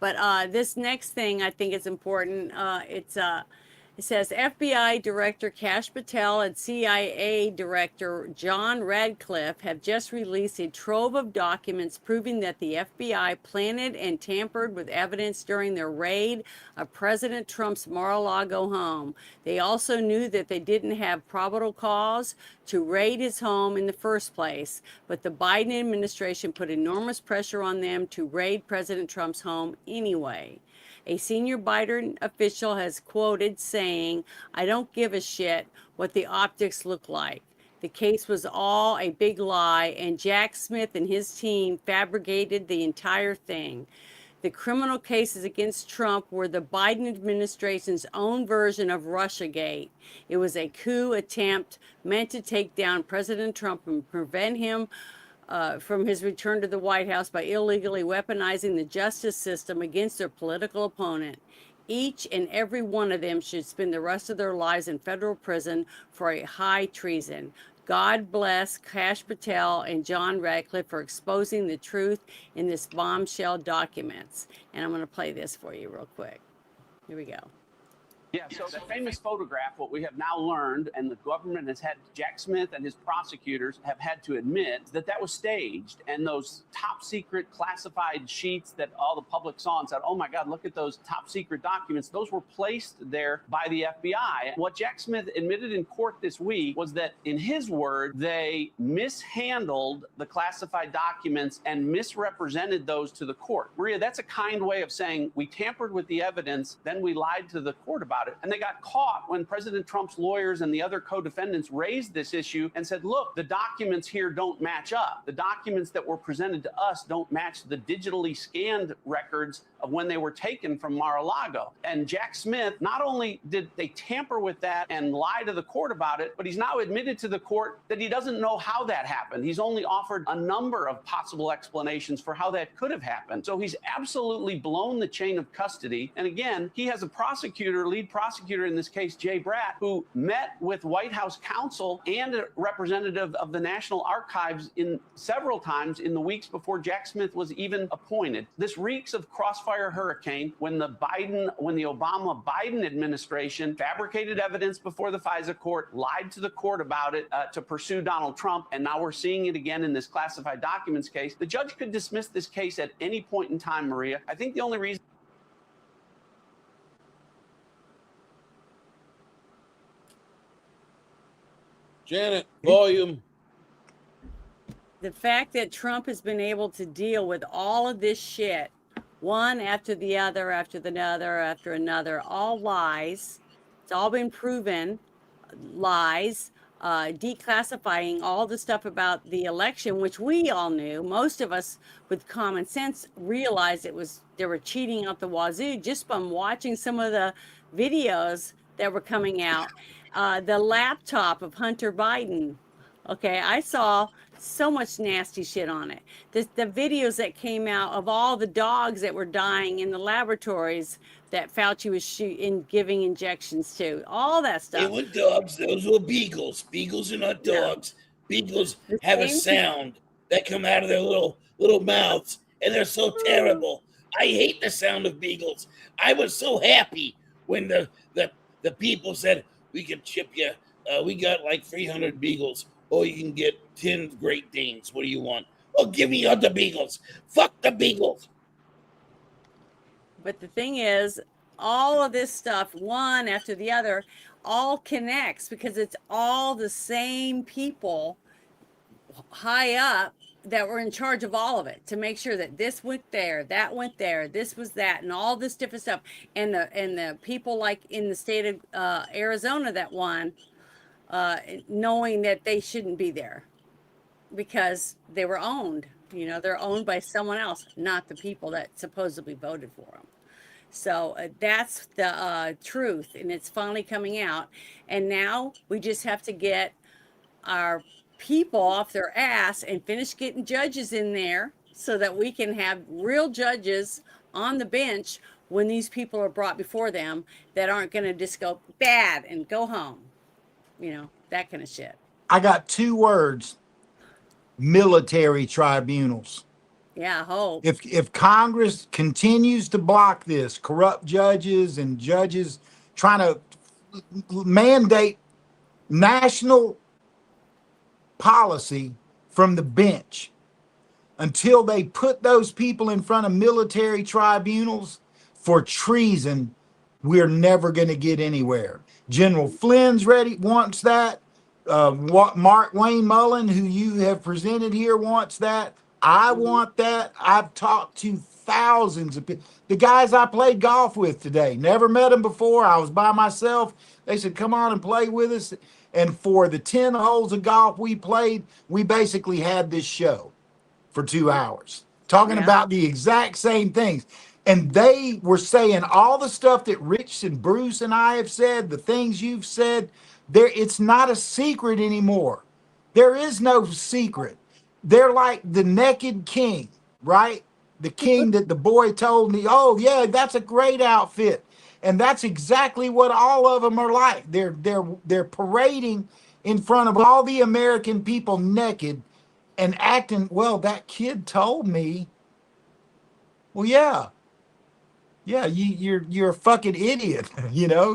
S3: But this next thing I think is important. It says FBI Director Kash Patel and CIA Director John Radcliffe have just released a trove of documents proving that the FBI planted and tampered with evidence during their raid of President Trump's Mar-a-Lago home. They also knew that they didn't have probable cause to raid his home in the first place, but the Biden administration put enormous pressure on them to raid President Trump's home anyway. A senior Biden official has quoted saying, I don't give a shit what the optics look like. The case was all a big lie, and Jack Smith and his team fabricated the entire thing. The criminal cases against Trump were the Biden administration's own version of Russiagate. It was a coup attempt meant to take down President Trump and prevent him from his return to the White House by illegally weaponizing the justice system against their political opponent. Each and every one of them should spend the rest of their lives in federal prison for a high treason. God bless Kash Patel and John Radcliffe for exposing the truth in this bombshell documents. And I'm going to play this for you real quick. Here we go.
S16: Yeah, so the famous photograph, what we have now learned, and the government has had, Jack Smith and his prosecutors have had to admit that that was staged. And those top secret classified sheets that all the public saw and said, oh my God, look at those top secret documents, those were placed there by the FBI. What Jack Smith admitted in court this week was that, in his word, they mishandled the classified documents and misrepresented those to the court. Maria, that's a kind way of saying we tampered with the evidence, then we lied to the court about it. And they got caught when President Trump's lawyers and the other co-defendants raised this issue and said, look, the documents here don't match up. The documents that were presented to us don't match the digitally scanned records of when they were taken from Mar-a-Lago. And Jack Smith, not only did they tamper with that and lie to the court about it, but he's now admitted to the court that he doesn't know how that happened. He's only offered a number of possible explanations for how that could have happened. So he's absolutely blown the chain of custody. And again, he has a prosecutor, lead prosecutor in this case, Jay Bratt, who met with White House counsel and a representative of the National Archives in several times in the weeks before Jack Smith was even appointed. This reeks of crossfire hurricane when the Obama-Biden administration fabricated evidence before the FISA court, lied to the court about it to pursue Donald Trump, and now we're seeing it again in this classified documents case. The judge could dismiss this case at any point in time, Maria. I think the only reason
S7: Janet, volume.
S3: The fact that Trump has been able to deal with all of this shit, one after the other, after another, all lies. It's all been proven lies. declassifying all the stuff about the election, which we all knew. Most of us with common sense realized they were cheating out the wazoo just from watching some of the videos that were coming out. The laptop of Hunter Biden. Okay, I saw so much nasty shit on it. The videos that came out of all the dogs that were dying in the laboratories that Fauci was giving injections to, all that
S7: They
S3: stuff.
S7: were dogs. Those were beagles. Beagles are not dogs. Beagles
S3: The
S7: have a
S3: same
S7: sound that come out of their little mouths, and they're so terrible. I hate the sound of beagles. I was so happy when the people said we could chip you. We got like 300 beagles, or you can get 10 Great Danes. What do you want? Oh, give me other beagles. Fuck the beagles.
S3: But the thing is, all of this stuff, one after the other, all connects because it's all the same people high up that were in charge of all of it to make sure that this went there, that went there, this was that, and all this different stuff. And the people like in the state of Arizona that won, knowing that they shouldn't be there because they were owned. You know, they're owned by someone else, not the people that supposedly voted for them. So that's the truth, and it's finally coming out. And now we just have to get our people off their ass and finish getting judges in there so that we can have real judges on the bench when these people are brought before them that aren't going to just go bad and go home. You know, that kind of shit.
S5: I got 2 words: military tribunals.
S3: Yeah, I hope.
S5: If Congress continues to block this, corrupt judges and judges trying to mandate national policy from the bench, until they put those people in front of military tribunals for treason, we're never going to get anywhere. General Flynn's wants that. Mark Wayne Mullen, who you have presented here, wants that. I want that. I've talked to thousands of people. The guys I played golf with today, never met them before. I was by myself. They said, come on and play with us. And for the 10 holes of golf we played, we basically had this show for 2 hours talking about the exact same things. And they were saying all the stuff that Rich and Bruce and I have said, the things you've said, it's not a secret anymore. There is no secret. They're like the naked king, right? The king that the boy told me, oh yeah, that's a great outfit. And that's exactly what all of them are like. They're parading in front of all the American people naked and acting, well, that kid told me. Well, yeah, you're a fucking idiot, you know,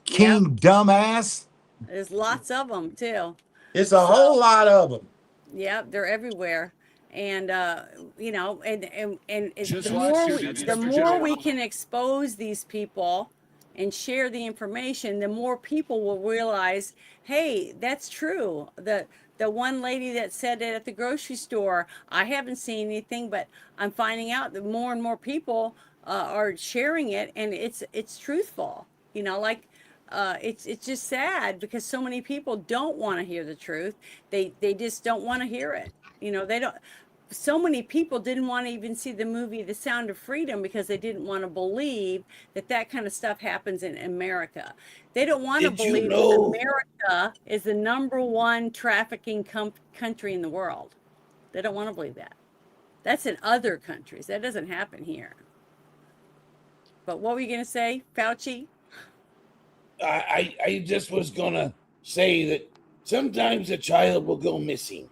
S5: king dumbass.
S3: There's lots of them too.
S5: It's a whole lot of them.
S3: Yeah, they're everywhere. And you know, and
S15: Just
S3: the
S15: watch
S3: more
S15: your
S3: we,
S15: next
S3: the
S15: Virginia
S3: more we
S15: Law.
S3: can expose these people and share the information, the more people will realize, hey, that's true. The one lady that said it at the grocery store, I haven't seen anything, but I'm finding out that more and more people are sharing it, and it's truthful. You know, like it's just sad because so many people don't want to hear the truth. They just don't want to hear it. You know, they don't. So many people didn't want to even see the movie The Sound of Freedom because they didn't want to believe that that kind of stuff happens in America. They don't want to
S7: Did you
S3: believe that
S7: know-
S3: America is the #1 trafficking country in the world. They don't want to believe that. That's in other countries. That doesn't happen here. But what were you going to say, Fauci?
S7: I just was gonna say that sometimes a child will go missing,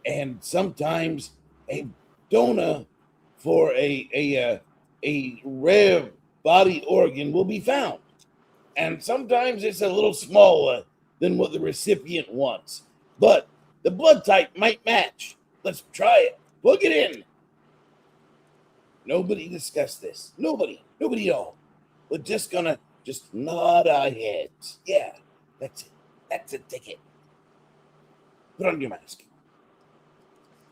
S7: and sometimes a donor for a rare body organ will be found, and sometimes it's a little smaller than what the recipient wants, but the blood type might match. Let's try it. Plug it in. Nobody discussed this. Nobody at all. We're just gonna nod our heads. Yeah, that's it. That's a ticket. Put on your mask.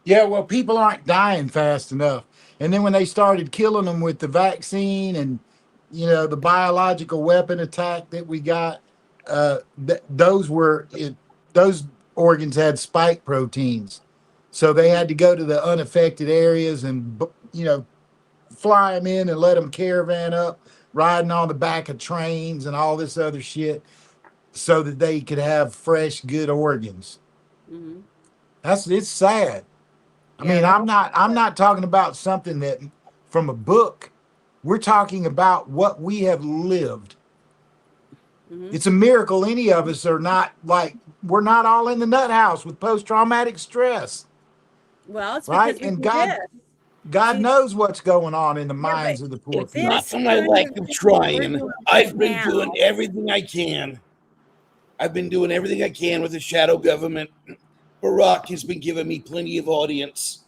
S5: Yeah, well, people aren't dying fast enough. And then when they started killing them with the vaccine and, you know, the biological weapon attack that we got, those organs had spike proteins, so they had to go to the unaffected areas and fly them in and let them caravan up, riding on the back of trains and all this other shit, so that they could have fresh, good organs.
S3: Mm-hmm.
S5: It's sad. I
S3: Yeah,
S5: mean, I'm not talking about something that from a book. We're talking about what we have lived.
S3: Mm-hmm.
S5: It's a miracle any of us are not like we're not all in the nut house with post-traumatic stress,
S3: Well, it's
S5: right?
S3: because we
S5: And
S3: do this.
S5: God
S3: See,
S5: knows what's going on in the
S3: yeah, but
S5: minds of the poor
S7: It's not
S3: this
S5: people.
S7: for my
S3: kind
S7: lack
S3: of
S7: of
S3: thing we're
S7: trying.
S3: doing
S7: I've
S3: right
S7: been
S3: now.
S7: doing everything I can. I've been doing everything I can with the shadow government. Barack has been giving me plenty of audience,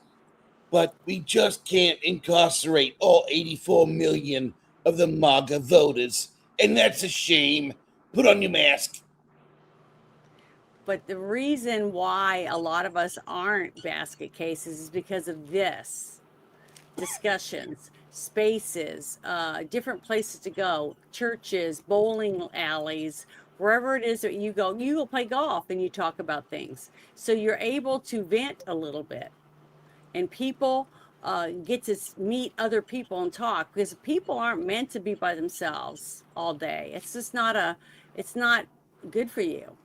S7: but we just can't incarcerate all 84 million of the MAGA voters. And that's a shame. Put on your mask.
S3: But the reason why a lot of us aren't basket cases is because of this discussions, spaces, different places to go, churches, bowling alleys, wherever it is that you go play golf and you talk about things. So you're able to vent a little bit. And people get to meet other people and talk, because people aren't meant to be by themselves all day. It's just it's not good for you.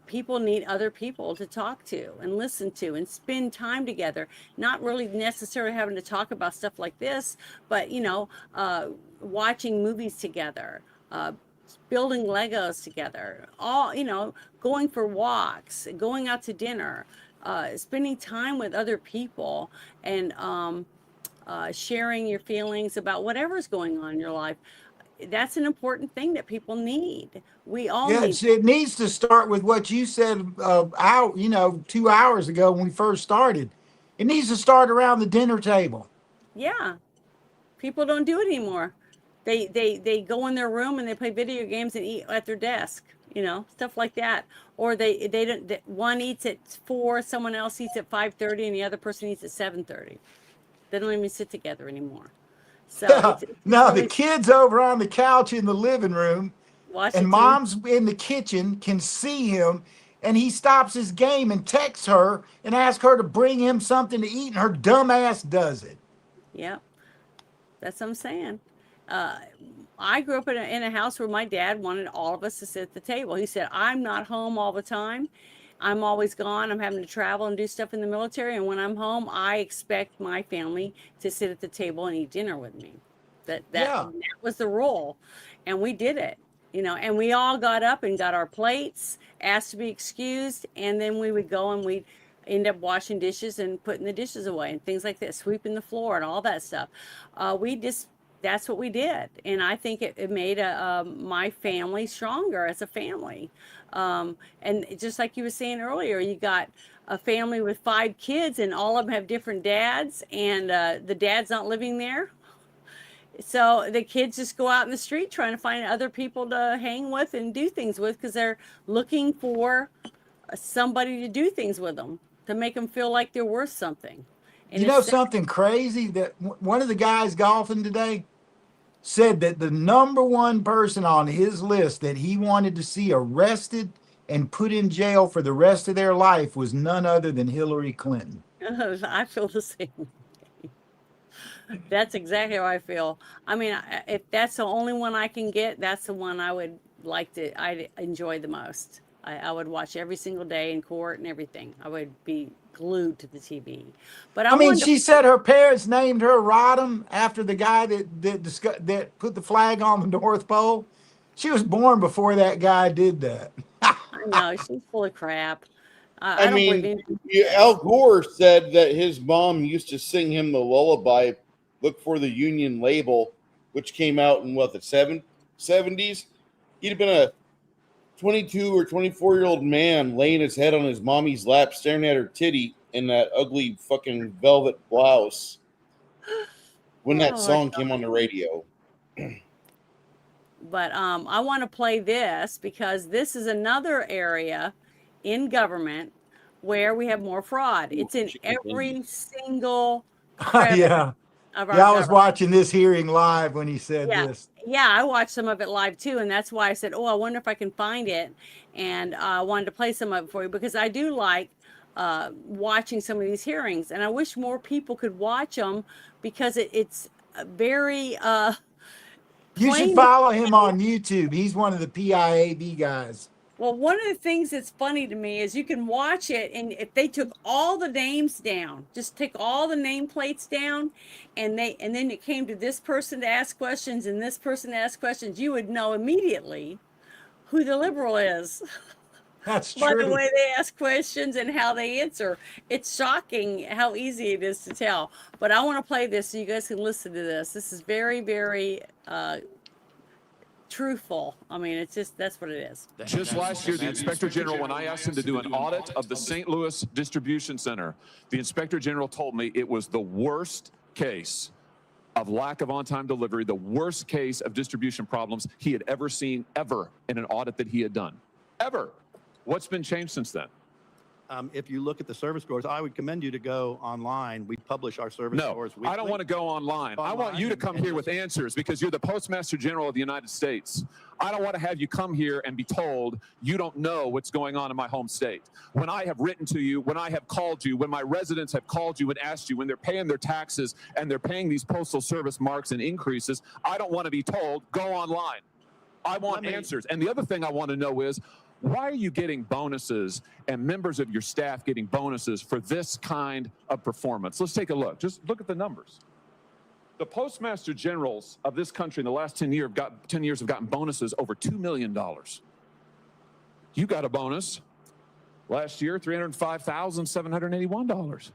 S3: People need other people to talk to and listen to and spend time together, not really necessarily having to talk about stuff like this, but watching movies together, building Legos together, going for walks, going out to dinner, spending time with other people, and sharing your feelings about whatever's going on in your life. That's an important thing that people need. We all
S5: Yeah,
S3: need.
S5: it needs to start with what you said 2 hours ago when we first started. It needs to start around the dinner table.
S3: Yeah, people don't do it anymore. They go in their room and they play video games and eat at their desk, stuff like that. Or they don't. One eats at 4, someone else eats at 5:30, and the other person eats at 7:30. They don't even sit together anymore. So
S5: Yeah.
S3: it's
S5: Now the
S3: really
S5: kids over on the couch in the living room and
S3: Washington.
S5: mom's in the kitchen can see him, and he stops his game and texts her and asks her to bring him something to eat, and her dumb ass does it.
S3: Yep, that's what I'm saying. Uh, I grew up in a house where my dad wanted all of us to sit at the table. He said, "I'm not home all the time. I'm always gone. I'm having to travel and do stuff in the military. And when I'm home, I expect my family to sit at the table and eat dinner with me."
S5: Yeah.
S3: That was the rule, and we did it. And we all got up and got our plates, asked to be excused, and then we would go and we'd end up washing dishes and putting the dishes away and things like that, sweeping the floor and all that stuff. We just That's what we did, and I think it made my family stronger as a family. And just like you were saying earlier, you got a family with 5 kids, and all of them have different dads, and the dad's not living there. So the kids just go out in the street trying to find other people to hang with and do things with, because they're looking for somebody to do things with them, to make them feel like they're worth something. And
S5: You know
S3: it's
S5: something crazy that one of the guys golfing today said that the number one person on his list that he wanted to see arrested and put in jail for the rest of their life was none other than Hillary Clinton.
S3: I feel the same. That's exactly how I feel. I mean, if that's the only one I can get, that's the one I'd enjoy the most. I would watch every single day in court and everything. I would be glued to the TV. But I
S5: I mean,
S3: wanted to,
S5: she said her parents named her Rodham after the guy that put the flag on the North Pole. She was born before that guy did that.
S3: I know, she's full of crap.
S7: I
S3: I don't believe
S7: mean,
S3: anything.
S7: Al Gore said that his mom used to sing him the lullaby, "Look for the Union Label," which came out in the 70s. He'd have been a 22 or 24-year-old man laying his head on his mommy's lap, staring at her titty in that ugly fucking velvet blouse when that
S3: Oh my
S7: song came on the radio.
S3: But I want to play this because this is another area in government where we have more fraud. It's in every single crevice
S5: Yeah.
S3: of our
S5: Yeah, I was
S3: government.
S5: watching this hearing live when he said
S3: Yeah,
S5: this.
S3: Yeah, I watched some of it live too, and that's why I said, "Oh, I wonder if I can find it." And I wanted to play some of it for you because I do like watching some of these hearings, and I wish more people could watch them because it's very
S5: You should
S3: plain.
S5: follow him on YouTube. He's one of the PIAB guys.
S3: Well, one of the things that's funny to me is you can watch it, and if they took all the names down, just take all the nameplates down, and then it came to this person to ask questions and this person to ask questions, you would know immediately who the liberal is
S5: That's
S3: by the
S5: true.
S3: way they ask questions and how they answer. It's shocking how easy it is to tell. But I want to play this so you guys can listen to this. This is very, very truthful. I mean, it's just, that's what it is.
S17: Just last year, the Inspector General, when I asked him to do an audit of the St. Louis Distribution Center, the Inspector General told me it was the worst case of lack of on-time delivery, the worst case of distribution problems he had ever seen, ever, in an audit that he had done. Ever. What's been changed since then?
S18: If you look at the service scores, I would commend you to go online. We publish our service scores weekly.
S17: I don't want to go online. I want you to come here with answers because you're the Postmaster General of the United States. I don't want to have you come here and be told you don't know what's going on in my home state. When I have written to you, when I have called you, when my residents have called you and asked you, when they're paying their taxes and they're paying these postal service marks and increases, I don't want to be told, go online. I want answers. And the other thing I want to know is, why are you getting bonuses and members of your staff getting bonuses for this kind of performance? Let's take a look. Just look at the numbers. The Postmaster Generals of this country in the last 10 years have gotten bonuses over $2 million. You got a bonus last year, $305,781.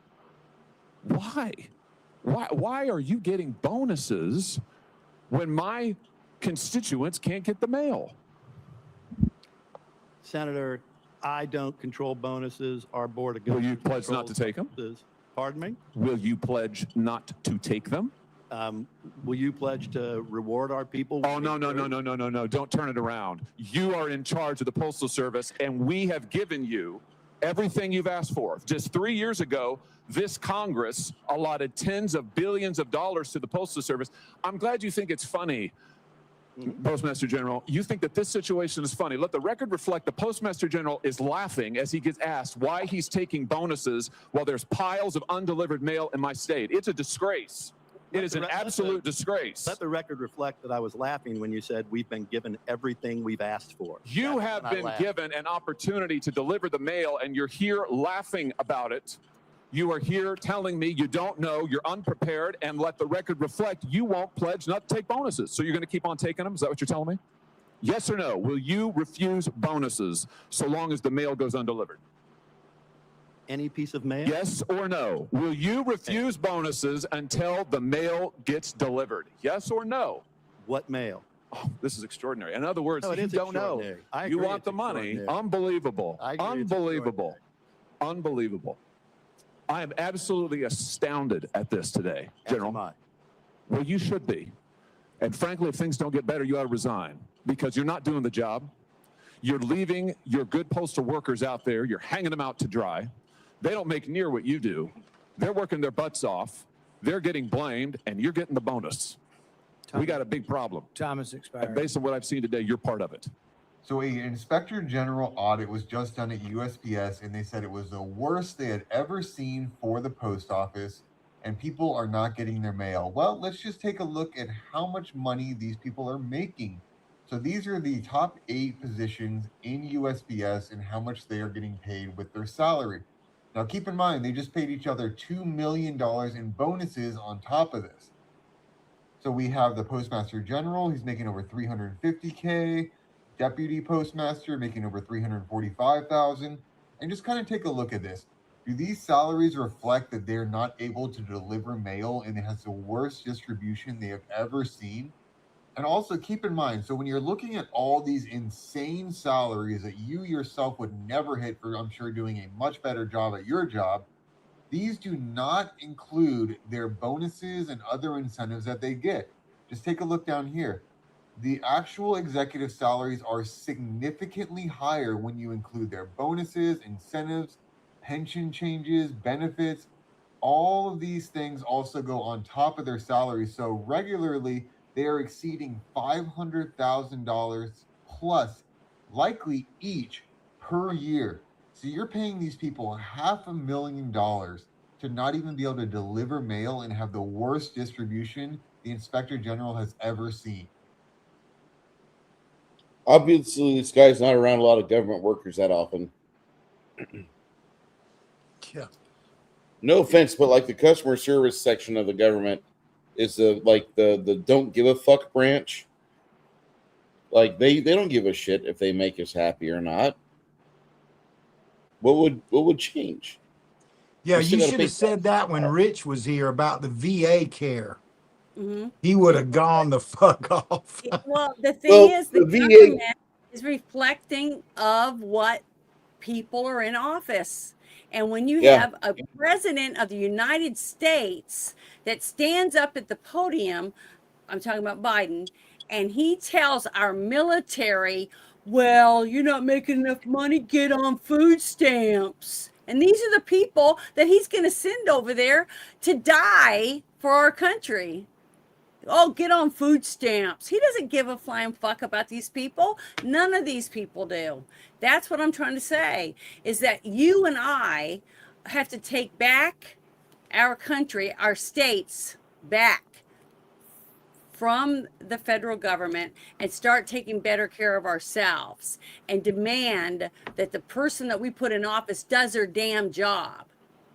S17: Why are you getting bonuses when my constituents can't get the mail?
S18: Senator, I don't control bonuses. Our board of governors.
S17: Will you pledge not to take them?
S18: Pardon me?
S17: Will you pledge not to take them?
S18: Will you pledge to reward our people?
S17: Oh, no. Don't turn it around. You are in charge of the Postal Service, and we have given you everything you've asked for. Just 3 years ago, this Congress allotted tens of billions of dollars to the Postal Service. I'm glad you think it's funny, Postmaster General. You think that this situation is funny. Let the record reflect the Postmaster General is laughing as he gets asked why he's taking bonuses while there's piles of undelivered mail in my state. It's a disgrace. It is an absolute disgrace.
S18: Let the record reflect that I was laughing when you said we've been given everything we've asked for.
S17: You have been given an opportunity to deliver the mail, and you're here laughing about it. You are here telling me you don't know, you're unprepared, and let the record reflect you won't pledge not to take bonuses. So you're going to keep on taking them? Is that what you're telling me? Yes or no? Will you refuse bonuses so long as the mail goes undelivered?
S18: Any piece of mail?
S17: Yes or no? Will you refuse bonuses until the mail gets delivered? Yes or no?
S18: What mail?
S17: Oh, this is extraordinary. In other words,
S18: No, it
S17: you
S18: is
S17: don't know.
S18: I
S17: You
S18: agree
S17: want
S18: it's
S17: the money.
S18: extraordinary.
S17: Unbelievable.
S18: I agree it's
S17: Unbelievable. Unbelievable. I am absolutely astounded at this today, General. Well, you should be. And frankly, if things don't get better, you ought to resign because you're not doing the job. You're leaving your good postal workers out there. You're hanging them out to dry. They don't make near what you do. They're working their butts off. They're getting blamed, and you're getting the bonus. We got a big problem.
S19: Time is expired.
S17: And based on what I've seen today, you're part of it.
S20: So an Inspector General audit was just done at USPS, and they said it was the worst they had ever seen for the post office, and people are not getting their mail. Well, let's just take a look at how much money these people are making. So these are the top 8 positions in USPS and how much they are getting paid with their salary. Now, keep in mind, they just paid each other $2 million in bonuses on top of this. So we have the Postmaster General, he's making over $350K. Deputy Postmaster making over $345,000, and just kind of take a look at this. Do these salaries reflect that they're not able to deliver mail and it has the worst distribution they have ever seen? And also keep in mind, so when you're looking at all these insane salaries that you yourself would never hit for, I'm sure, doing a much better job at your job, these do not include their bonuses and other incentives that they get. Just take a look down here. The actual executive salaries are significantly higher when you include their bonuses, incentives, pension changes, benefits. All of these things also go on top of their salaries. So regularly, they are exceeding $500,000 plus, likely each per year. So you're paying these people $500,000 to not even be able to deliver mail and have the worst distribution the inspector general has ever seen.
S7: Obviously, this guy's not around a lot of government workers that often.
S5: Yeah.
S7: No offense, but like the customer service section of the government is the don't give a fuck branch. Like they don't give a shit if they make us happy or not. What would change?
S5: Yeah,
S7: We still
S5: you
S7: gotta
S5: should
S7: pay
S5: have said that when Rich was here about the VA care.
S3: Mm-hmm.
S5: He would have gone the fuck off.
S3: Well, the thing
S7: Well,
S3: is, the
S7: the VA
S3: government is reflecting of what people are in office. And when you
S7: Yeah.
S3: have a president of the United States that stands up at the podium, I'm talking about Biden, and he tells our military, well, you're not making enough money, get on food stamps. And these are the people that he's going to send over there to die for our country. Oh, get on food stamps. He doesn't give a flying fuck about these people. None of these people do. That's what I'm trying to say, is that you and I have to take back our country, our states back from the federal government and start taking better care of ourselves and demand that the person that we put in office does their damn job,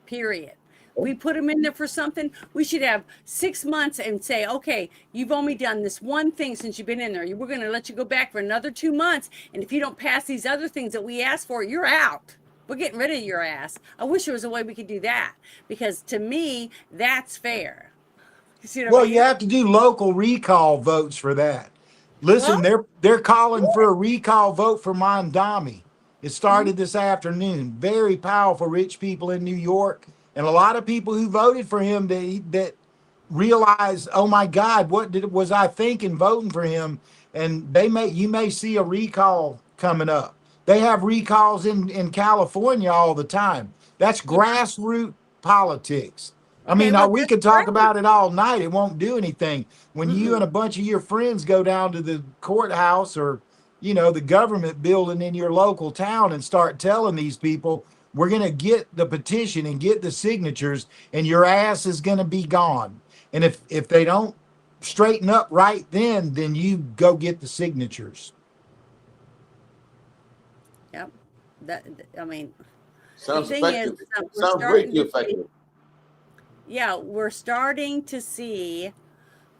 S3: period. We put them in there for something, we should have 6 months and say, okay, you've only done this one thing since you've been in there. We're going to let you go back for another 2 months. And if you don't pass these other things that we asked for, you're out. We're getting rid of your ass. I wish there was a way we could do that, because to me, that's fair. You see what I
S5: Well,
S3: mean?
S5: you have to do local recall votes for that. Listen, they're calling for a recall vote for Mondami. It started this afternoon. Very powerful rich people in New York, and a lot of people who voted for him that realized, oh my God, was I thinking voting for him? And you may see a recall coming up. They have recalls in California all the time. That's grassroots politics. I
S3: Okay,
S5: mean,
S3: well,
S5: we
S3: that's
S5: could talk
S3: great.
S5: about it all night. It won't do anything. When you and a bunch of your friends go down to the courthouse or, the government building in your local town and start telling these people, we're going to get the petition and get the signatures and your ass is going to be gone. And if they don't straighten up right then you go get the signatures.
S3: Yep. I mean,
S7: Sounds
S3: the thing
S7: effective.
S3: is, we're
S7: Sounds way
S3: starting
S7: too
S3: to see,
S7: effective.
S3: yeah, we're starting to see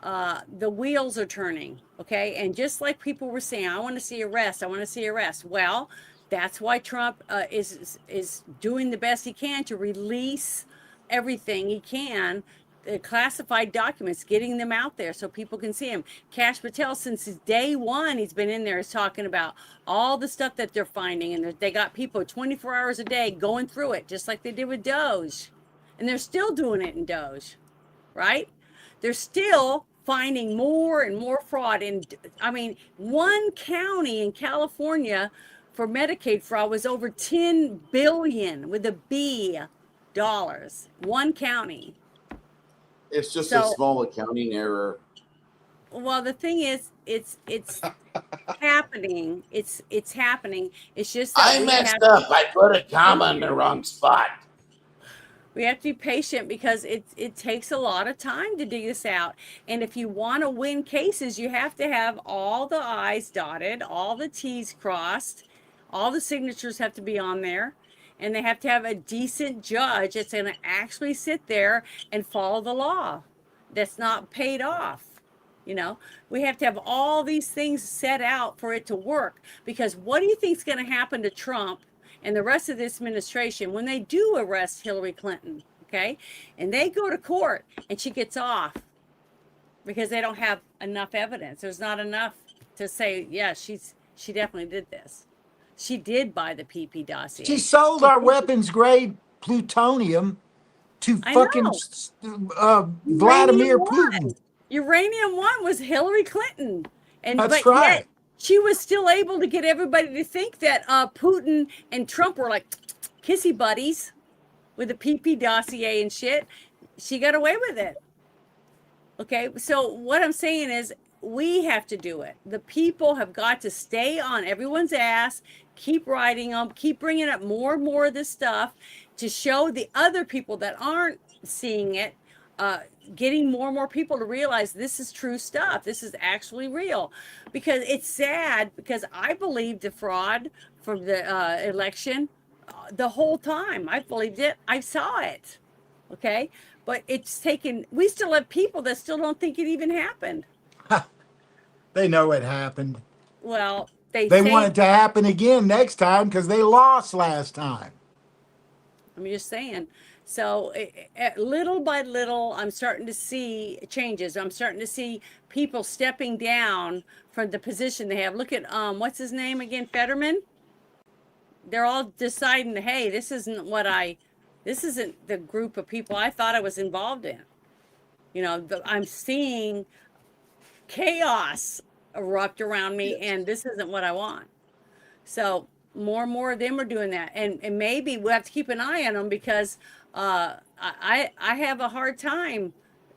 S3: the wheels are turning. Okay. And just like people were saying, I want to see arrests. I want to see arrests. Well, that's why Trump is doing the best he can to release everything he can, classified documents, getting them out there so people can see them. Kash Patel, since day one, he's been in there, is talking about all the stuff that they're finding, and they got people 24 hours a day going through it, just like they did with Doge, and they're still doing it in Doge, right? They're still finding more and more fraud. And I mean, one county in California for Medicaid fraud was over 10 billion with a B dollars. One county.
S19: It's just a
S3: So,
S19: small accounting error.
S3: well, the thing is, it's happening. It's happening. It's just that
S19: I
S3: we
S19: messed
S3: have
S19: up. I put a comma in the wrong spot.
S3: we have to be patient because it takes a lot of time to dig this out. And if you want to win cases, you have to have all the I's dotted, all the T's crossed, all the signatures have to be on there, and they have to have a decent judge that's going to actually sit there and follow the law, that's not paid off. We have to have all these things set out for it to work, because what do you think is going to happen to Trump and the rest of this administration when they do arrest Hillary Clinton, okay? And they go to court and she gets off because they don't have enough evidence. There's not enough to say, yeah, she definitely did this. She did buy the PP dossier.
S5: She sold our weapons grade plutonium to
S3: I
S5: fucking
S3: know.
S5: Vladimir Putin.
S3: Uranium One was Hillary Clinton,
S5: That's
S3: but
S5: right.
S3: yet she was still able to get everybody to think that Putin and Trump were like kissy buddies with the PP dossier and shit. She got away with it. Okay, so what I'm saying is, we have to do it. The people have got to stay on everyone's ass, keep writing them, keep bringing up more and more of this stuff to show the other people that aren't seeing it, getting more and more people to realize this is true stuff. This is actually real. Because it's sad, because I believed the fraud from the election the whole time. I believed it. I saw it. Okay. But it's taken, we still have people that still don't think it even happened.
S5: They know it happened.
S3: Well, they
S5: want it to happen again next time because they lost last time.
S3: I'm just saying. So little by little, I'm starting to see changes. I'm starting to see people stepping down from the position they have. Look at what's his name again, Fetterman. They're all deciding, hey, this isn't the group of people I thought I was involved in. You know, I'm seeing chaos erupt around me, and this isn't what I want. So more and more of them are doing that, and maybe we'll have to keep an eye on them, because I have a hard time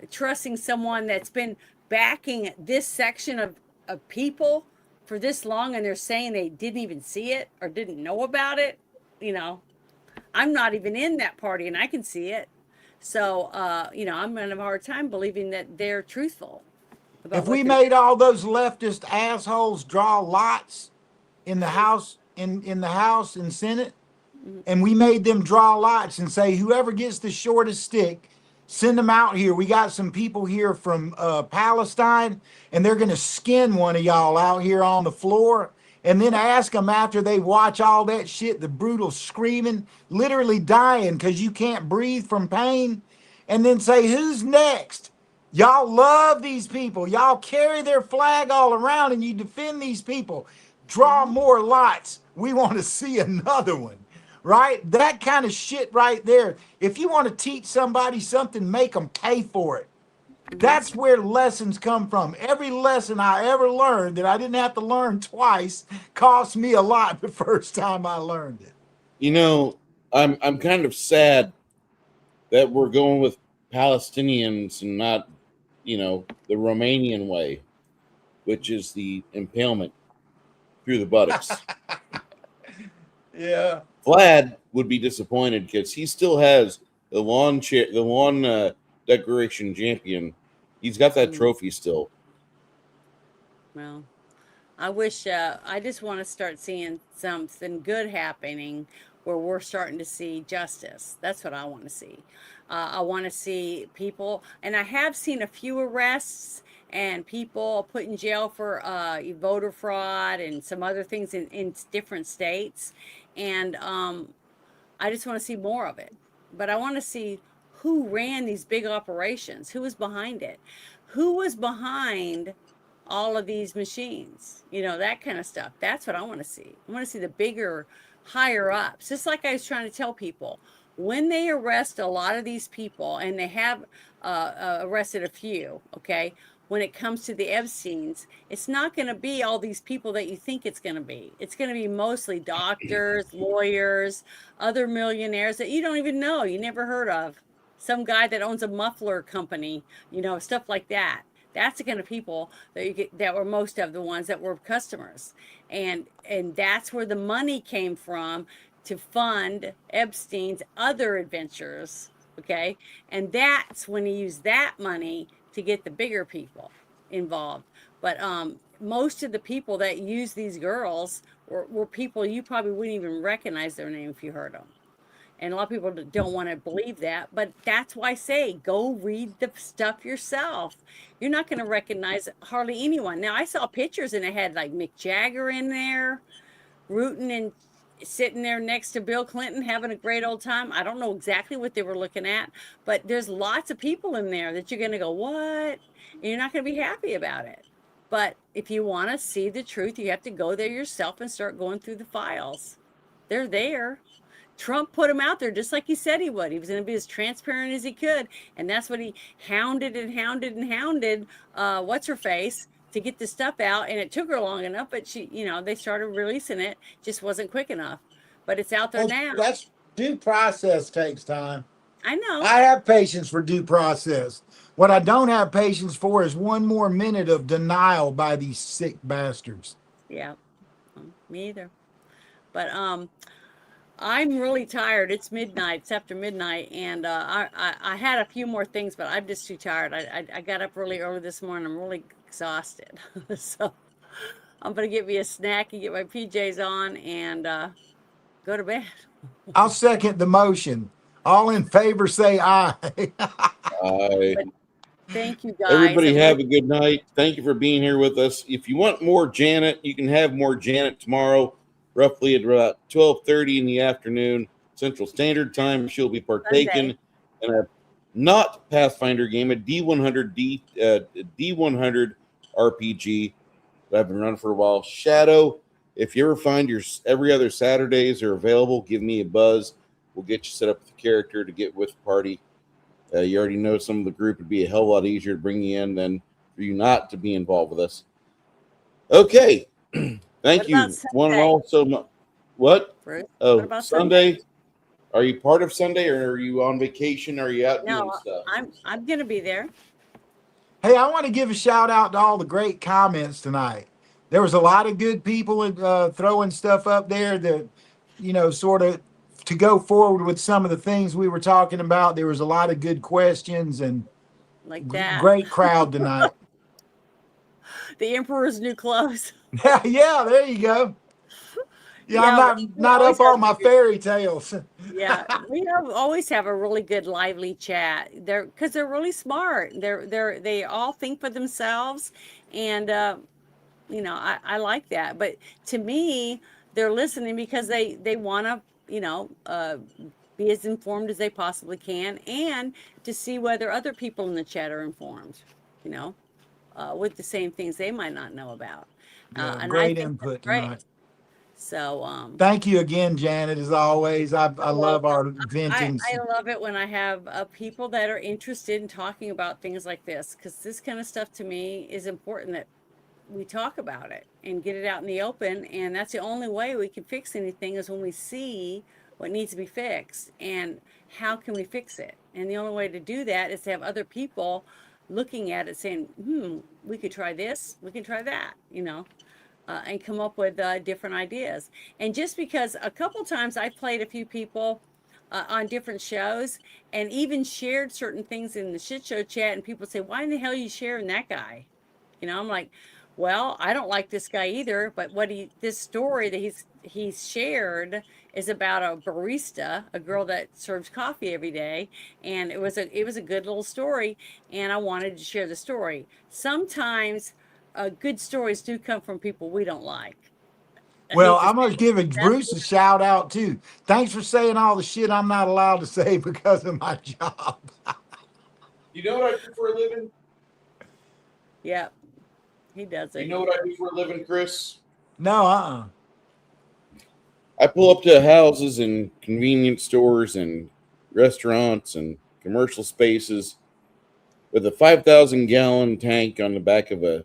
S3: trusting someone that's been backing this section of people for this long, and they're saying they didn't even see it or didn't know about it. You know, I'm not even in that party, and I can see it. So you know, I'm gonna have a hard time believing that they're truthful.
S5: If we made all those leftist assholes draw lots in the House, in the House and Senate, and we made them draw lots and say, whoever gets the shortest stick, send them out here. We got some people here from Palestine, and they're going to skin one of y'all out here on the floor, and then ask them after they watch all that shit, the brutal screaming, literally dying because you can't breathe from pain, and then say, who's next? Y'all love these people. Y'all carry their flag all around, and you defend these people. Draw more lots. We want to see another one, right? That kind of shit right there. If you want to teach somebody something, make them pay for it. That's where lessons come from. Every lesson I ever learned that I didn't have to learn twice cost me a lot the first time I learned it.
S7: You know, I'm kind of sad that we're going with Palestinians and not, you know, the Romanian way, which is the impalement through the buttocks.
S5: Yeah.
S7: Vlad would be disappointed because he still has the lawn decoration champion. He's got that trophy still.
S3: Well, I wish, I just want to start seeing something good happening where we're starting to see justice. That's what I want to see. I want to see people, and I have seen a few arrests and people put in jail for voter fraud and some other things in different states. And I just want to see more of it. But I want to see who ran these big operations, who was behind it, who was behind all of these machines, you know, that kind of stuff. That's what I want to see. I want to see the bigger, higher ups. Just like I was trying to tell people, when they arrest a lot of these people, and they have arrested a few, okay, when it comes to the Epsteins, it's not going to be all these people that you think it's going to be. It's going to be mostly doctors, lawyers, other millionaires that you don't even know, you never heard of. Some guy that owns a muffler company, you know, stuff like that. That's the kind of people that you get, that were most of the ones that were customers, and that's where the money came from to fund Epstein's other adventures. Okay, and that's when he used that money to get the bigger people involved. But most of the people that use these girls were people you probably wouldn't even recognize their name if you heard them. And a lot of people don't want to believe that, but that's why I say go read the stuff yourself. You're not going to recognize hardly anyone. Now, I saw pictures and it had like Mick Jagger in there, rooting and sitting there next to Bill Clinton having a great old time. I don't know exactly what they were looking at, but there's lots of people in there that you're going to go, what? And you're not going to be happy about it. But if you want to see the truth, you have to go there yourself and start going through the files. They're there. Trump put him out there just like he said he would. He was going to be as transparent as he could. And that's what he hounded and hounded and hounded what's her face to get the stuff out. And it took her long enough, but she, you know, they started releasing it, just wasn't quick enough. But it's out there now.
S5: That's due process takes time.
S3: I know.
S5: I have patience for due process. What I don't have patience for is one more minute of denial by these sick bastards.
S3: Yeah, me either. But I'm really tired. It's midnight. It's after midnight, and I had a few more things, but I'm just too tired. I got up really early this morning. I'm really exhausted, so I'm gonna get me a snack and get my PJs on and go to bed.
S5: I'll second the motion. All in favor say aye.
S7: Aye.
S3: Thank you guys.
S7: Everybody
S3: I
S7: have
S3: really-
S7: a good night. Thank you for being here with us. If you want more Janet, you can have more Janet tomorrow, roughly at about 12:30 in the afternoon Central Standard Time. She'll be partaking in a not Pathfinder game, a D100 RPG that I've been running for a while. Shadow, if you ever find your every other Saturdays are available, give me a buzz. We'll get you set up with the character to get with the party. You already know some of the group would be a hell of a lot easier to bring you in than for you not to be involved with us. Okay. Thank you, one and all, so much. What?
S3: Bruce,
S7: Oh,
S3: what about
S7: Sunday? Are you part of Sunday, or are you on vacation? Or are you out doing
S3: No,
S7: stuff?
S3: I'm gonna be there.
S5: Hey, I want to give a shout out to all the great comments tonight. There was a lot of good people throwing stuff up there that, sort of to go forward with some of the things we were talking about. There was a lot of good questions and
S3: Like that.
S5: great crowd tonight.
S3: The Emperor's New Clothes.
S5: Yeah, there you go. Yeah,
S3: Yeah,
S5: I'm not up on my fairy tales.
S3: Yeah, we always have a really good lively chat. Because they're really smart. They all think for themselves, and I like that. But to me, they're listening because they want to be as informed as they possibly can, and to see whether other people in the chat are informed. With the same things they might not know about.
S5: Yeah,
S3: And
S5: great
S3: I think
S5: input
S3: that's great.
S5: tonight.
S3: So
S5: Thank you again, Janet, as always. I love our venting.
S3: I love it when I have people that are interested in talking about things like this, because this kind of stuff to me is important that we talk about it and get it out in the open. And that's the only way we can fix anything is when we see what needs to be fixed and how can we fix it. And the only way to do that is to have other people looking at it saying, we could try this, we can try that, and come up with different ideas. And just because a couple times I played a few people on different shows and even shared certain things in the shit show chat, and people say, why in the hell are you sharing that guy? I'm like, well, I don't like this guy either, but this story that he's shared is about a barista, a girl that serves coffee every day, and it was a good little story, and I wanted to share the story. Sometimes good stories do come from people we don't like.
S5: Well, I'm going to give Bruce a shout out too. Thanks for saying all the shit I'm not allowed to say because of my job.
S7: You know what I do for a living?
S3: Yeah, he does it.
S7: You know what I do for a living, Chris?
S5: No,
S7: I pull up to houses and convenience stores and restaurants and commercial spaces with a 5,000-gallon tank on the back of a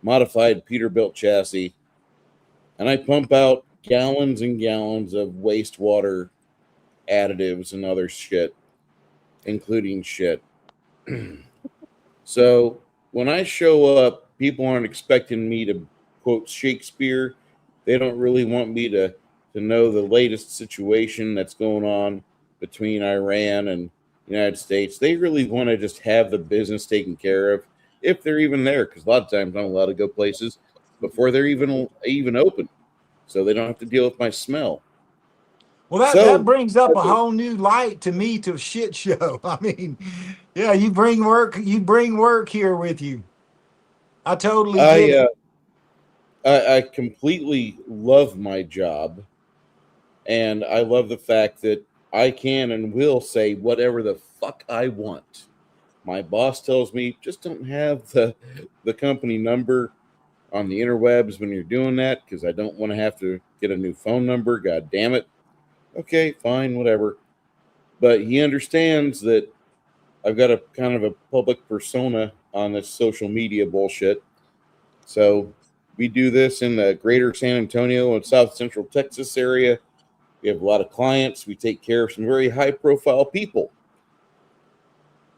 S7: modified Peterbilt chassis, and I pump out gallons and gallons of wastewater additives and other shit, including shit. So when I show up, people aren't expecting me to quote Shakespeare. They don't really want me to know the latest situation that's going on between Iran and the United States. They really want to just have the business taken care of, if they're even there, because a lot of times I'm allowed to go places before they're even open, so they don't have to deal with my smell.
S5: Well, that brings up a whole new light to me to shit show. I mean, yeah, you bring work here with you. I totally get it.
S7: I completely love my job, and I love the fact that I can and will say whatever the fuck I want. My boss tells me just don't have the company number on the interwebs when you're doing that, because I don't want to have to get a new phone number. God damn it. Okay, fine, whatever. But he understands that I've got a kind of a public persona on this social media bullshit. So we do this in the greater San Antonio and South Central Texas area. We have a lot of clients. We take care of some very high profile people.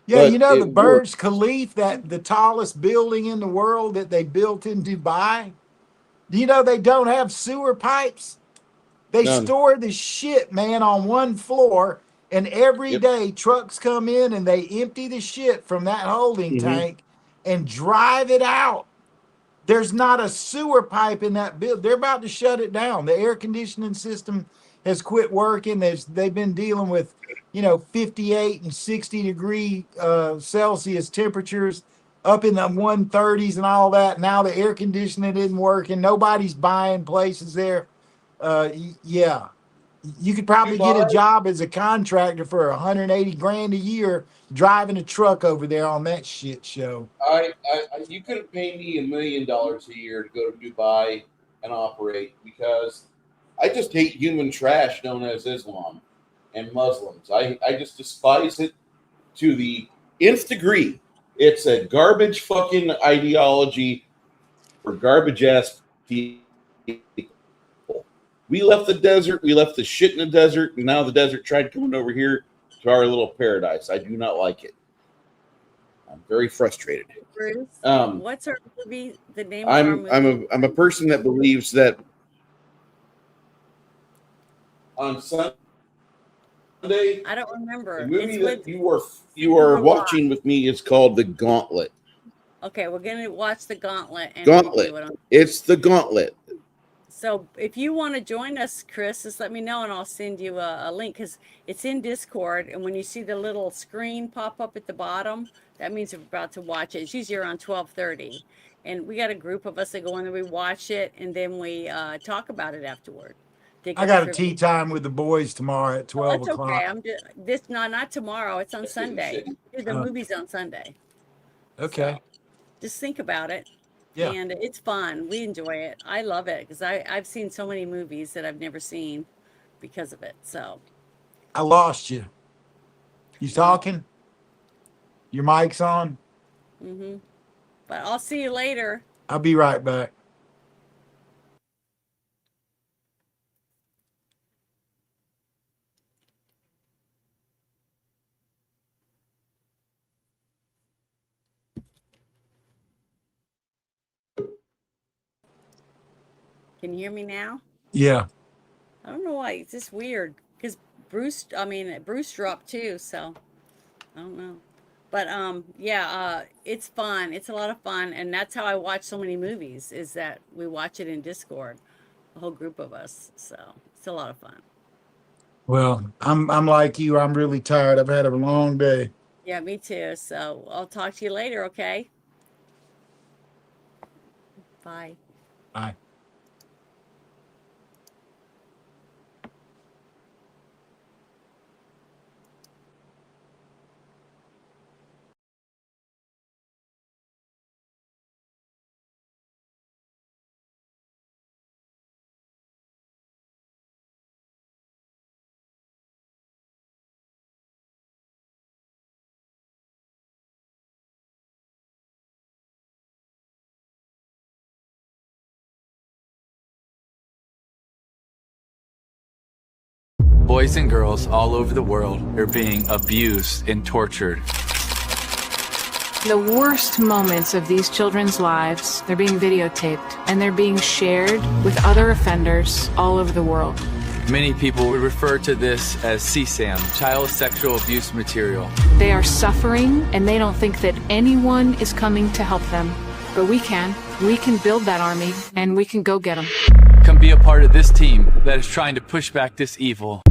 S5: Yeah,
S7: but
S5: you know the
S7: it worked.
S5: Burj Khalifa, that the tallest building in the world that they built in Dubai. Do you know they don't have sewer pipes? They
S7: None.
S5: store the shit, man, on one floor, and every
S7: Yep.
S5: day trucks come in and they empty the shit from that holding tank and drive it out. There's not a sewer pipe in that building. They're about to shut it down. The air conditioning system has quit working. They've been dealing with, 58 and 60 degree Celsius temperatures up in the 130s and all that. Now the air conditioning isn't working. Nobody's buying places there. Yeah, you could probably get a job as a contractor for 180 grand a year driving a truck over there on that shit show.
S7: You couldn't pay me $1 million a year to go to Dubai and operate, because I just hate human trash known as Islam and Muslims. I just despise it to the nth degree. It's a garbage fucking ideology for garbage ass people. We left the desert, we left the shit in the desert, and now the desert tried coming over here to our little paradise. I do not like it. I'm very frustrated.
S3: Bruce, what's our movie? The name of our movie?
S7: I'm a person that believes that on Sunday,
S3: I don't remember.
S7: the movie
S3: It's
S7: that
S3: with,
S7: you are watching with me is called The Gauntlet.
S3: okay, we're gonna watch The Gauntlet and
S7: Gauntlet.
S3: review it on.
S7: It's The Gauntlet.
S3: So if you want to join us, Chris, just let me know and I'll send you a link, because it's in Discord. And when you see the little screen pop up at the bottom, that means we're about to watch it. It's usually around 12:30. And we got a group of us that go in and we watch it, and then we talk about it afterward.
S5: I got a tea time with the boys tomorrow at 12
S3: That's
S5: o'clock.
S3: okay. I'm just not tomorrow. It's on Sunday. The movie's on Sunday.
S5: Okay.
S3: So just think about it.
S5: Yeah.
S3: And it's fun. We enjoy it. I love it because I've seen so many movies that I've never seen because of it. So
S5: I lost you. You talking? Your mic's on?
S3: but I'll see you later.
S5: I'll be right back.
S3: Can you hear me now?
S5: Yeah.
S3: I don't know why. It's just weird because Bruce dropped too. So I don't know. But it's fun. It's a lot of fun. And that's how I watch so many movies, is that we watch it in Discord, a whole group of us. So it's a lot of fun.
S5: Well, I'm like you. I'm really tired. I've had a long day.
S3: Yeah, me too. So I'll talk to you later, okay? Bye.
S5: Bye.
S21: Boys and girls all over the world are being abused and tortured.
S22: The worst moments of these children's lives, they're being videotaped and they're being shared with other offenders all over the world.
S21: Many people would refer to this as CSAM, child sexual abuse material.
S22: They are suffering and they don't think that anyone is coming to help them. But we can. We can build that army and we can go get them.
S21: Come be a part of this team that is trying to push back this evil.